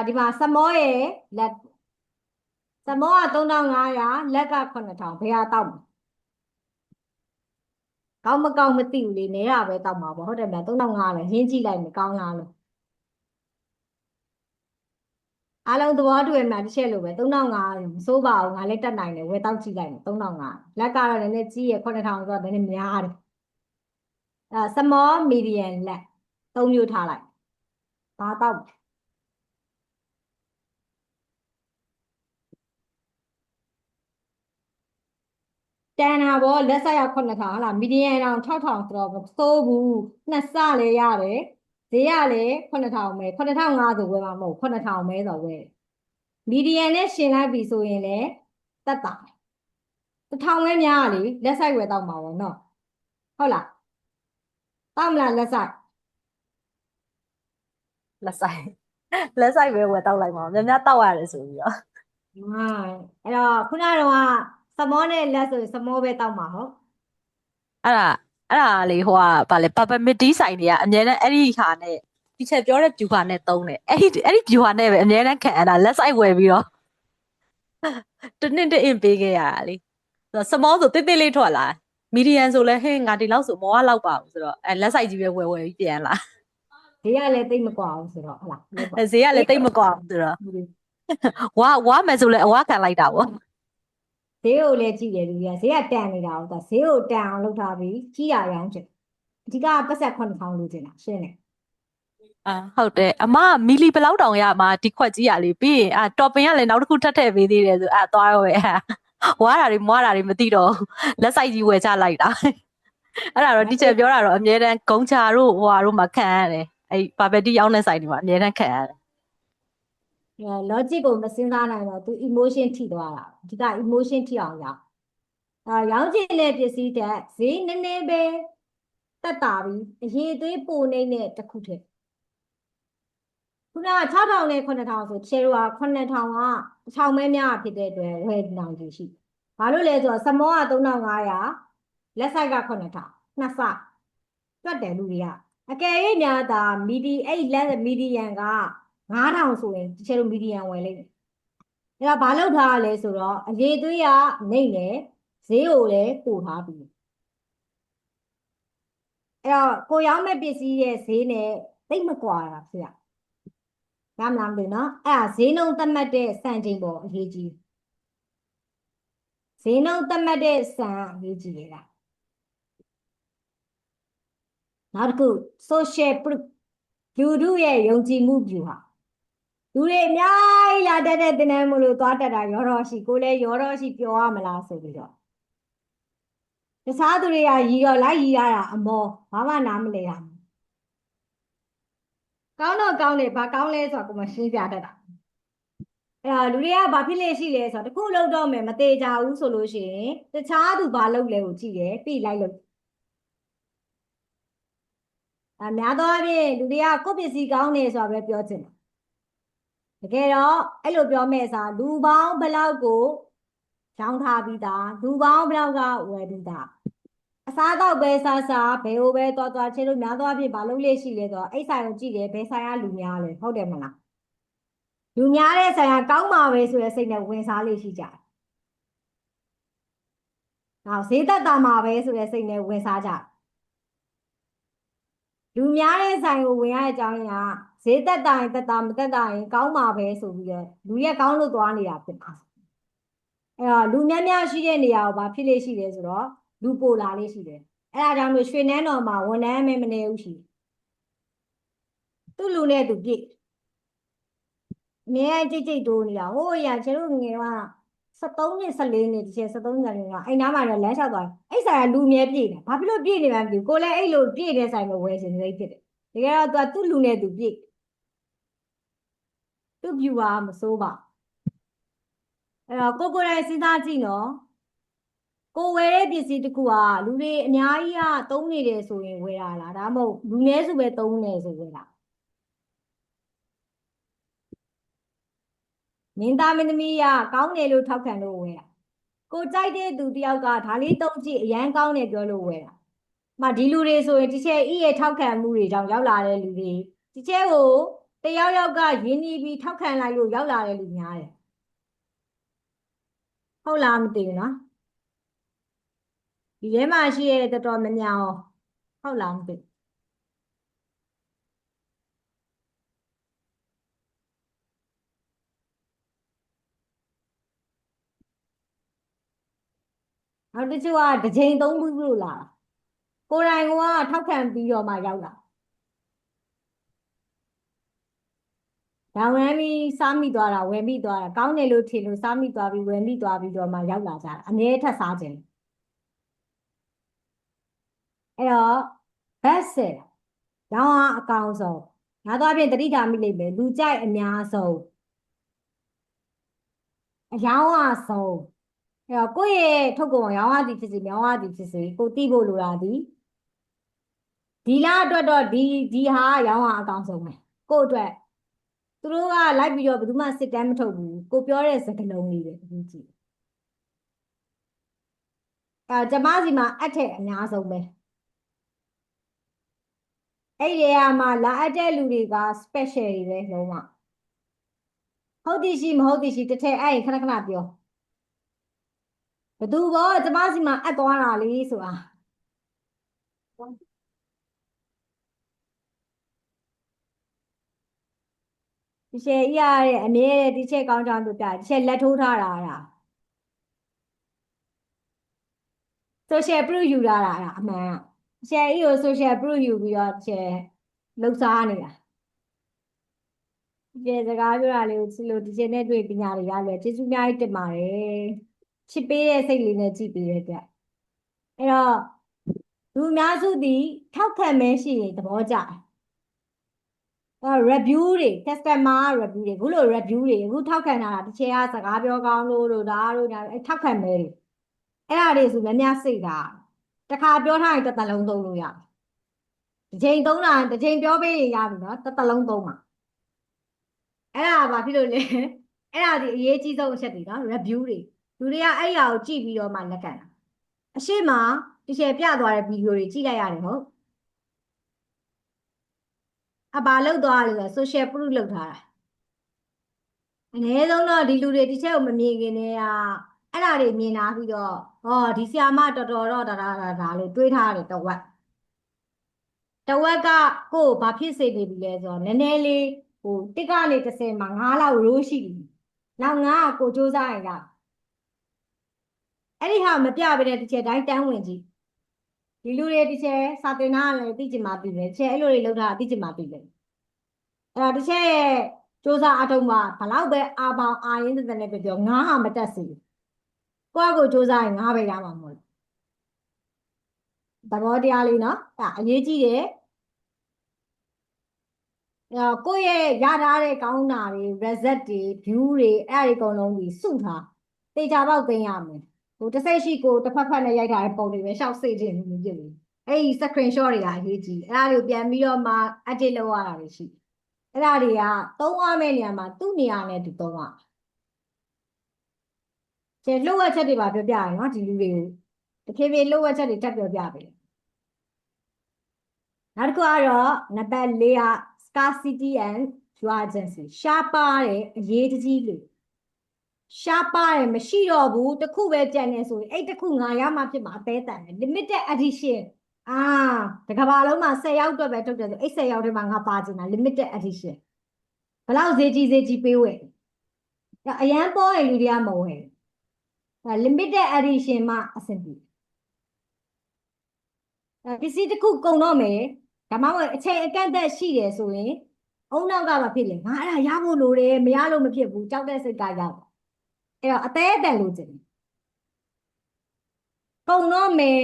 ဒီမှာစမောရဲ့လက်စမောက3500လက်က9000ဘယ်ဟာတောက်မလဲကောင်းမကောင်းမသိဘူးလေနဲတာပဲတောက်မှာပေါ့ဟုတ်တယ်ဗျ3500လဲရင်းကြည့်လိုက်မယ်ကောင်းလားလို့အားလုံးသဘောတူရမှာတစ်ချက်လိုပဲ3500မစိုးပါဘူးငါလည်းတက်နိုင်တယ်ဝယ်တောက်ကြည့်လိုက်မယ်3500လက်ကတော့နည်းနည်းကြီးရ9000ဆိုတော့နည်းနည်းများတယ်small medium လက်3မျိုးထားလိုက်ဘာတောက်တန်တာပေါ့လက်ဆက်ရောက်9000ဟုတ်လားမီဒီယံတောင်6000ဆိုတော့မစိုးဘူးနှစ်ဆလည်းရတယ်ဈေးရလည်း9000ပဲ9500ဆိုဝယ်မှာမဟုတ်9000ပဲဆိုတော့ဝယ်မီဒီယံနဲ့ရှင်လိုက်ပြီဆိုရင်လည်း တက်တာတစ်ထောင်ပဲများလေလက်ဆိုင်ဝယ်တော့မှာပေါ့နော်ဟုတ်လားတောက်မလားလက်ဆိုင် လက်ဆိုင်လက်ဆိုင်ပဲဝယ်တောက်လိုက်ပါများများတောက်ရတယ်ဆိုပြီးတော့ အဲ့တော့ခုနကတော့စမောနဲ့လက်ဆိုစမောပဲတောက်မှာဟုတ် အဲ့ဒါလေဟိုကဗာလဲပါပမစ်တီးဆိုင်တွေကအများနဲ့အဲ့ဒီဟာနဲ့ဒီချက်ပြောတဲ့ view ဟာနဲ့တုံးတယ်အဲ့ဒီ view ဟာနဲ့ပဲအများနဲ့ခံရတာလက်ဆိုင်ဝယ်ပြီးတော့တစ်နှစ်တစ်အင်ပေးခဲ့ရတာလေစမောဆိုတိတ်တိတ်လေးထွက်လာမီဒီယန်ဆိုလဲဟင်းငါဒီလောက်ဆိုမောကလောက်ပါဘူးဆိုတော့လက်ဆိုင်ကြီးပဲဝယ်ပြီးပြန်လာ ဈေးကလည်းတိတ်မကွာဘူးဆိုတော့ဟုတ်လား ဈေးကလည်းတိတ်မကွာဘူးဆိုတော့ဝါမယ်ဆိုလဲအဝခံလိုက်တာပေါ့ ဈေးကိုလည်းကြည့်တယ်လူကြီးကဈေးကတန်နေတာဟုတ်တာဈေးကိုတန်အောင်လုပ်ထားပြီးကြီးရရောင်းချင်အဓိကပတ်ဆက်9000လို့ချင်တာရှင်းတယ် ဟုတ်တယ်အမမီလီဘယ်လောက်တောင်ရမှာဒီခွက်ကြီးရလေပြီးရင်တော်ပင်ကလည်းနောက်တစ်ခုထပ်ထည့်ပေးသေးတယ်ဆိုသွားရောပဲဝါတာတွေမွားတာတွေမသိတော့လက်ဆိုင်ကြီးဝယ်ချလိုက်တာအဲ့ဒါတော့တီချာပြောတာတော့အမြဲတမ်းဂုံချာတို့ဟွာတို့မှာခံရတယ်အဲ့ဘာပဲတီရောင်းတဲ့ဆိုင်တွေမှာအမြဲတမ်းခံရတယ် logic ကိုမစဉ်းစားနိုင်တော့သူ emotion ထိသွားတာအဓိက emotion ထိအောင်ရောင်းရောင်းချင်တဲ့ပစ္စည်းတဲ့ဈေးနည်းနည်းပဲတက်တာပြီးအရေးသွေးပိုနေတဲ့တစ်ခုတည်းခုနက6000နဲ့9000ဆိုချေတို့က9000က1000ပဲများဖြစ်တဲ့အတွက်ဝယ်နောင်ကြီးရှိဘာလို့လဲဆိုတော့စမောက3500လက်ဆိုင်က9000နှစ်ဆတွက်တယ်လူတွေကအကယ်၍များတာမီဒီအဲ့လက်မီဒီယန်က9000ဆိုရင်ချေတို့မီဒီယန်ဝယ်လိုက်တယ်အဲ့ဒါဘာလို့ထားရလဲဆိုတော့အရေးသွေးကနေတယ်ဈေးကိုလည်းပို့ထားပြီးအဲ့တော့ကိုရောင်းမဲ့ပစ္စည်းရဲ့ဈေးနဲ့သိပ်မကွာတာဖြစ်ရရမလားမသိဘူးနော်အဲ့ဒါဈေးနှုန်းသတ်မှတ်တဲ့စံချိန်ပေါ်အရေးကြီးဈေးနှုန်းသတ်မှတ်တဲ့စံအရေးကြီးလေလားနောက်တစ်ခု social proof လူတို့ရဲ့ယုံကြည်မှုပြုဟာလူတွေအများကြီးလာတတ်တဲ့တင်နန်းမလို့သွားတက်တာရောတော့ရှိကိုလည်းရောတော့ရှိပြောရမလားဆိုပြီးတော့တခြားသူတွေကရီတော့လိုက်ရီရတာအမောဘာမှနားမလဲတာကောင်းတော့ကောင်းတယ်ဘာကောင်းလဲဆိုတော့ကိုမရှင်းပြတတ်တာအဲ့တော့လူတွေကဘာဖြစ်လဲရှိလဲဆိုတော့တခုလောက်တော့မယ်မသေးကြဘူးဆိုလို့ရှိရင်တခြားသူဘာလုပ်လဲကိုကြည့်တယ်ပြီးလိုက်လို့များသောအားဖြင့်လူတွေကကိုယ့်ပစ္စည်းကောင်းတယ်ဆိုတာပဲပြောချင်တယ်တကယ်တော့အဲ့လိုပြောမဲ့စားလူပေါင်းဘယ်လောက်ကိုရောင်းထားပြီးသားလူပေါင်းဘယ်လောက်ကဝယ်ပြီးသားအစားတော့ပဲစားစားဘယ်ဟိုပဲသွားချေလို့များသောအားဖြင့်ဘာလုပ်လို့ရှိလဲဆိုတော့အဲ့ဆိုင်ကိုကြည့်တယ်ဘယ်ဆိုင်ကလူများလဲဟုတ်တယ်မလားလူများတဲ့ဆိုင်ကကောင်းပါပဲဆိုတဲ့စိတ်နဲ့ဝင်စားလို့ရှိကြတယ်နောက်ဈေးသက်တာမှာပဲဆိုတဲ့စိတ်နဲ့ဝင်စားကြတယ်လူများတဲ့ဆိုင်ကိုဝင်ရတဲ့အကြောင်းရင်းကဈေးသက်တာရင်သက်တာမသက်တာရင်ကောင်းပါပဲဆိုပြီးတော့လူရဲ့ကောင်းလို့သွားနေတာဖြစ်ပါအဲ့တော့လူများများရှိတဲ့နေရာကိုဘာဖြစ်လို့ရှိလဲဆိုတော့လူပိုလာလေးရှိတယ်အဲ့ဒါကြောင့်လို့ရွှေနန်းတော်မှာဝန်ထမ်းမဲမနေဘူးရှိသူ့လူနဲ့သူပြည့်မြဲကြိတ်တိုးနေတာဟိုရကျတို့ငယ်က73နှစ်14နှစ်ဒီချက်73နှစ်ကအဲ့နားမှာလည်းလမ်းလျှောက်သွားအဲ့ဆိုင်ကလူမြဲပြည့်တယ်ဘာဖြစ်လို့ပြည့်နေမှမသိဘူးကိုလည်းအဲ့လိုပြည့်တဲ့ဆိုင်ကိုဝယ်ရှင်နေဖြစ်တယ်တကယ်တော့သူ့လူနဲ့သူပြည့်သူ့ viewer မစိုးပါအဲ့တော့ကိုယ်တိုင်စဉ်းစားကြည့်နော်ကိုဝယ်တဲ့ပစ္စည်းတစ်ခုကလူတွေအများကြီးကသုံးနေတယ်ဆိုရင်ဝယ်တာလားဒါမှမဟုတ်လူနည်းစုပဲသုံးနေဆိုဝယ်တာမင်းသားမင်းသမီးကကောင်းတယ်လို့ထောက်ခံလို့ဝယ်တာကိုကြိုက်တဲ့သူတယောက်ကဒါလေးသုံးကြည့်အရန်ကောင်းတယ်ပြောလို့ဝယ်တာဒီလူတွေဆိုရင်ဒီချက်ဤရဲ့ထောက်ခံမှုတွေကြောင့်ရောက်လာတဲ့လူတွေဒီချက်ကိုတယောက်ယောက်ကရင်းနှီးပြီးထောက်ခံလိုက်လို့ရောက်လာတဲ့လူများတယ်ဟုတ်လားမသိဘူးနော်ဒီထဲမှာရှိရတဲ့တော်များများဟုတ်လားမသိနောက်တစ်ချို့ကတစ်ချိန်သုံးဘူးလို့လာကိုယ်တိုင်ကထောက်ခံပြီးတော့မှရောက်လာဒါဝယ်ပြီးစားမိသွားတာဝယ်မိသွားတာကောင်းတယ်လို့ထင်လို့စားမိသွားပြီးဝယ်မိသွားပြီးတော့မှရောက်လာကြတာအမြဲထပ်စားခြင်းအဲ့တော့ဘတ်ဆယ်ရောင်းအကောင်ဆုံးငါတော့အပြင်တတိထားမိလိမ့်မယ်လူကြိုက်အများဆုံးအယောင်းအဆုံး အဲ့တော့ကိုယ့်ရဲ့ထုတ်ကုန်ရောင်းရသည်ဖြစ်စေမရောင်းရသည်ဖြစ်စေကိုသိဖို့လိုတာဒီလားအတွက်တော့ဒီဟာရောင်းရအကောင်းဆုံးပဲကို့အတွက်သူတို့ကလိုက်ပြီးတော့ဘယ်သူမှစစ်တမ်းမထုတ်ဘူးကိုပြောတဲ့စကားလုံးလေးပဲအခုကြည့်ကျမစီမှာအထက်အများဆုံးပဲအဲ့ဒီမှာလာအပ်တဲ့လူတွေက special တွေပဲလုံးဝဟုတ်သည်ရှိမဟုတ်သည်ရှိတစ်ထည့်အဲ့ခဏပြောဘသူဘောကျမစီမှာအပ်သွားတာလေဆိုတာဒီချက်ရတဲ့အမြဲဒီချက်ကောင်းကြောင်းတို့ပြဒီချက်လက်ထိုးထားတာလား social proof ယူလာတာအမှန်ရှယ်ကြီးကို social proof ယူပြီးတော့ရှယ်လှုပ်ရှားနေတာဒီစကားပြောတာလေးကိုချစ်လို့ဒီချက်နဲ့တွေ့ပညာတွေရလွယ်ကျေးဇူးအများကြီးတင်ပါတယ်ချစ်ပေးတဲ့စိတ်လေးနဲ့ကြည့်ပေးတဲ့အတွက်အဲ့တော့လူအများစုသည်ထောက်ခံမဲရှိရင်သဘောကျတယ်review တွေ customer review တွေအခုလို review တွေအခုထောက်ခံတာတစ်ချက်ကစကားပြောကောင်းလို့ဒါတို့ညာထောက်ခံမဲတွေအဲ့ဒါတွေဆိုများများစိတ်တာတစ်ခါပြောထားရင်တစ်သက်လုံးသုံးလို့ရတယ်တစ်ချိန်သုံးတာတစ်ချိန်ပြောပေးရင်ရပြီနော်တစ်သက်လုံးသုံးမှာအဲ့ဒါဘာဖြစ်လို့လဲအဲ့ဒါဒီအရေးကြီးဆုံးအချက်တွေနော် review တွေလူတွေကအဲ့အရာကိုကြည့်ပြီးတော့မှလက်ခံတာအရှိမဒီရှယ်ပြသွားတဲ့ဗီဒီယိုတွေကြည့်လိုက်ရတယ်ဟုတ်ဘာလောက်သွားလဲဆို social proof လောက်ထားတာအနည်းဆုံးတော့ဒီလူတွေဒီချက်ကိုမမြင်ခင်တည်းကအဲ့ဒါတွေမြင်လာပြီးတော့ဟောဒီဆရာမတော်တော့ဒါလို့တွေးထားတယ်တဝက်ကကိုဘာဖြစ်စေနေပြီလဲဆိုတော့နည်းနည်းလေးဟိုတစ်ကနေ30မှာ9လောက်ရိုးရှိပြီနောက်9ကကိုစူးစမ်းရတာအဲ့ဒီဟာမပြပေးတဲ့တစ်ချက်တိုင်းတန်းဝင်ကြည့်ဒီလူတွေတစ်ချက်စာတင်တာလည်းသိချင်မှပြီပဲတစ်ချက်အဲ့လိုတွေလောက်တာသိချင်မှပြီပဲအဲ့တော့တစ်ချက်ရဲ့စူးစမ်းအထုံးမှာဘလောက်ပဲအာပေါင်အာရင်းတဲ့နဲ့ပြော9ဟာမတက်စီကိုယ့်ကိုစူးစမ်းရင်9ပဲရမှာမဟုတ်သဘောတရားလေးနော်အဲ့အရေးကြီးတယ်ကိုယ့်ရဲ့ရထားတဲ့ကောင်းတာတွေ result တွေ view တွေအဲ့ဒီအကုန်လုံးကြီးစုထားတေချာပေါက်သိမ်းရမယ်ဟိုတစ်စိတ်ရှိကိုတစ်ဖက်နဲ့ရိုက်ထားတဲ့ပုံတွေပဲရှောက်စိတ်တင်မှုဖြစ်လို့အဲ့ဒီ screenshot တွေကအရေးကြီးအဲ့ဒါတွေကိုပြန်ပြီးတော့မှ edit လုပ်ရတာတွေရှိအဲ့ဒါတွေကသုံးရမယ့်နေရာမှာသူ့နေရာနဲ့သူသုံးရကျလှုပ်ဝက်ချက်တွေပါပြောပြရနော်ဒီလူတွေကိုတဖြည်းဖြည်းလှုပ်ဝက်ချက်တွေတက်ပြောပြပေးနောက်တစ်ခုကတော့နံပါတ်4က scarcity and urgency ရှားပါတဲ့အရေးတကြီးလို့ရှားပါတယ်မရှိတော့ဘူးတစ်ခုပဲကြံနေဆိုရင်အဲ့တစ်ခုငါရမှဖြစ်မှာအသေးတန်တယ် limited edition တကဘာလုံးမှာ10ရောက်အတွက်ပဲထုတ်တယ်ဆိုအဲ့10ရောက်ထဲမှာငါပါချင်တာ limited edition ဘလောက်ဈေးကြီးပေးဝယ်အရန်ပေါ်ရင်လူတွေကမဝယ်limited edition မှအဆင်ပြေပစ္စည်းတစ်ခုကုန်တော့မယ်ဒါမှမဟုတ်အချိန်အကန့်အသတ်ရှိတယ်ဆိုရင်အုံနောက်ကမဖြစ်တယ်ငါအဲ့ဒါရဖို့လိုတယ်မရလို့မဖြစ်ဘူးကြောက်တဲ့စိတ်ကရောက်အဲ့တော့အသေးအတန်လိုချင်တယ်ကုန်တော့မယ်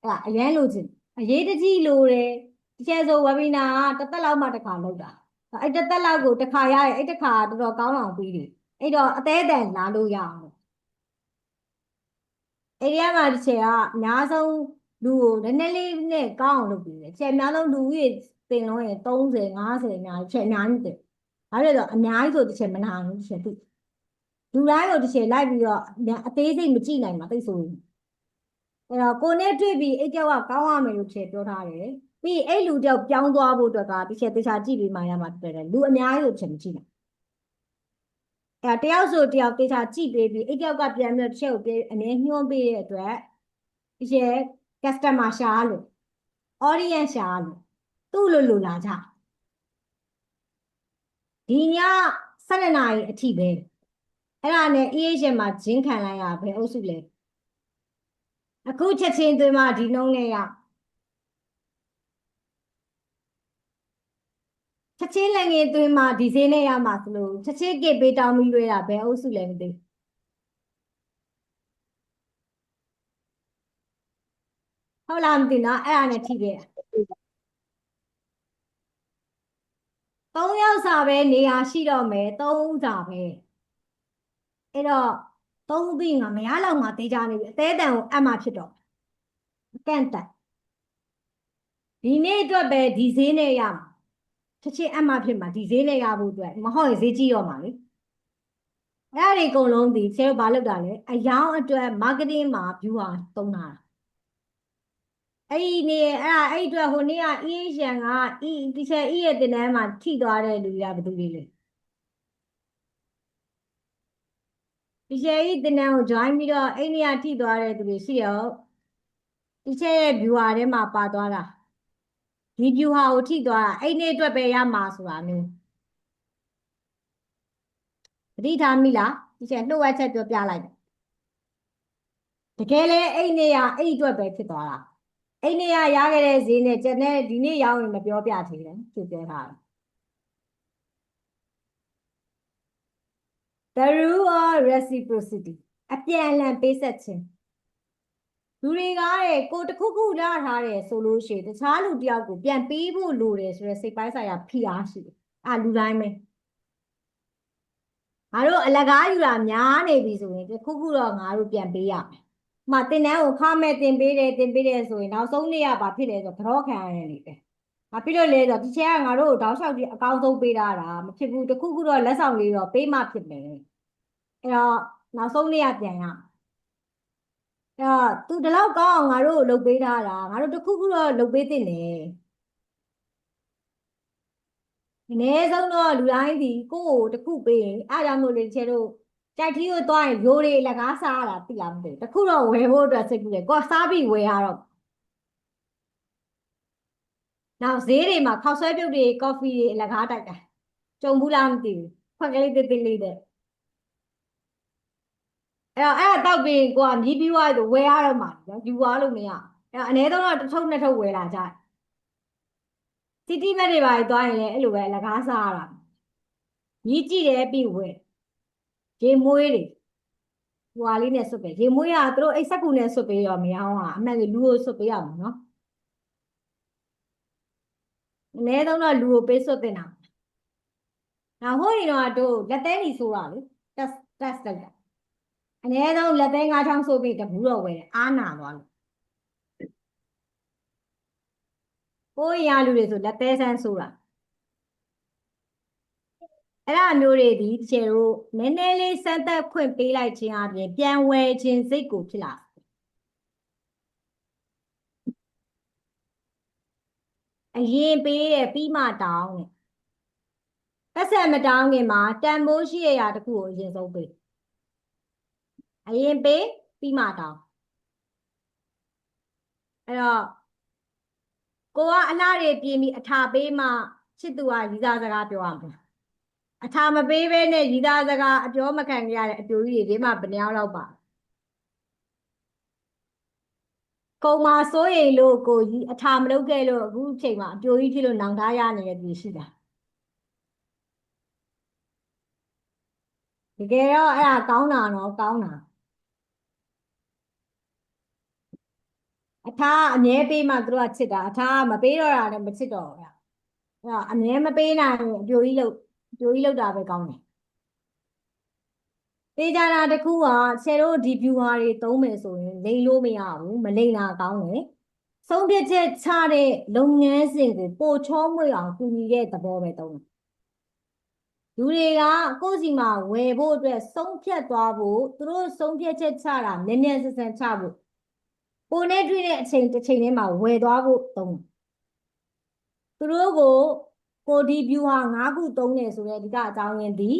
အဲ့အရန်လိုချင်အရေးတကြီးလိုတယ်ဒီကျဲဆို webinar ကတစ်သက်လောက်မှတစ်ခါလုပ်တာအဲ့တစ်သက်လောက်ကိုတစ်ခါရရင်အဲ့တစ်ခါတော်တော်ကောင်းအောင်ပြီးတယ်အဲ့တော့အသေးအတန်လာလို့ရအောင်အဲ့ဒီမှာဒီကျဲကအများဆုံးလူကိုနည်းနည်းလေးနဲ့ကောင်းအောင်လုပ်ပြီးတယ်ကျဲအများဆုံးလူကြီးတင်လို့ရင်30 50အများကြီးကျဲအများကြီးတယ်ဘာလို့လဲဆိုတော့အများကြီးဆိုတစ်ချက်မနာဘူးတစ်ချက်သိလူတိုင်းကိုတစ်ချက်လိုက်ပြီးတော့အသေးစိတ်မကြည့်နိုင်မှာသိဆိုရင်အဲ့တော့ကိုနဲ့တွေ့ပြီးအဲ့ကြောက်ကကောင်းရမယ်လို့ချက်ပြောထားတယ်ပြီးအဲ့လူတယောက်ပြောင်းသွားဖို့အတွက်ကတစ်ချက်တခြားကြည့်ပြီးမှရမှာတွေ့တယ်လူအများကြီးကိုချက်မကြည့်နိုင်အဲ့တယောက်ဆိုတယောက်တခြားကြည့်ပေးပြီးအဲ့ကြောက်ကပြန်ပြီးတော့တစ်ချက်ကိုအမြဲညှိုးပေးတဲ့အတွက်တစ်ချက် customer ရှာလို့ audience ရှာလို့သူ့လိုလာကြဒီည7 နာရီအထိပဲအဲ့ဒါနဲ့ EHM မှာဂျင်းခံလိုက်ရဘယ်အုပ်စုလဲအခုချက်ချင်းသွင်းမှဒီနှုံးနဲ့ရချက်ချင်းလည်းငယ်သွင်းမှဒီဈေးနဲ့ရမှာသလိုချက်ချင်းကပေးတောင်းပြီးလွှဲတာဘယ်အုပ်စုလဲမသိဟုတ်လားမသိနော်အဲ့ဒါနဲ့ထိခဲ့3ယောက်စာပဲနေရာရှိတော့မယ်3စာပဲအဲ့တော့ သုံးပြီးငါမရလောက်မှတေးကြနေပြီအသေးတန်ကိုအမှဖြစ်တော့ကန့်တက်ဒီနေ့အတွက်ပဲဒီဈေးနဲ့ရမှာချက်ချင်းအမှဖြစ်မှာဒီဈေးနဲ့ရဖို့အတွက်မဟုတ်ရင်ဈေးကြီးတော့မှာလေအဲ့ဒီအကုန်လုံးဒီဆဲဘာလုပ်တာလဲအယောင်အတွက် marketing မှာ view ဟာသုံးတာအဲ့အတွက်ဟိုနေ့က EHN ကဒီချက် ရဲ့တင်တန်းမှာထိသွားတဲ့လူတွေကဘယ်သူတွေလဲဒီချက်တင်တန်းကို join ပြီးတော့အဲ့နေ့ကထိသွားတဲ့သူတွေရှိရောဒီချက်ရဲ့ viewer ထဲမှာပါသွားတာဒီ viewer ကိုထိသွားတာအဲ့နေ့အတွက်ပဲရမှာဆိုတာမျိုးသတိထားမိလားဒီချက်နှုတ်ဝက်ချက်ပြောပြလိုက်တကယ်လဲအဲ့နေ့ကအဲ့အတွက်ပဲဖြစ်သွားတာအဲ့နေ့ကရခဲ့တဲ့ဈေးနဲ့ကျန်တဲ့ဒီနေ့ရောင်းရင်မပြောပြသေးတယ်သူပြောထားတယ် The rule of reciprocity အပြန်အလှန်ပေးဆက်ခြင်းလူတွေကကိုတခုခုလာထားတယ်ဆိုလို့ရှိရင်တခြားလူတယောက်ကိုပြန်ပေးဖို့လိုတယ်ဆိုတဲ့စိတ်ပိုင်းဆိုင်ရာဖိအားရှိတယ်လူတိုင်းပဲငါတို့အလကားယူတာများနေပြီဆိုရင်တခုခုတော့ငါတို့ပြန်ပေးရမယ်မှတင်တန်းကိုခမဲ့တင်ပေးတယ်ဆိုရင်နောက်ဆုံးနေ့ကဘာဖြစ်လဲဆိုတော့ခံရတယ်လေပဲ။ဘာဖြစ်လို့လဲဆိုတော့ဒီချက်ကငါတို့တောက်လျှောက်ကြီးအကောင်းဆုံးပေးတာမဖြစ်ဘူးတခုခုတော့လက်ဆောင်လေးတော့ပေးမှဖြစ်မယ်။အဲ့တော့နောက်ဆုံးနေ့ကပြန်ရ။အဲ့တော့သူဒီလောက်ကောင်းအောင်ငါတို့လုပ်ပေးထားတာငါတို့တခုခုတော့လုပ်ပေးသင့်တယ်။အနည်းဆုံးတော့လူတိုင်းဒီကိုယ့်ကိုတခုပေးရင်အားကြောင့်မို့လေချဲတို့ကြိုက်ထီးကိုသွားရင်ရိုးတွေလကားစားရတာသိလားမသိဘူးတခုတော့ဝယ်ဖို့အတွက်စိတ်ကူးတယ်ကိုစားပြီးဝယ်ရတော့နောက်ဈေးတွေမှာခောက်ဆွဲပြုတ်တွေကော်ဖီတွေလကားတိုက်တာကြုံဘူးလားမသိဘူးခွက်ကလေးတိတ်လေးတဲ့အဲ့တော့တောက်ပြီးကိုကမြည်ပြီးွားဆိုဝယ်ရတော့မှာယူသွားလို့မရအဲ့တော့အနည်းဆုံးတော့တစ်ထုပ်နှစ်ထုပ်ဝယ်လာကြစီတီမက်တွေပါသွားရင်လည်းအဲ့လိုပဲလကားစားရတာမြည်ကြည့်တယ်ပြီးဝယ်ရေမွေးတွေဟွာလေးနဲ့ဆွတ်ပဲရေမွေးကသူတို့အိတ်ဆက်ကူနဲ့ဆွတ်ပေးရောမရောင်းอ่ะအမှန်ကြီးလူကိုဆွတ်ပေးရမှာနော်အနည်းဆုံးတော့လူကိုပေးဆွတ်တင်တာနောက်ဟိုရင်တော့တို့လက်သေးကြီးဆိုတာလေ test လုပ်တာအနည်းဆုံးလက်သေး၅ချောင်းဆိုပြီးတဘူးတော့ဝယ်တယ်အားနာသွားလို့ကိုရလူတွေဆိုလက်သေးဆန်းဆိုတာအဲ့ဒါမျိုးတွေဒီချေတို့နည်းနည်းလေးစမ်းသပ်ဖွင့်ပေးလိုက်ခြင်းအပြင်ပြန်ဝယ်ခြင်းစိတ်ကိုဖြစ်လာအရင်ပေးတယ်ပြီးမှတောင်းတယ်ပတ်စံမတောင်းခင်မှာတန်ဖိုးရှိရတခုကိုအရင်ဆုံးပေးအရင်ပေးပြီးမှတောင်းအဲ့တော့ကိုကအလားတွေပြင်ပြီးအထာပေးမှချစ်သူကရီးသားစကားပြောရမှာအထာမပေးဘဲနဲ့ရီးသားစကားအပြောမခံကြရတဲ့အပြိုကြီးတွေဒီမှာဘယ်နှယောက်လောက်ပါကုံမှာစိုးရိမ်လို့ကိုကြီးအထာမလုပ်ခဲ့လို့အခုချိန်မှာအပြိုကြီးဖြစ်လို့နောင်တရနေတဲ့သူရှိတာတကယ်တော့အဲ့ဒါကောင်းတာနော်ကောင်းတာအထာအမြဲပေးမှသူတို့ကချစ်တာအထာမပေးတော့တာလည်းမချစ်တော့ဘူးအဲ့တော့အမြဲမပေးနိုင်ရင်အပြိုကြီးလောက်တာပဲကောင်းတယ်တေးကြတာတခုကဆယ်တို့ဒီ viewer တွေသုံးမယ်ဆိုရင်လိမ်လို့မရဘူးမလိမ်တာကောင်းတယ်ဆုံးဖြတ်ချက်ချတဲ့လုပ်ငန်းစဉ်ကိုပို့ချောမွေ့အောင်ကူညီတဲ့သဘောပဲသုံးတယ်လူတွေကကိုယ့်စီမှာဝယ်ဖို့အတွက်ဆုံးဖြတ်သွားဖို့သူတို့ဆုံးဖြတ်ချက်ချတာနည်းနည်းဆန်းဆန်းချဖို့ပိုနဲ့တွေ့တဲ့အချိန်တစ်ချိန်ထဲမှာဝယ်သွားဖို့သုံးသူတို့ကိုဒီ viewer 5ခုသုံးနေဆိုတဲ့ဒီကအကြောင်းရင်းဒီ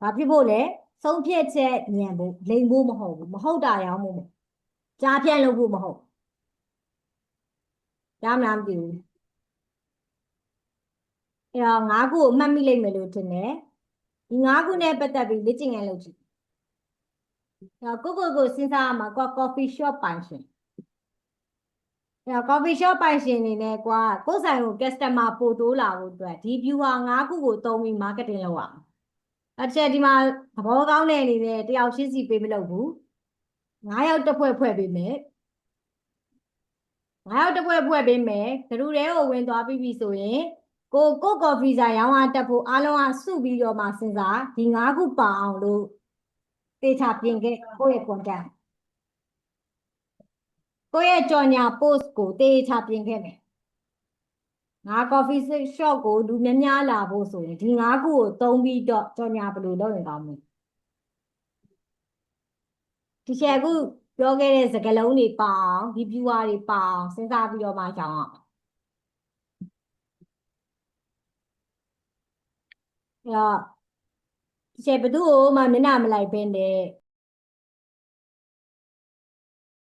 ဘာဖြစ်ဖို့လဲဆုံးဖြတ်ချက်ညံဖို့လိမ်ဖို့မဟုတ်ဘူးမဟုတ်တာရောင်းဖို့ကြားဖြန့်လုပ်ဖို့မဟုတ်ရမလားမသိဘူးအဲ့တော့၅ခုကိုမှတ်မိလိမ့်မယ်လို့ထင်တယ်ဒီ၅ခုနဲ့ပတ်သက်ပြီးလေ့ကျင့်ခန်းလုပ်ကြည့်ကိုစဉ်းစားရမှာကို coffee shop ပိုင်ရှင်အဲ့တော့ coffee shop ပိုင်ရှင်နေနဲ့ကိုဆိုင်ကို customer ပို့တိုးလာဖို့အတွက်ဒီ viewer ၅ခုကိုသုံးပြီး marketing လုပ်ရအောင်အချက်ဒီမှာသဘောကောင်းတဲ့အနေနဲ့တယောက်ချင်းစီပေးမလုပ်ဘူး9ယောက်တစ်ဖွဲ့ဖွဲ့ပေးမယ်9ယောက်တစ်ဖွဲ့ဖွဲ့ပေးမယ်ဂရုတဲကိုဝင်သွားပြီးပြီဆိုရင်ကိုကော်ဖီဆိုင်ရောင်းအားတက်ဖို့အားလုံးကစုပြီးတော့မှစဉ်းစားဒီ9ခုပါအောင်လို့ တေချာပြင်ခဲ့ကိုယ့်ရဲ့ content ကိုယ့်ရဲ့ကြော်ညာ post ကိုတေချာပြင်ခဲ့မယ်ငါ coffee shop ကိုလူများများလာဖို့ဆိုရင်ဒီ၅ခုကိုသုံးပြီးတော့ကြော်ညာဘယ်လိုလုပ်ရင်ကောင်းမလဲဒီချက်အခုပြောခဲ့တဲ့စကားလုံးတွေပါအောင်ဒီ viewer တွေပါအောင်စဉ်းစားပြီးတော့မှရှောင်းအောင်အဲ့တော့ဒီချက်ဘယ်သူ့ကိုမှမျက်နှာမလိုက်ဘဲနဲ့